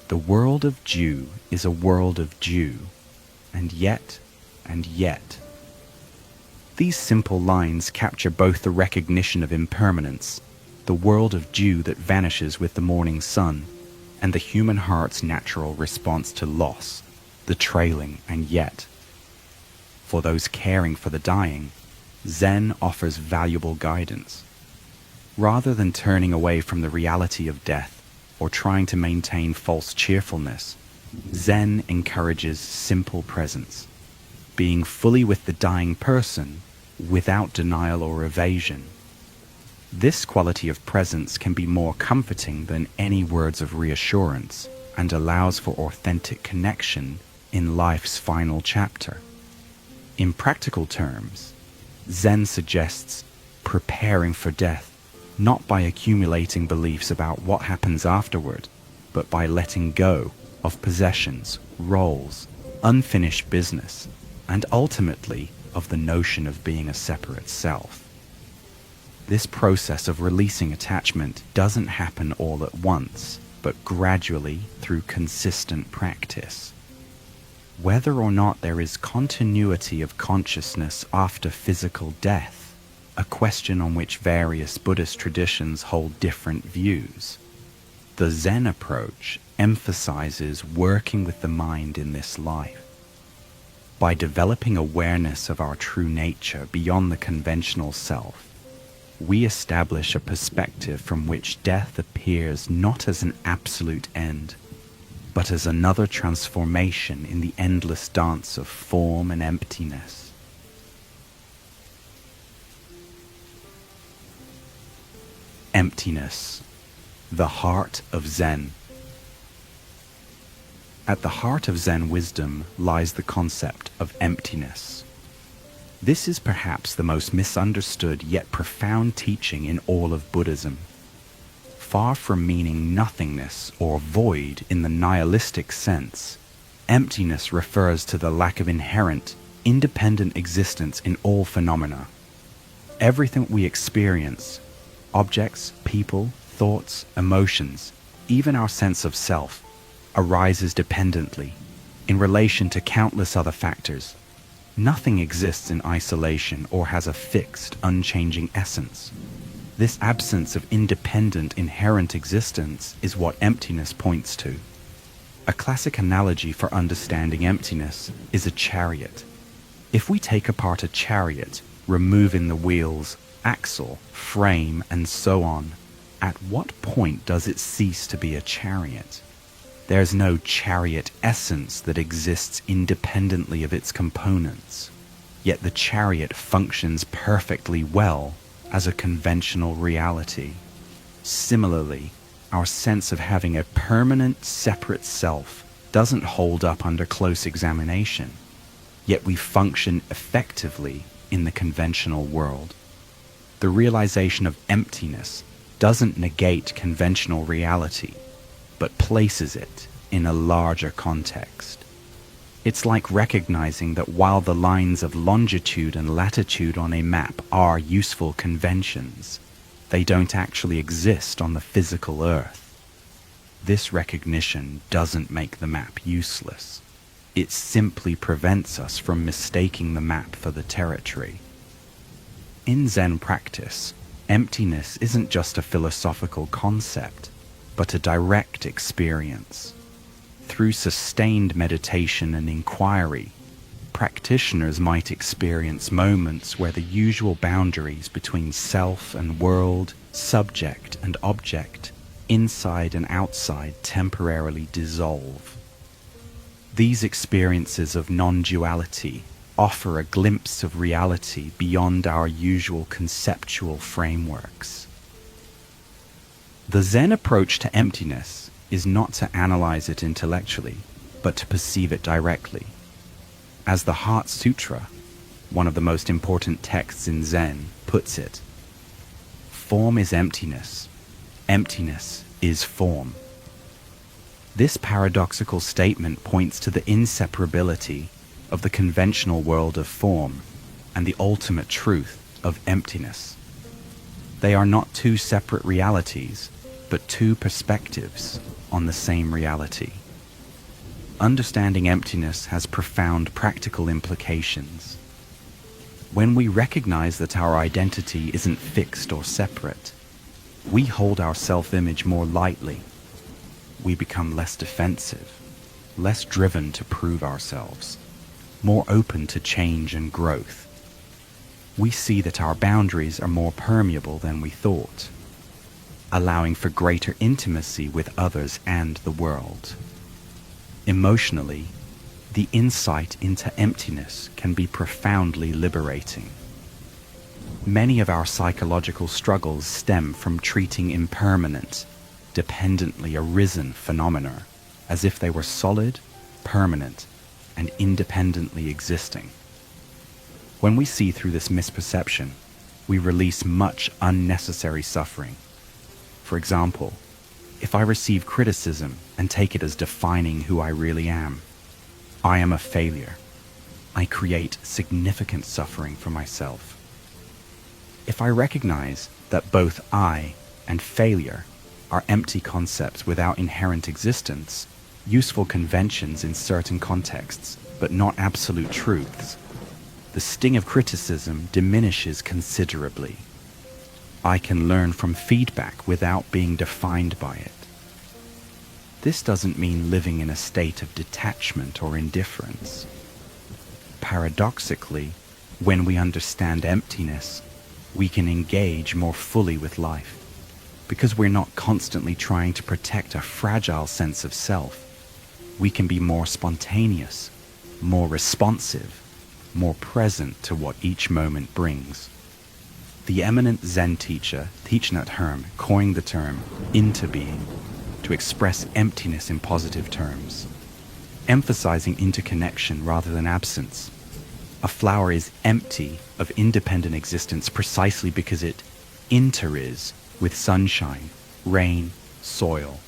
"The world of Dew is a world of dew, and yet. These simple lines capture both the recognition of impermanence, the world of dew that vanishes with the morning sun, and the human heart's natural response to loss, the trailing and yet. For those caring for the dying, Zen offers valuable guidance. Rather than turning away from the reality of death or trying to maintain false cheerfulness, Zen encourages simple presence, being fully with the dying person without denial or evasion. This quality of presence can be more comforting than any words of reassurance and allows for authentic connection in life's final chapter. In practical terms, Zen suggests preparing for death not by accumulating beliefs about what happens afterward, but by letting go of possessions, roles, unfinished business, and ultimately of the notion of being a separate self. This process of releasing attachment doesn't happen all at once, but gradually through consistent practice. Whether or not there is continuity of consciousness after physical death, a question on which various Buddhist traditions hold different views. The Zen approach emphasizes working with the mind in this life. By developing awareness of our true nature beyond the conventional self, we establish a perspective from which death appears not as an absolute end, but as another transformation in the endless dance of form and emptiness. Emptiness, the heart of Zen. At the heart of Zen wisdom lies the concept of emptiness. This is perhaps the most misunderstood yet profound teaching in all of Buddhism. Far from meaning nothingness or void in the nihilistic sense, emptiness refers to the lack of inherent, independent existence in all phenomena. Everything we experience, objects, people, thoughts, emotions, even our sense of self, arises dependently, in relation to countless other factors. Nothing exists in isolation or has a fixed, unchanging essence. This absence of independent, inherent existence is what emptiness points to. A classic analogy for understanding emptiness is a chariot. If we take apart a chariot, removing the wheels, axle, frame, and so on, at what point does it cease to be a chariot? There's no chariot essence that exists independently of its components, yet the chariot functions perfectly well as a conventional reality. Similarly, our sense of having a permanent, separate self doesn't hold up under close examination, yet we function effectively in the conventional world. The realization of emptiness doesn't negate conventional reality, but places it in a larger context. It's like recognizing that while the lines of longitude and latitude on a map are useful conventions, they don't actually exist on the physical earth. This recognition doesn't make the map useless. It simply prevents us from mistaking the map for the territory. In Zen practice, emptiness isn't just a philosophical concept, but a direct experience. Through sustained meditation and inquiry, practitioners might experience moments where the usual boundaries between self and world, subject and object, inside and outside temporarily dissolve. These experiences of non-duality offer a glimpse of reality beyond our usual conceptual frameworks. The Zen approach to emptiness is not to analyze it intellectually, but to perceive it directly. As the Heart Sutra, one of the most important texts in Zen, puts it, form is emptiness, emptiness is form. This paradoxical statement points to the inseparability of the conventional world of form and the ultimate truth of emptiness. They are not two separate realities, but two perspectives on the same reality. Understanding emptiness has profound practical implications. When we recognize that our identity isn't fixed or separate, we hold our self-image more lightly. We become less defensive, less driven to prove ourselves, more open to change and growth. We see that our boundaries are more permeable than we thought, allowing for greater intimacy with others and the world. Emotionally, the insight into emptiness can be profoundly liberating. Many of our psychological struggles stem from treating impermanent, dependently arisen phenomena as if they were solid, permanent, and independently existing. When we see through this misperception, we release much unnecessary suffering. For example, if I receive criticism and take it as defining who I really am, I am a failure. I create significant suffering for myself. If I recognize that both I and failure are empty concepts without inherent existence, useful conventions in certain contexts, but not absolute truths, the sting of criticism diminishes considerably. I can learn from feedback without being defined by it. This doesn't mean living in a state of detachment or indifference. Paradoxically, when we understand emptiness, we can engage more fully with life, because we're not constantly trying to protect a fragile sense of self. We can be more spontaneous, more responsive, more present to what each moment brings. The eminent Zen teacher, Thich Nhat Hanh, coined the term into being to express emptiness in positive terms, emphasizing interconnection rather than absence. A flower is empty of independent existence precisely because it inter-is with sunshine, rain, soil,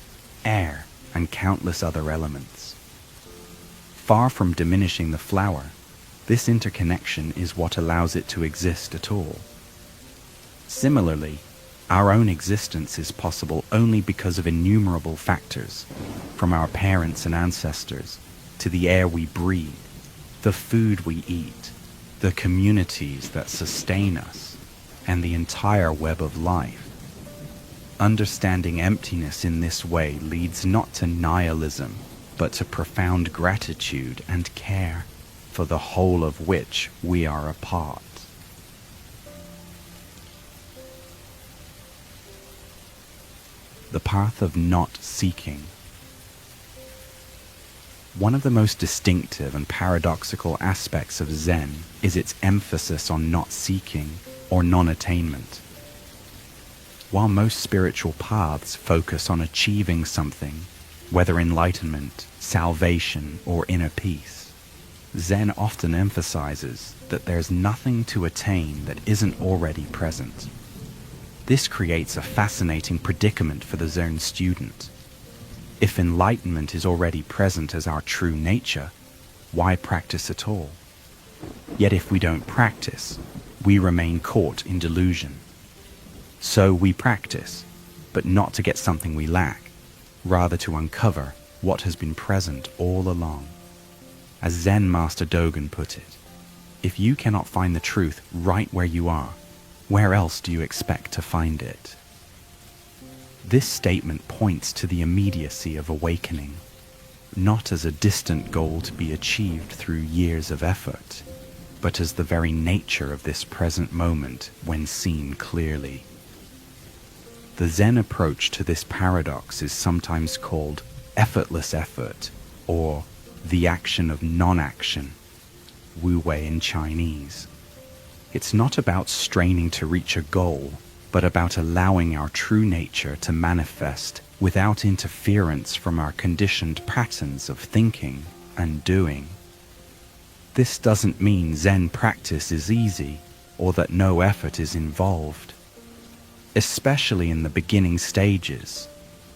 air, and countless other elements. Far from diminishing the flower, this interconnection is what allows it to exist at all. Similarly, our own existence is possible only because of innumerable factors, from our parents and ancestors, to the air we breathe, the food we eat, the communities that sustain us, and the entire web of life. Understanding emptiness in this way leads not to nihilism, but to profound gratitude and care, for the whole of which we are a part. The path of not seeking. One of the most distinctive and paradoxical aspects of Zen is its emphasis on not seeking or non-attainment. While most spiritual paths focus on achieving something, whether enlightenment, salvation, or inner peace, Zen often emphasizes that there's nothing to attain that isn't already present. This creates a fascinating predicament for the Zen student. If enlightenment is already present as our true nature, why practice at all? Yet if we don't practice, we remain caught in delusion. So we practice, but not to get something we lack, rather to uncover what has been present all along. As Zen Master Dogen put it, if you cannot find the truth right where you are, where else do you expect to find it? This statement points to the immediacy of awakening, not as a distant goal to be achieved through years of effort, but as the very nature of this present moment when seen clearly. The Zen approach to this paradox is sometimes called effortless effort, or the action of non-action, Wu Wei in Chinese. It's not about straining to reach a goal, but about allowing our true nature to manifest without interference from our conditioned patterns of thinking and doing. This doesn't mean Zen practice is easy or that no effort is involved. Especially in the beginning stages,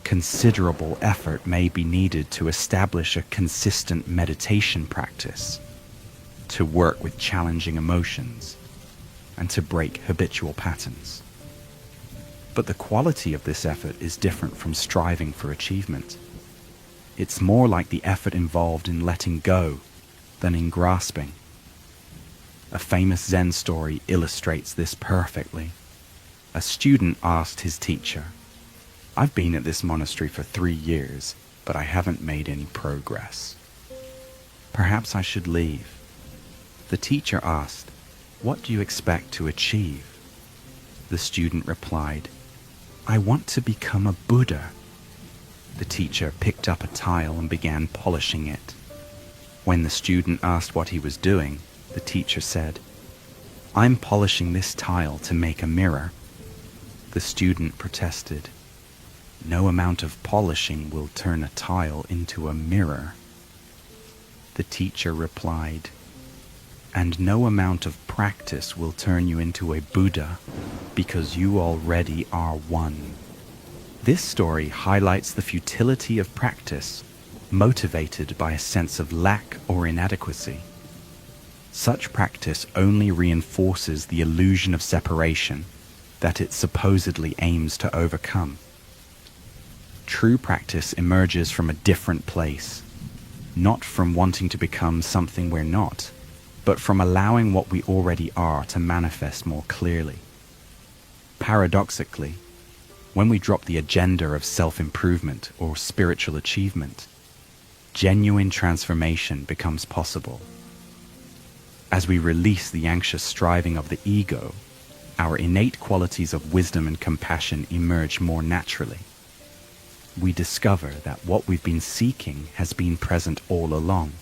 considerable effort may be needed to establish a consistent meditation practice, to work with challenging emotions, and to break habitual patterns. But the quality of this effort is different from striving for achievement. It's more like the effort involved in letting go than in grasping. A famous Zen story illustrates this perfectly. A student asked his teacher, "I've been at this monastery for 3 years, but I haven't made any progress. Perhaps I should leave." The teacher asked, "What do you expect to achieve?" The student replied, "I want to become a Buddha." The teacher picked up a tile and began polishing it. When the student asked what he was doing, the teacher said, "I'm polishing this tile to make a mirror." The student protested, "No amount of polishing will turn a tile into a mirror." The teacher replied, "And no amount of practice will turn you into a Buddha, because you already are one." This story highlights the futility of practice, motivated by a sense of lack or inadequacy. such practice only reinforces the illusion of separation that it supposedly aims to overcome. True practice emerges from a different place, not from wanting to become something we're not, but from allowing what we already are to manifest more clearly. Paradoxically, when we drop the agenda of self-improvement or spiritual achievement, genuine transformation becomes possible. As we release the anxious striving of the ego, our innate qualities of wisdom and compassion emerge more naturally. We discover that what we've been seeking has been present all along,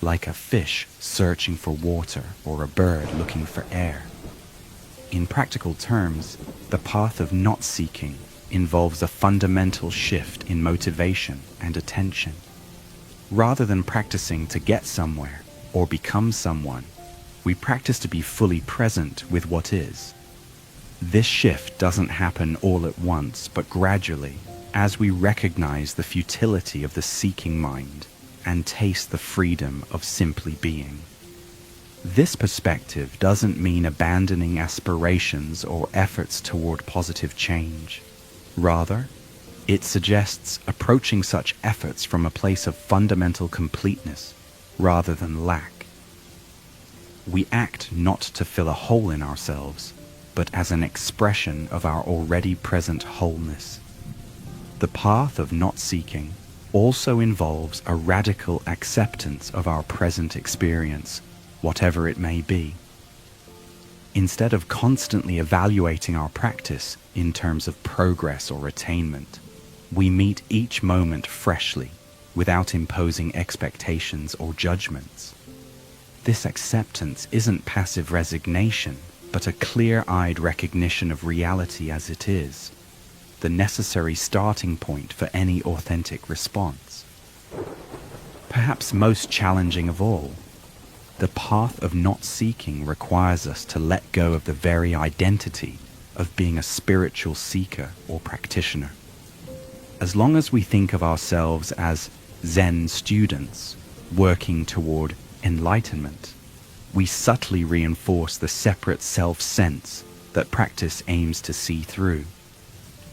like a fish searching for water or a bird looking for air. In practical terms, the path of not seeking involves a fundamental shift in motivation and attention. Rather than practicing to get somewhere or become someone, we practice to be fully present with what is. This shift doesn't happen all at once, but gradually, as we recognize the futility of the seeking mind and taste the freedom of simply being. This perspective doesn't mean abandoning aspirations or efforts toward positive change. Rather, it suggests approaching such efforts from a place of fundamental completeness rather than lack. We act not to fill a hole in ourselves, but as an expression of our already present wholeness. The path of not seeking also involves a radical acceptance of our present experience, whatever it may be. Instead of constantly evaluating our practice in terms of progress or attainment, we meet each moment freshly, without imposing expectations or judgments. This acceptance isn't passive resignation, but a clear-eyed recognition of reality as it is, the necessary starting point for any authentic response. Perhaps most challenging of all, the path of not seeking requires us to let go of the very identity of being a spiritual seeker or practitioner. As long as we think of ourselves as Zen students working toward enlightenment, we subtly reinforce the separate self-sense that practice aims to see through.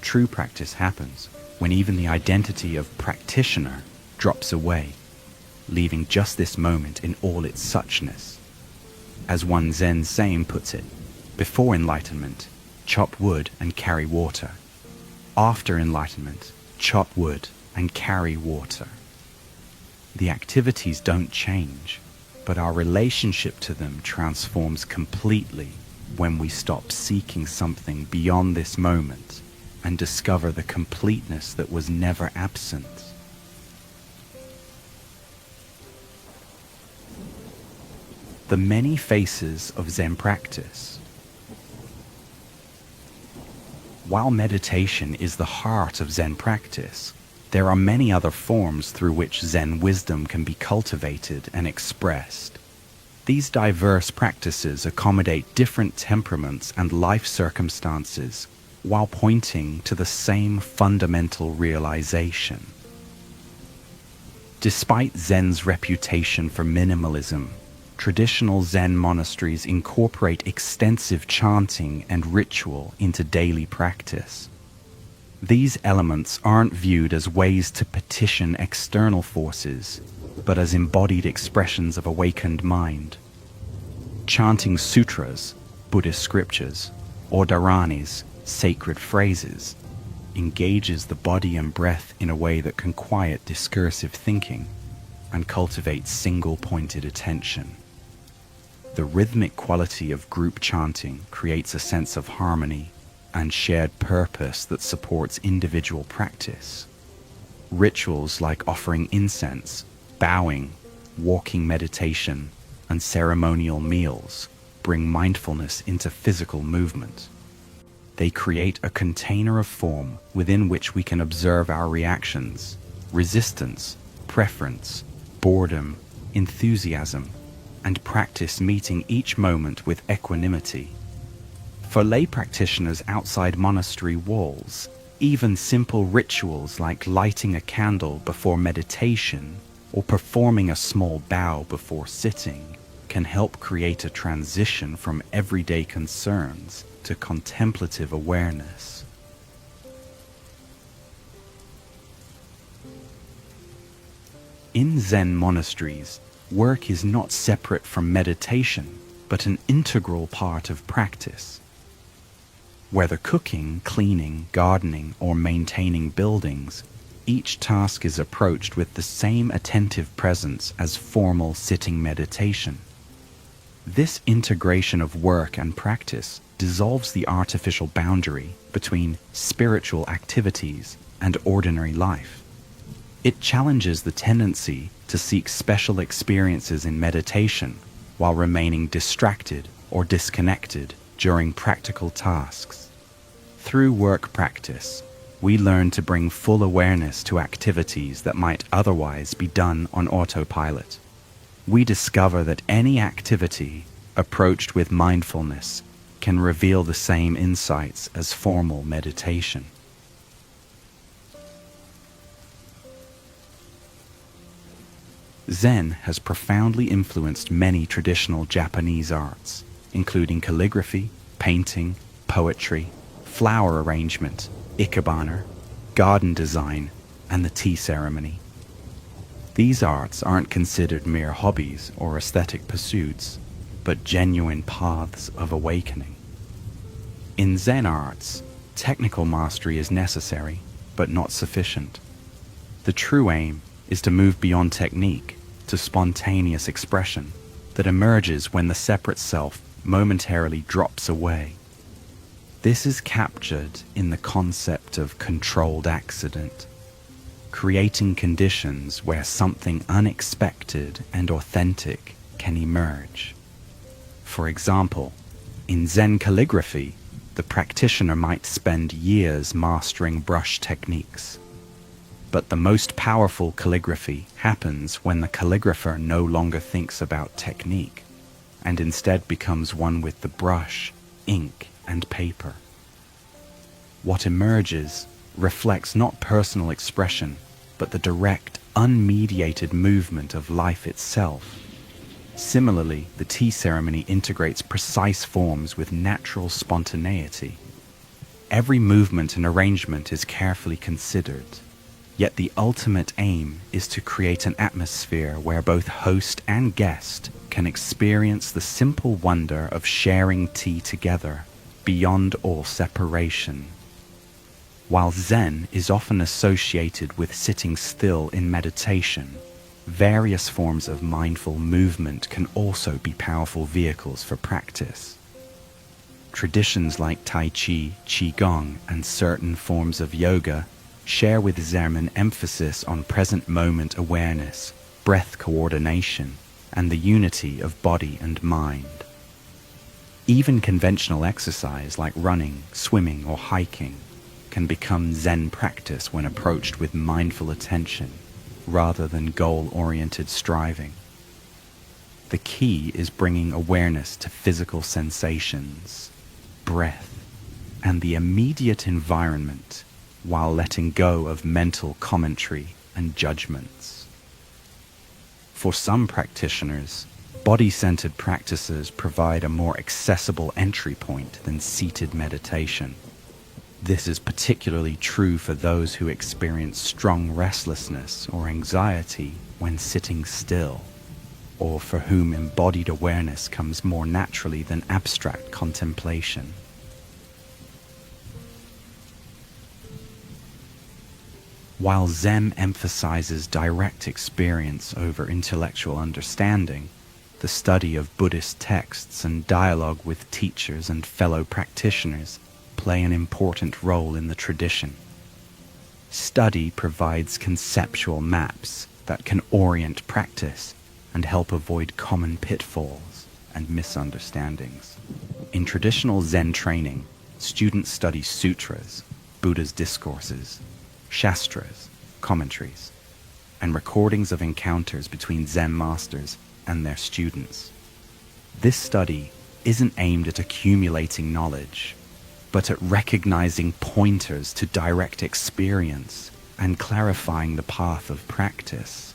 True practice happens when even the identity of practitioner drops away, leaving just this moment in all its suchness. As one Zen saying puts it, before enlightenment, chop wood and carry water. After enlightenment, chop wood and carry water. The activities don't change, but our relationship to them transforms completely when we stop seeking something beyond this moment and discover the completeness that was never absent. The many faces of Zen practice. While meditation is the heart of Zen practice, there are many other forms through which Zen wisdom can be cultivated and expressed. These diverse practices accommodate different temperaments and life circumstances while pointing to the same fundamental realization. Despite Zen's reputation for minimalism, traditional Zen monasteries incorporate extensive chanting and ritual into daily practice. These elements aren't viewed as ways to petition external forces, but as embodied expressions of awakened mind. Chanting sutras, Buddhist scriptures, or dharanis, sacred phrases, engages the body and breath in a way that can quiet discursive thinking and cultivate single-pointed attention. The rhythmic quality of group chanting creates a sense of harmony and shared purpose that supports individual practice. Rituals like offering incense, bowing, walking meditation, and ceremonial meals bring mindfulness into physical movement. They create a container of form within which we can observe our reactions, resistance, preference, boredom, enthusiasm, and practice meeting each moment with equanimity. For lay practitioners outside monastery walls, even simple rituals like lighting a candle before meditation or performing a small bow before sitting can help create a transition from everyday concerns to contemplative awareness. In Zen monasteries, work is not separate from meditation, but an integral part of practice. Whether cooking, cleaning, gardening, or maintaining buildings, each task is approached with the same attentive presence as formal sitting meditation. This integration of work and practice dissolves the artificial boundary between spiritual activities and ordinary life. It challenges the tendency to seek special experiences in meditation while remaining distracted or disconnected during practical tasks. Through work practice, we learn to bring full awareness to activities that might otherwise be done on autopilot. We discover that any activity approached with mindfulness can reveal the same insights as formal meditation. Zen has profoundly influenced many traditional Japanese arts, including calligraphy, painting, poetry, flower arrangement, ikebana, garden design, and the tea ceremony. These arts aren't considered mere hobbies or aesthetic pursuits, but genuine paths of awakening. In Zen arts, technical mastery is necessary, but not sufficient. The true aim is to move beyond technique to spontaneous expression that emerges when the separate self momentarily drops away. This is captured in the concept of controlled accident, creating conditions where something unexpected and authentic can emerge. For example, in Zen calligraphy, the practitioner might spend years mastering brush techniques. But the most powerful calligraphy happens when the calligrapher no longer thinks about technique, and instead becomes one with the brush, ink, and paper. What emerges reflects not personal expression, but the direct, unmediated movement of life itself. Similarly, the tea ceremony integrates precise forms with natural spontaneity. Every movement and arrangement is carefully considered. Yet the ultimate aim is to create an atmosphere where both host and guest can experience the simple wonder of sharing tea together, beyond all separation. While Zen is often associated with sitting still in meditation, various forms of mindful movement can also be powerful vehicles for practice. Traditions like Tai Chi, Qigong, and certain forms of yoga share with Zen an emphasis on present moment awareness, breath coordination, and the unity of body and mind. Even conventional exercise like running, swimming, or hiking can become Zen practice when approached with mindful attention rather than goal-oriented striving. The key is bringing awareness to physical sensations, breath, and the immediate environment, while letting go of mental commentary and judgments. For some practitioners, body-centered practices provide a more accessible entry point than seated meditation. This is particularly true for those who experience strong restlessness or anxiety when sitting still, or for whom embodied awareness comes more naturally than abstract contemplation. While Zen emphasizes direct experience over intellectual understanding, the study of Buddhist texts and dialogue with teachers and fellow practitioners play an important role in the tradition. Study provides conceptual maps that can orient practice and help avoid common pitfalls and misunderstandings. In traditional Zen training, students study sutras, Buddha's discourses, shastras, commentaries, and recordings of encounters between Zen masters and their students. This study isn't aimed at accumulating knowledge, but at recognizing pointers to direct experience and clarifying the path of practice.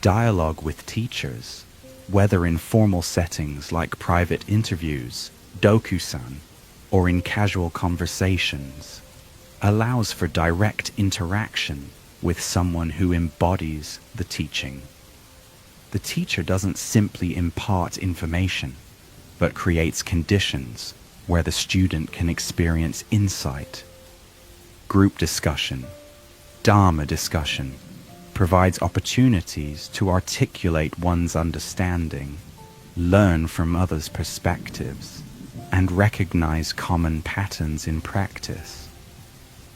Dialogue with teachers, whether in formal settings like private interviews, dokusan, or in casual conversations, allows for direct interaction with someone who embodies the teaching. The teacher doesn't simply impart information, but creates conditions where the student can experience insight. Group discussion, Dharma discussion, provides opportunities to articulate one's understanding, learn from others' perspectives, and recognize common patterns in practice.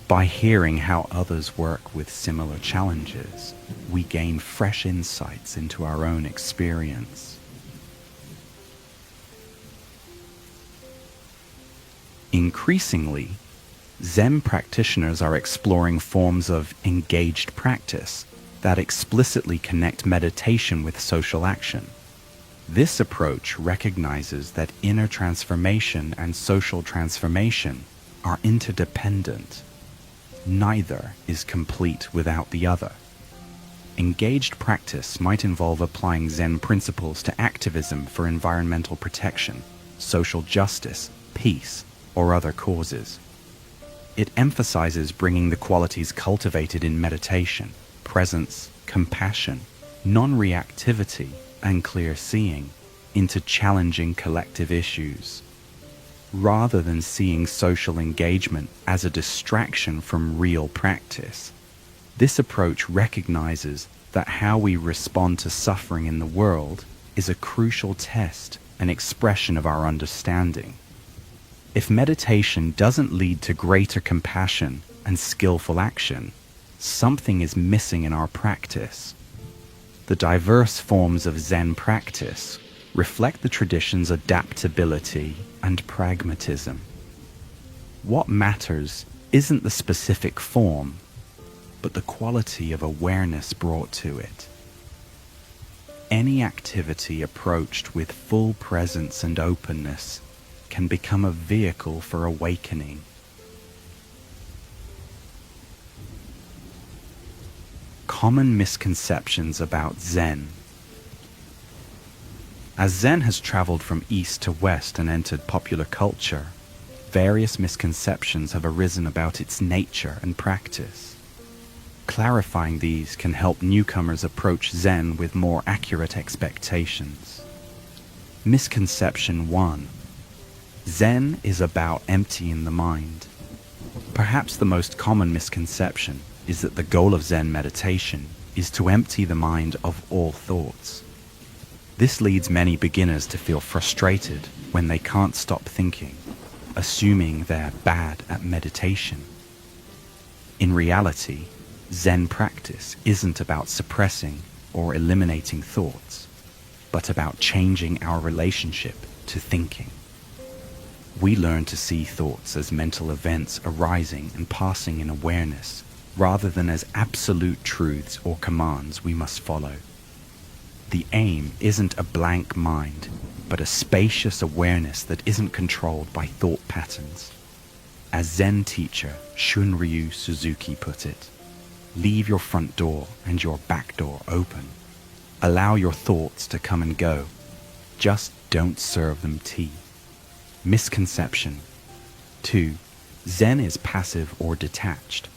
By hearing how others work with similar challenges, we gain fresh insights into our own experience. Increasingly, Zen practitioners are exploring forms of engaged practice that explicitly connect meditation with social action. This approach recognizes that inner transformation and social transformation are interdependent. Neither is complete without the other. Engaged practice might involve applying Zen principles to activism for environmental protection, social justice, peace, or other causes. It emphasizes bringing the qualities cultivated in meditation, presence, compassion, non-reactivity, and clear seeing, into challenging collective issues. Rather than seeing social engagement as a distraction from real practice, this approach recognizes that how we respond to suffering in the world is a crucial test and expression of our understanding. If meditation doesn't lead to greater compassion and skillful action, something is missing in our practice. The diverse forms of Zen practice reflect the tradition's adaptability and pragmatism. What matters isn't the specific form, but the quality of awareness brought to it. Any activity approached with full presence and openness can become a vehicle for awakening. Common misconceptions about Zen. As Zen has traveled from east to west and entered popular culture, various misconceptions have arisen about its nature and practice. Clarifying these can help newcomers approach Zen with more accurate expectations. Misconception 1. Zen is about emptying the mind. Perhaps the most common misconception is that the goal of Zen meditation is to empty the mind of all thoughts. This leads many beginners to feel frustrated when they can't stop thinking, assuming they're bad at meditation. In reality, Zen practice isn't about suppressing or eliminating thoughts, but about changing our relationship to thinking. We learn to see thoughts as mental events arising and passing in awareness, rather than as absolute truths or commands we must follow. The aim isn't a blank mind, but a spacious awareness that isn't controlled by thought patterns. As Zen teacher Shunryu Suzuki put it, leave your front door and your back door open. Allow your thoughts to come and go. Just don't serve them tea. Misconception 2. Zen is passive or detached.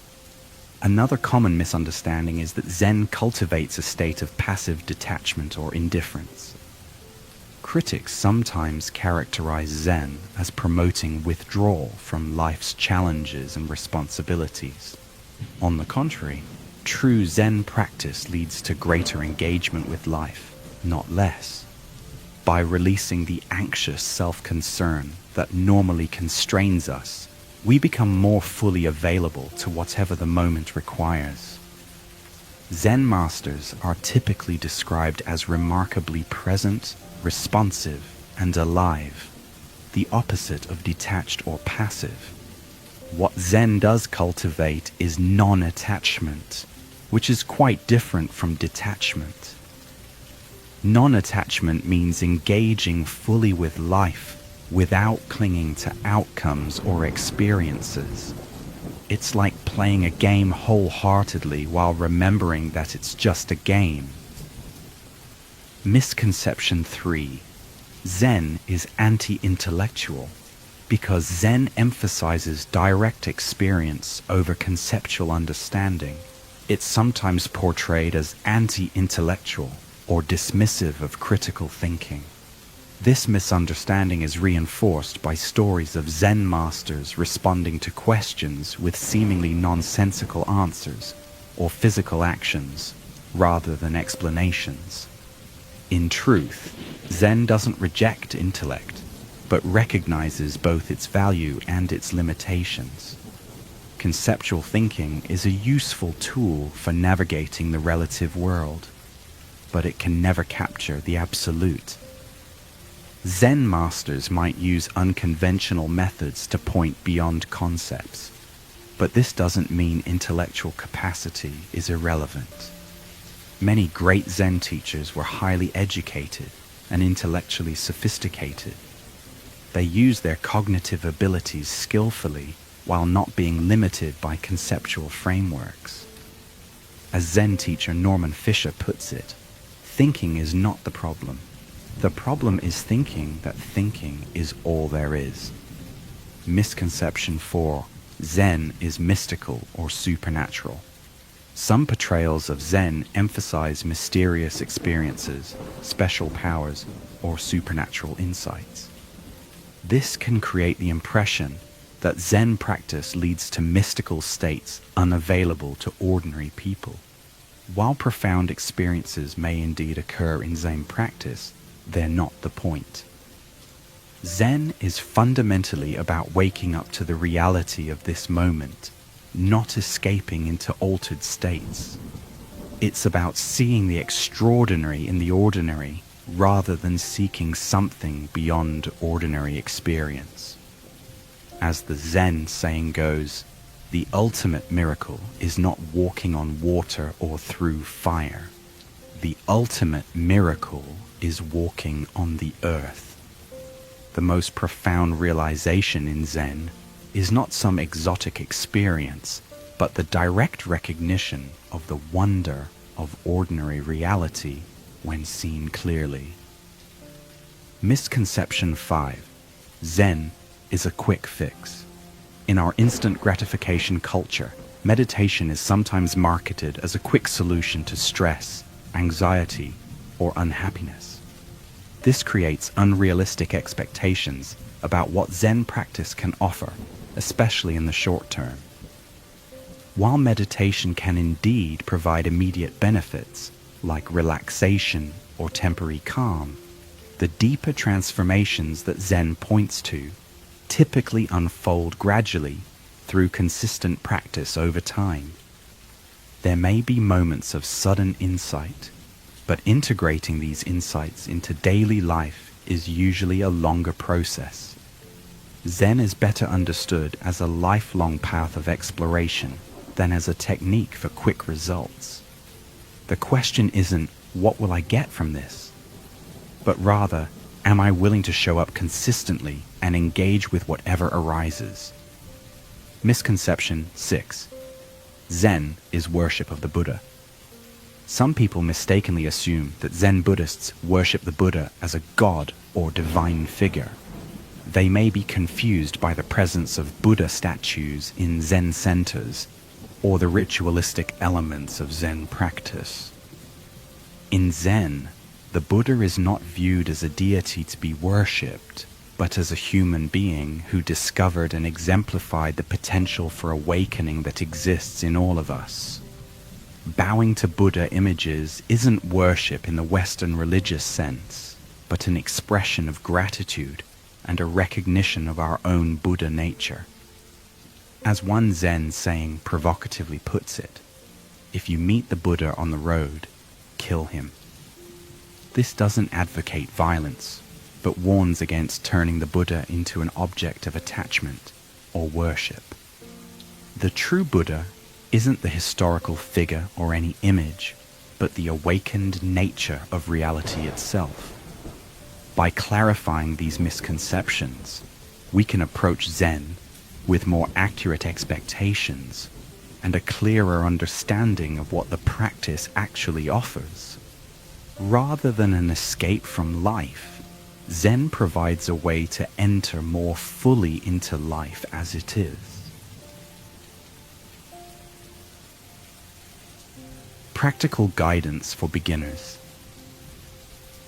Another common misunderstanding is that Zen cultivates a state of passive detachment or indifference. Critics sometimes characterize Zen as promoting withdrawal from life's challenges and responsibilities. On the contrary, true Zen practice leads to greater engagement with life, not less. By releasing the anxious self-concern that normally constrains us, we become more fully available to whatever the moment requires. Zen masters are typically described as remarkably present, responsive, and alive, the opposite of detached or passive. What Zen does cultivate is non-attachment, which is quite different from detachment. Non-attachment means engaging fully with life without clinging to outcomes or experiences. It's like playing a game wholeheartedly while remembering that it's just a game. Misconception 3. Zen is anti-intellectual because Zen emphasizes direct experience over conceptual understanding. It's sometimes portrayed as anti-intellectual or dismissive of critical thinking. This misunderstanding is reinforced by stories of Zen masters responding to questions with seemingly nonsensical answers or physical actions rather than explanations. In truth, Zen doesn't reject intellect, but recognizes both its value and its limitations. Conceptual thinking is a useful tool for navigating the relative world, but it can never capture the absolute. Zen masters might use unconventional methods to point beyond concepts, but this doesn't mean intellectual capacity is irrelevant. Many great Zen teachers were highly educated and intellectually sophisticated. They used their cognitive abilities skillfully while not being limited by conceptual frameworks. As Zen teacher Norman Fisher puts it, thinking is not the problem. The problem is thinking that thinking is all there is. Misconception 4. Zen is mystical or supernatural. Some portrayals of Zen emphasize mysterious experiences, special powers, or supernatural insights. This can create the impression that Zen practice leads to mystical states unavailable to ordinary people. While profound experiences may indeed occur in Zen practice, they're not the point. Zen is fundamentally about waking up to the reality of this moment, not escaping into altered states. It's about seeing the extraordinary in the ordinary rather than seeking something beyond ordinary experience. As the Zen saying goes, the ultimate miracle is not walking on water or through fire. The ultimate miracle is walking on the earth. The most profound realization in Zen is not some exotic experience, but the direct recognition of the wonder of ordinary reality when seen clearly. Misconception 5. Zen is a quick fix. In our instant gratification culture, meditation is sometimes marketed as a quick solution to stress, anxiety, or unhappiness. This creates unrealistic expectations about what Zen practice can offer, especially in the short term. While meditation can indeed provide immediate benefits, like relaxation or temporary calm, the deeper transformations that Zen points to typically unfold gradually through consistent practice over time. There may be moments of sudden insight, but integrating these insights into daily life is usually a longer process. Zen is better understood as a lifelong path of exploration than as a technique for quick results. The question isn't, what will I get from this? But rather, am I willing to show up consistently and engage with whatever arises? Misconception 6. Zen is worship of the Buddha. Some people mistakenly assume that Zen Buddhists worship the Buddha as a god or divine figure. They may be confused by the presence of Buddha statues in Zen centers or the ritualistic elements of Zen practice. In Zen, the Buddha is not viewed as a deity to be worshipped, but as a human being who discovered and exemplified the potential for awakening that exists in all of us. Bowing to Buddha images isn't worship in the Western religious sense, but an expression of gratitude and a recognition of our own Buddha nature. As one Zen saying provocatively puts it, if you meet the Buddha on the road, kill him. This doesn't advocate violence, but warns against turning the Buddha into an object of attachment or worship. The true Buddha isn't the historical figure or any image, but the awakened nature of reality itself. By clarifying these misconceptions, we can approach Zen with more accurate expectations and a clearer understanding of what the practice actually offers. Rather than an escape from life, Zen provides a way to enter more fully into life as it is. Practical guidance for beginners.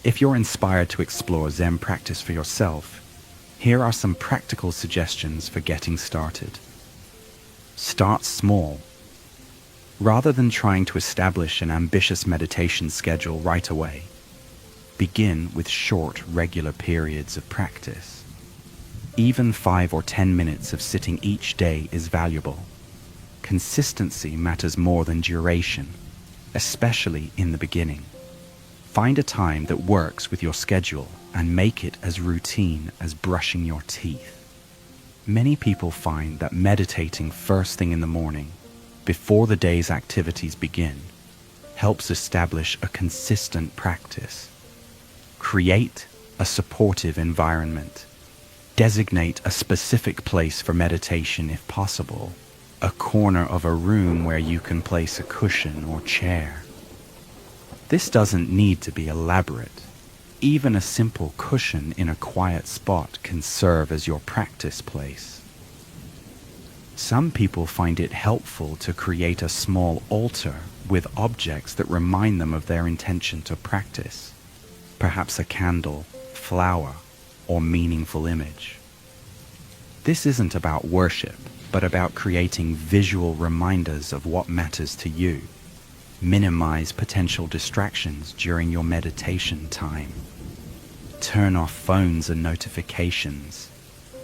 If you're inspired to explore Zen practice for yourself, here are some practical suggestions for getting started. Start small. Rather than trying to establish an ambitious meditation schedule right away, begin with short, regular periods of practice. Even 5 or 10 minutes of sitting each day is valuable. Consistency matters more than duration, especially in the beginning. Find a time that works with your schedule and make it as routine as brushing your teeth. Many people find that meditating first thing in the morning, before the day's activities begin, helps establish a consistent practice. Create a supportive environment. Designate a specific place for meditation if possible, a corner of a room where you can place a cushion or chair. This doesn't need to be elaborate. Even a simple cushion in a quiet spot can serve as your practice place. Some people find it helpful to create a small altar with objects that remind them of their intention to practice, perhaps a candle, flower, or meaningful image. This isn't about worship, but about creating visual reminders of what matters to you. Minimize potential distractions during your meditation time. Turn off phones and notifications,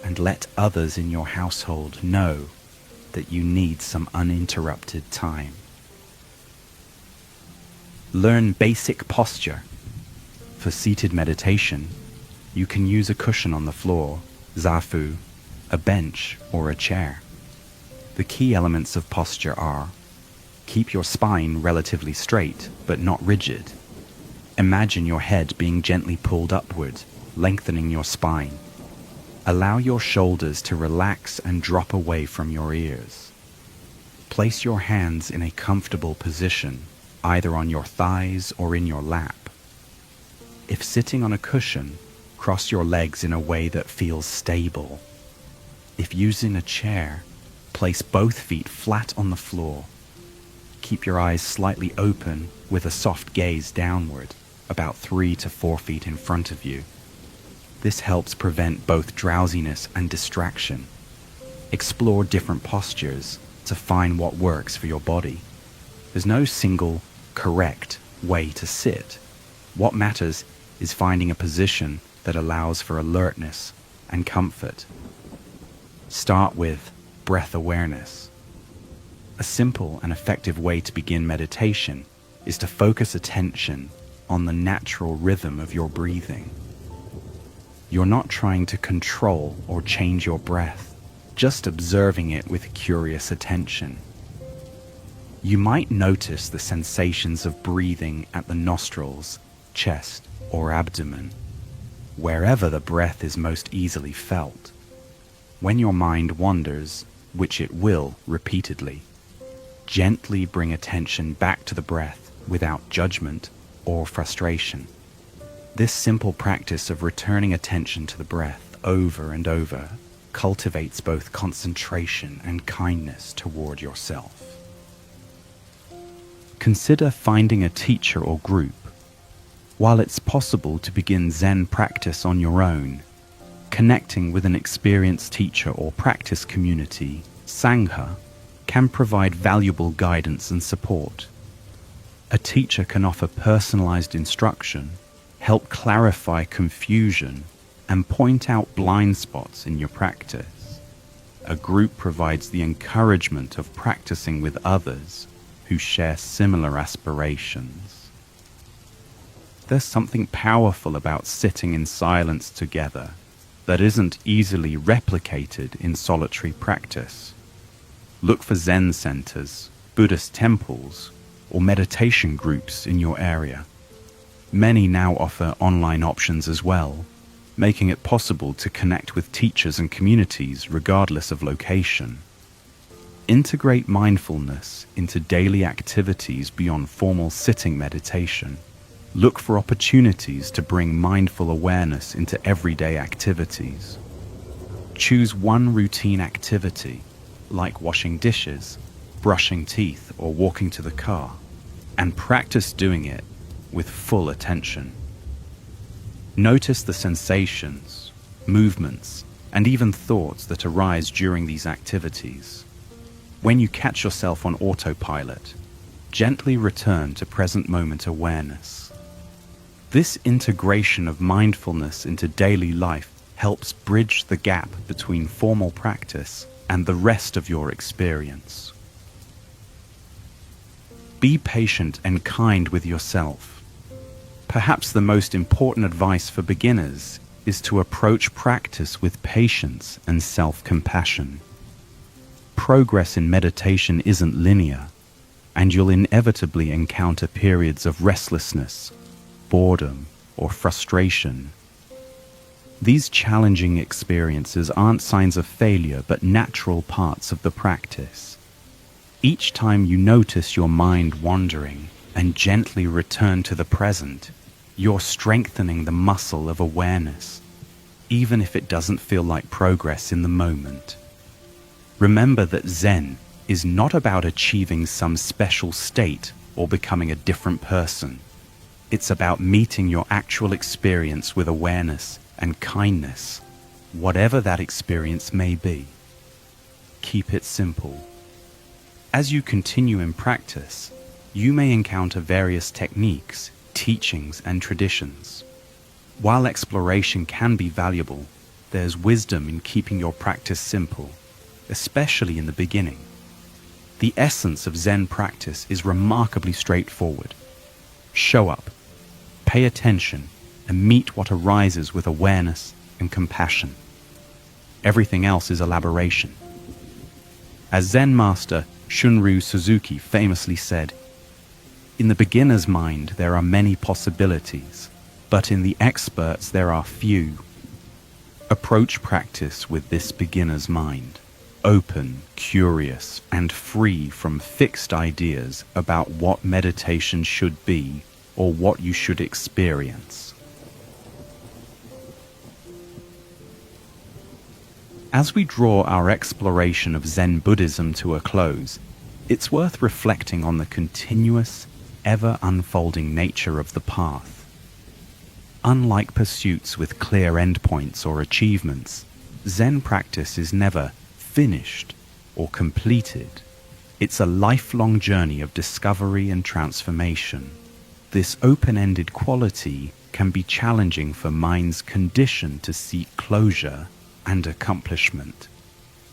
and let others in your household know that you need some uninterrupted time. Learn basic posture. For seated meditation, you can use a cushion on the floor, zafu, a bench, or a chair. The key elements of posture are: keep your spine relatively straight, but not rigid. Imagine your head being gently pulled upward, lengthening your spine. Allow your shoulders to relax and drop away from your ears. Place your hands in a comfortable position, either on your thighs or in your lap. If sitting on a cushion, cross your legs in a way that feels stable. If using a chair, place both feet flat on the floor. Keep your eyes slightly open with a soft gaze downward, about 3 to 4 feet in front of you. This helps prevent both drowsiness and distraction. Explore different postures to find what works for your body. There's no single, correct way to sit. What matters is finding a position that allows for alertness and comfort. Start with breath awareness. A simple and effective way to begin meditation is to focus attention on the natural rhythm of your breathing. You're not trying to control or change your breath, just observing it with curious attention. You might notice the sensations of breathing at the nostrils, chest, or abdomen, wherever the breath is most easily felt. When your mind wanders, which it will repeatedly, gently bring attention back to the breath without judgment or frustration. This simple practice of returning attention to the breath over and over cultivates both concentration and kindness toward yourself. Consider finding a teacher or group. While it's possible to begin Zen practice on your own, connecting with an experienced teacher or practice community, Sangha, can provide valuable guidance and support. A teacher can offer personalized instruction, help clarify confusion, and point out blind spots in your practice. A group provides the encouragement of practicing with others who share similar aspirations. There's something powerful about sitting in silence together that isn't easily replicated in solitary practice. Look for Zen centers, Buddhist temples, or meditation groups in your area. Many now offer online options as well, making it possible to connect with teachers and communities regardless of location. Integrate mindfulness into daily activities beyond formal sitting meditation. Look for opportunities to bring mindful awareness into everyday activities. Choose one routine activity, like washing dishes, brushing teeth, or walking to the car, and practice doing it with full attention. Notice the sensations, movements, and even thoughts that arise during these activities. When you catch yourself on autopilot, gently return to present moment awareness. This integration of mindfulness into daily life helps bridge the gap between formal practice and the rest of your experience. Be patient and kind with yourself. Perhaps the most important advice for beginners is to approach practice with patience and self-compassion. Progress in meditation isn't linear, and you'll inevitably encounter periods of restlessness, boredom, or frustration. These challenging experiences aren't signs of failure, but natural parts of the practice. Each time you notice your mind wandering and gently return to the present, you're strengthening the muscle of awareness, even if it doesn't feel like progress in the moment. Remember that Zen is not about achieving some special state or becoming a different person. It's about meeting your actual experience with awareness and kindness, whatever that experience may be. Keep it simple. As you continue in practice, you may encounter various techniques, teachings, and traditions. While exploration can be valuable, there's wisdom in keeping your practice simple, especially in the beginning. The essence of Zen practice is remarkably straightforward. Show up, pay attention, and meet what arises with awareness and compassion. Everything else is elaboration. As Zen master Shunryu Suzuki famously said, "In the beginner's mind there are many possibilities, but in the expert's there are few." Approach practice with this beginner's mind, open, curious, and free from fixed ideas about what meditation should be or what you should experience. As we draw our exploration of Zen Buddhism to a close, it's worth reflecting on the continuous, ever-unfolding nature of the path. Unlike pursuits with clear endpoints or achievements, Zen practice is never finished or completed. It's a lifelong journey of discovery and transformation. This open-ended quality can be challenging for minds conditioned to seek closure and accomplishment.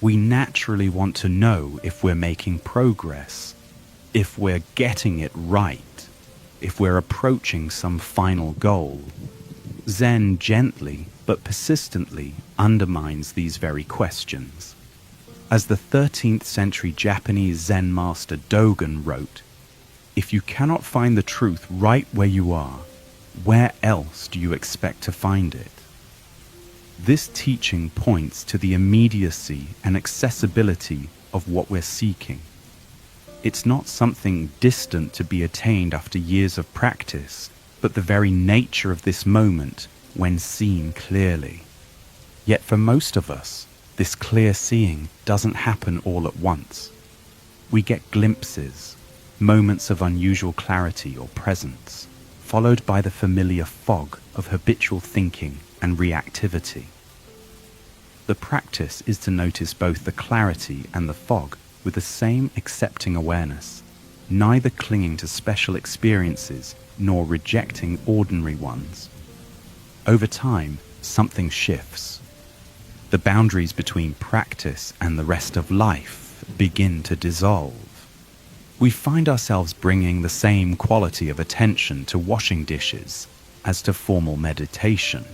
We naturally want to know if we're making progress, if we're getting it right, if we're approaching some final goal. Zen gently but persistently undermines these very questions. As the 13th century Japanese Zen master Dogen wrote, "If you cannot find the truth right where you are, where else do you expect to find it?" This teaching points to the immediacy and accessibility of what we're seeking. It's not something distant to be attained after years of practice, but the very nature of this moment when seen clearly. Yet for most of us, this clear seeing doesn't happen all at once. We get glimpses, moments of unusual clarity or presence, followed by the familiar fog of habitual thinking and reactivity. The practice is to notice both the clarity and the fog with the same accepting awareness, neither clinging to special experiences nor rejecting ordinary ones. Over time, something shifts. The boundaries between practice and the rest of life begin to dissolve. We find ourselves bringing the same quality of attention to washing dishes as to formal meditation.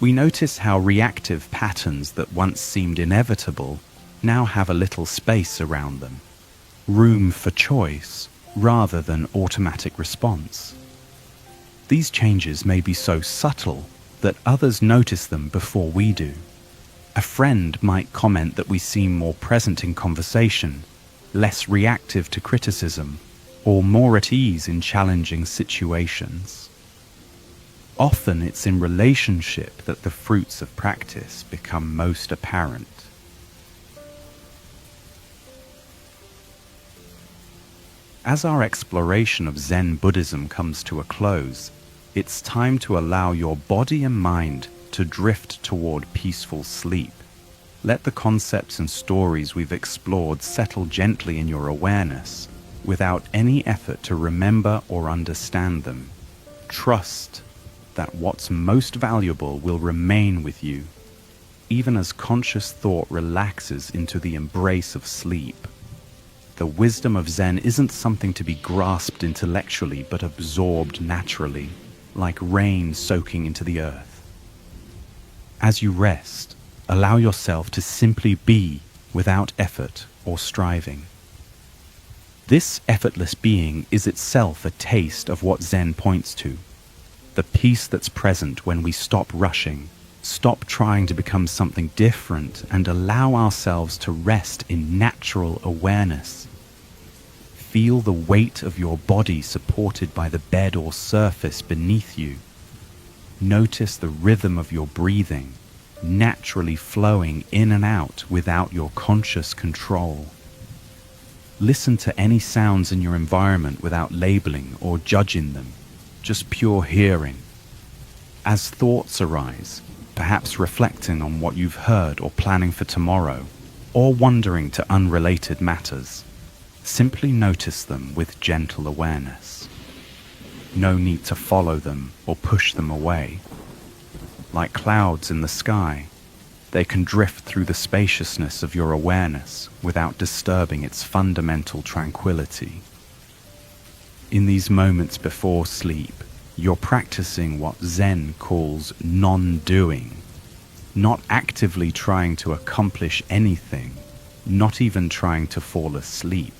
We notice how reactive patterns that once seemed inevitable now have a little space around them, room for choice rather than automatic response. These changes may be so subtle that others notice them before we do. A friend might comment that we seem more present in conversation, less reactive to criticism, or more at ease in challenging situations. Often it's in relationship that the fruits of practice become most apparent. As our exploration of Zen Buddhism comes to a close, it's time to allow your body and mind to drift toward peaceful sleep. Let the concepts and stories we've explored settle gently in your awareness, without any effort to remember or understand them. Trust that what's most valuable will remain with you, even as conscious thought relaxes into the embrace of sleep. The wisdom of Zen isn't something to be grasped intellectually, but absorbed naturally, like rain soaking into the earth. As you rest, allow yourself to simply be without effort or striving. This effortless being is itself a taste of what Zen points to, the peace that's present when we stop rushing, stop trying to become something different, and allow ourselves to rest in natural awareness. Feel the weight of your body supported by the bed or surface beneath you. Notice the rhythm of your breathing, naturally flowing in and out without your conscious control. Listen to any sounds in your environment without labeling or judging them, just pure hearing. As thoughts arise, perhaps reflecting on what you've heard or planning for tomorrow, or wandering to unrelated matters, simply notice them with gentle awareness. No need to follow them or push them away. Like clouds in the sky, they can drift through the spaciousness of your awareness without disturbing its fundamental tranquility. In these moments before sleep, you're practicing what Zen calls non-doing, not actively trying to accomplish anything, not even trying to fall asleep.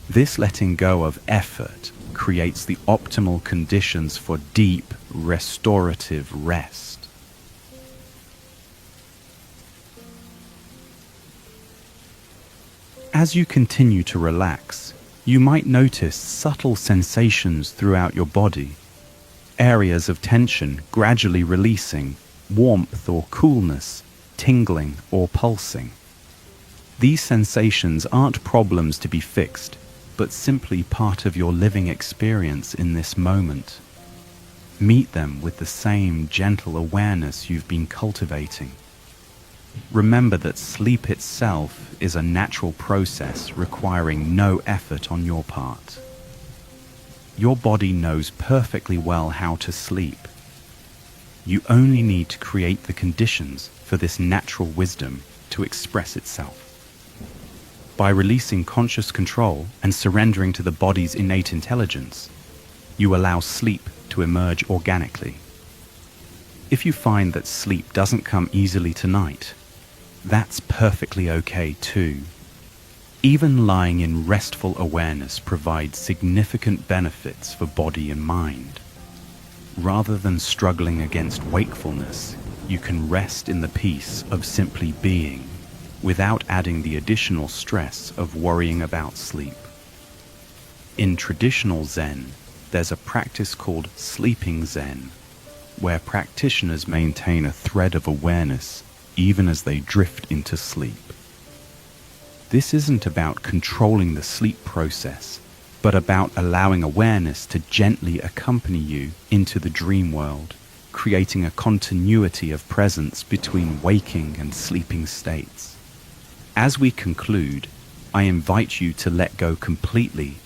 This letting go of effort creates the optimal conditions for deep, restorative rest. As you continue to relax, you might notice subtle sensations throughout your body, areas of tension gradually releasing, warmth or coolness, tingling or pulsing. These sensations aren't problems to be fixed, but simply part of your living experience in this moment. Meet them with the same gentle awareness you've been cultivating. Remember that sleep itself is a natural process requiring no effort on your part. Your body knows perfectly well how to sleep. You only need to create the conditions for this natural wisdom to express itself. By releasing conscious control and surrendering to the body's innate intelligence, you allow sleep to emerge organically. If you find that sleep doesn't come easily tonight, that's perfectly okay too. Even lying in restful awareness provides significant benefits for body and mind. Rather than struggling against wakefulness, you can rest in the peace of simply being, without adding the additional stress of worrying about sleep. In traditional Zen, there's a practice called sleeping Zen, where practitioners maintain a thread of awareness even as they drift into sleep. This isn't about controlling the sleep process, but about allowing awareness to gently accompany you into the dream world, creating a continuity of presence between waking and sleeping states. As we conclude, I invite you to let go completely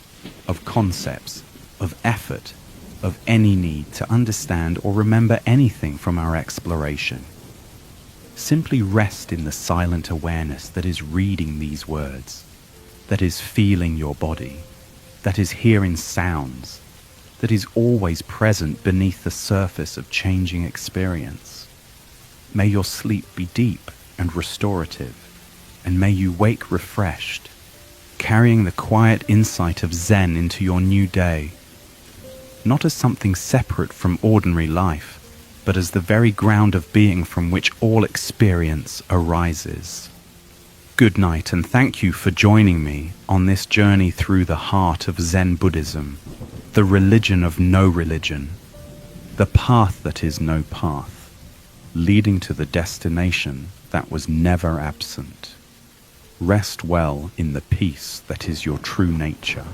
of concepts, of effort, of any need to understand or remember anything from our exploration. Simply rest in the silent awareness that is reading these words, that is feeling your body, that is hearing sounds, that is always present beneath the surface of changing experience. May your sleep be deep and restorative, and may you wake refreshed, carrying the quiet insight of Zen into your new day, not as something separate from ordinary life, but as the very ground of being from which all experience arises. Good night, and thank you for joining me on this journey through the heart of Zen Buddhism, the religion of no religion, the path that is no path, leading to the destination that was never absent. Rest well in the peace that is your true nature.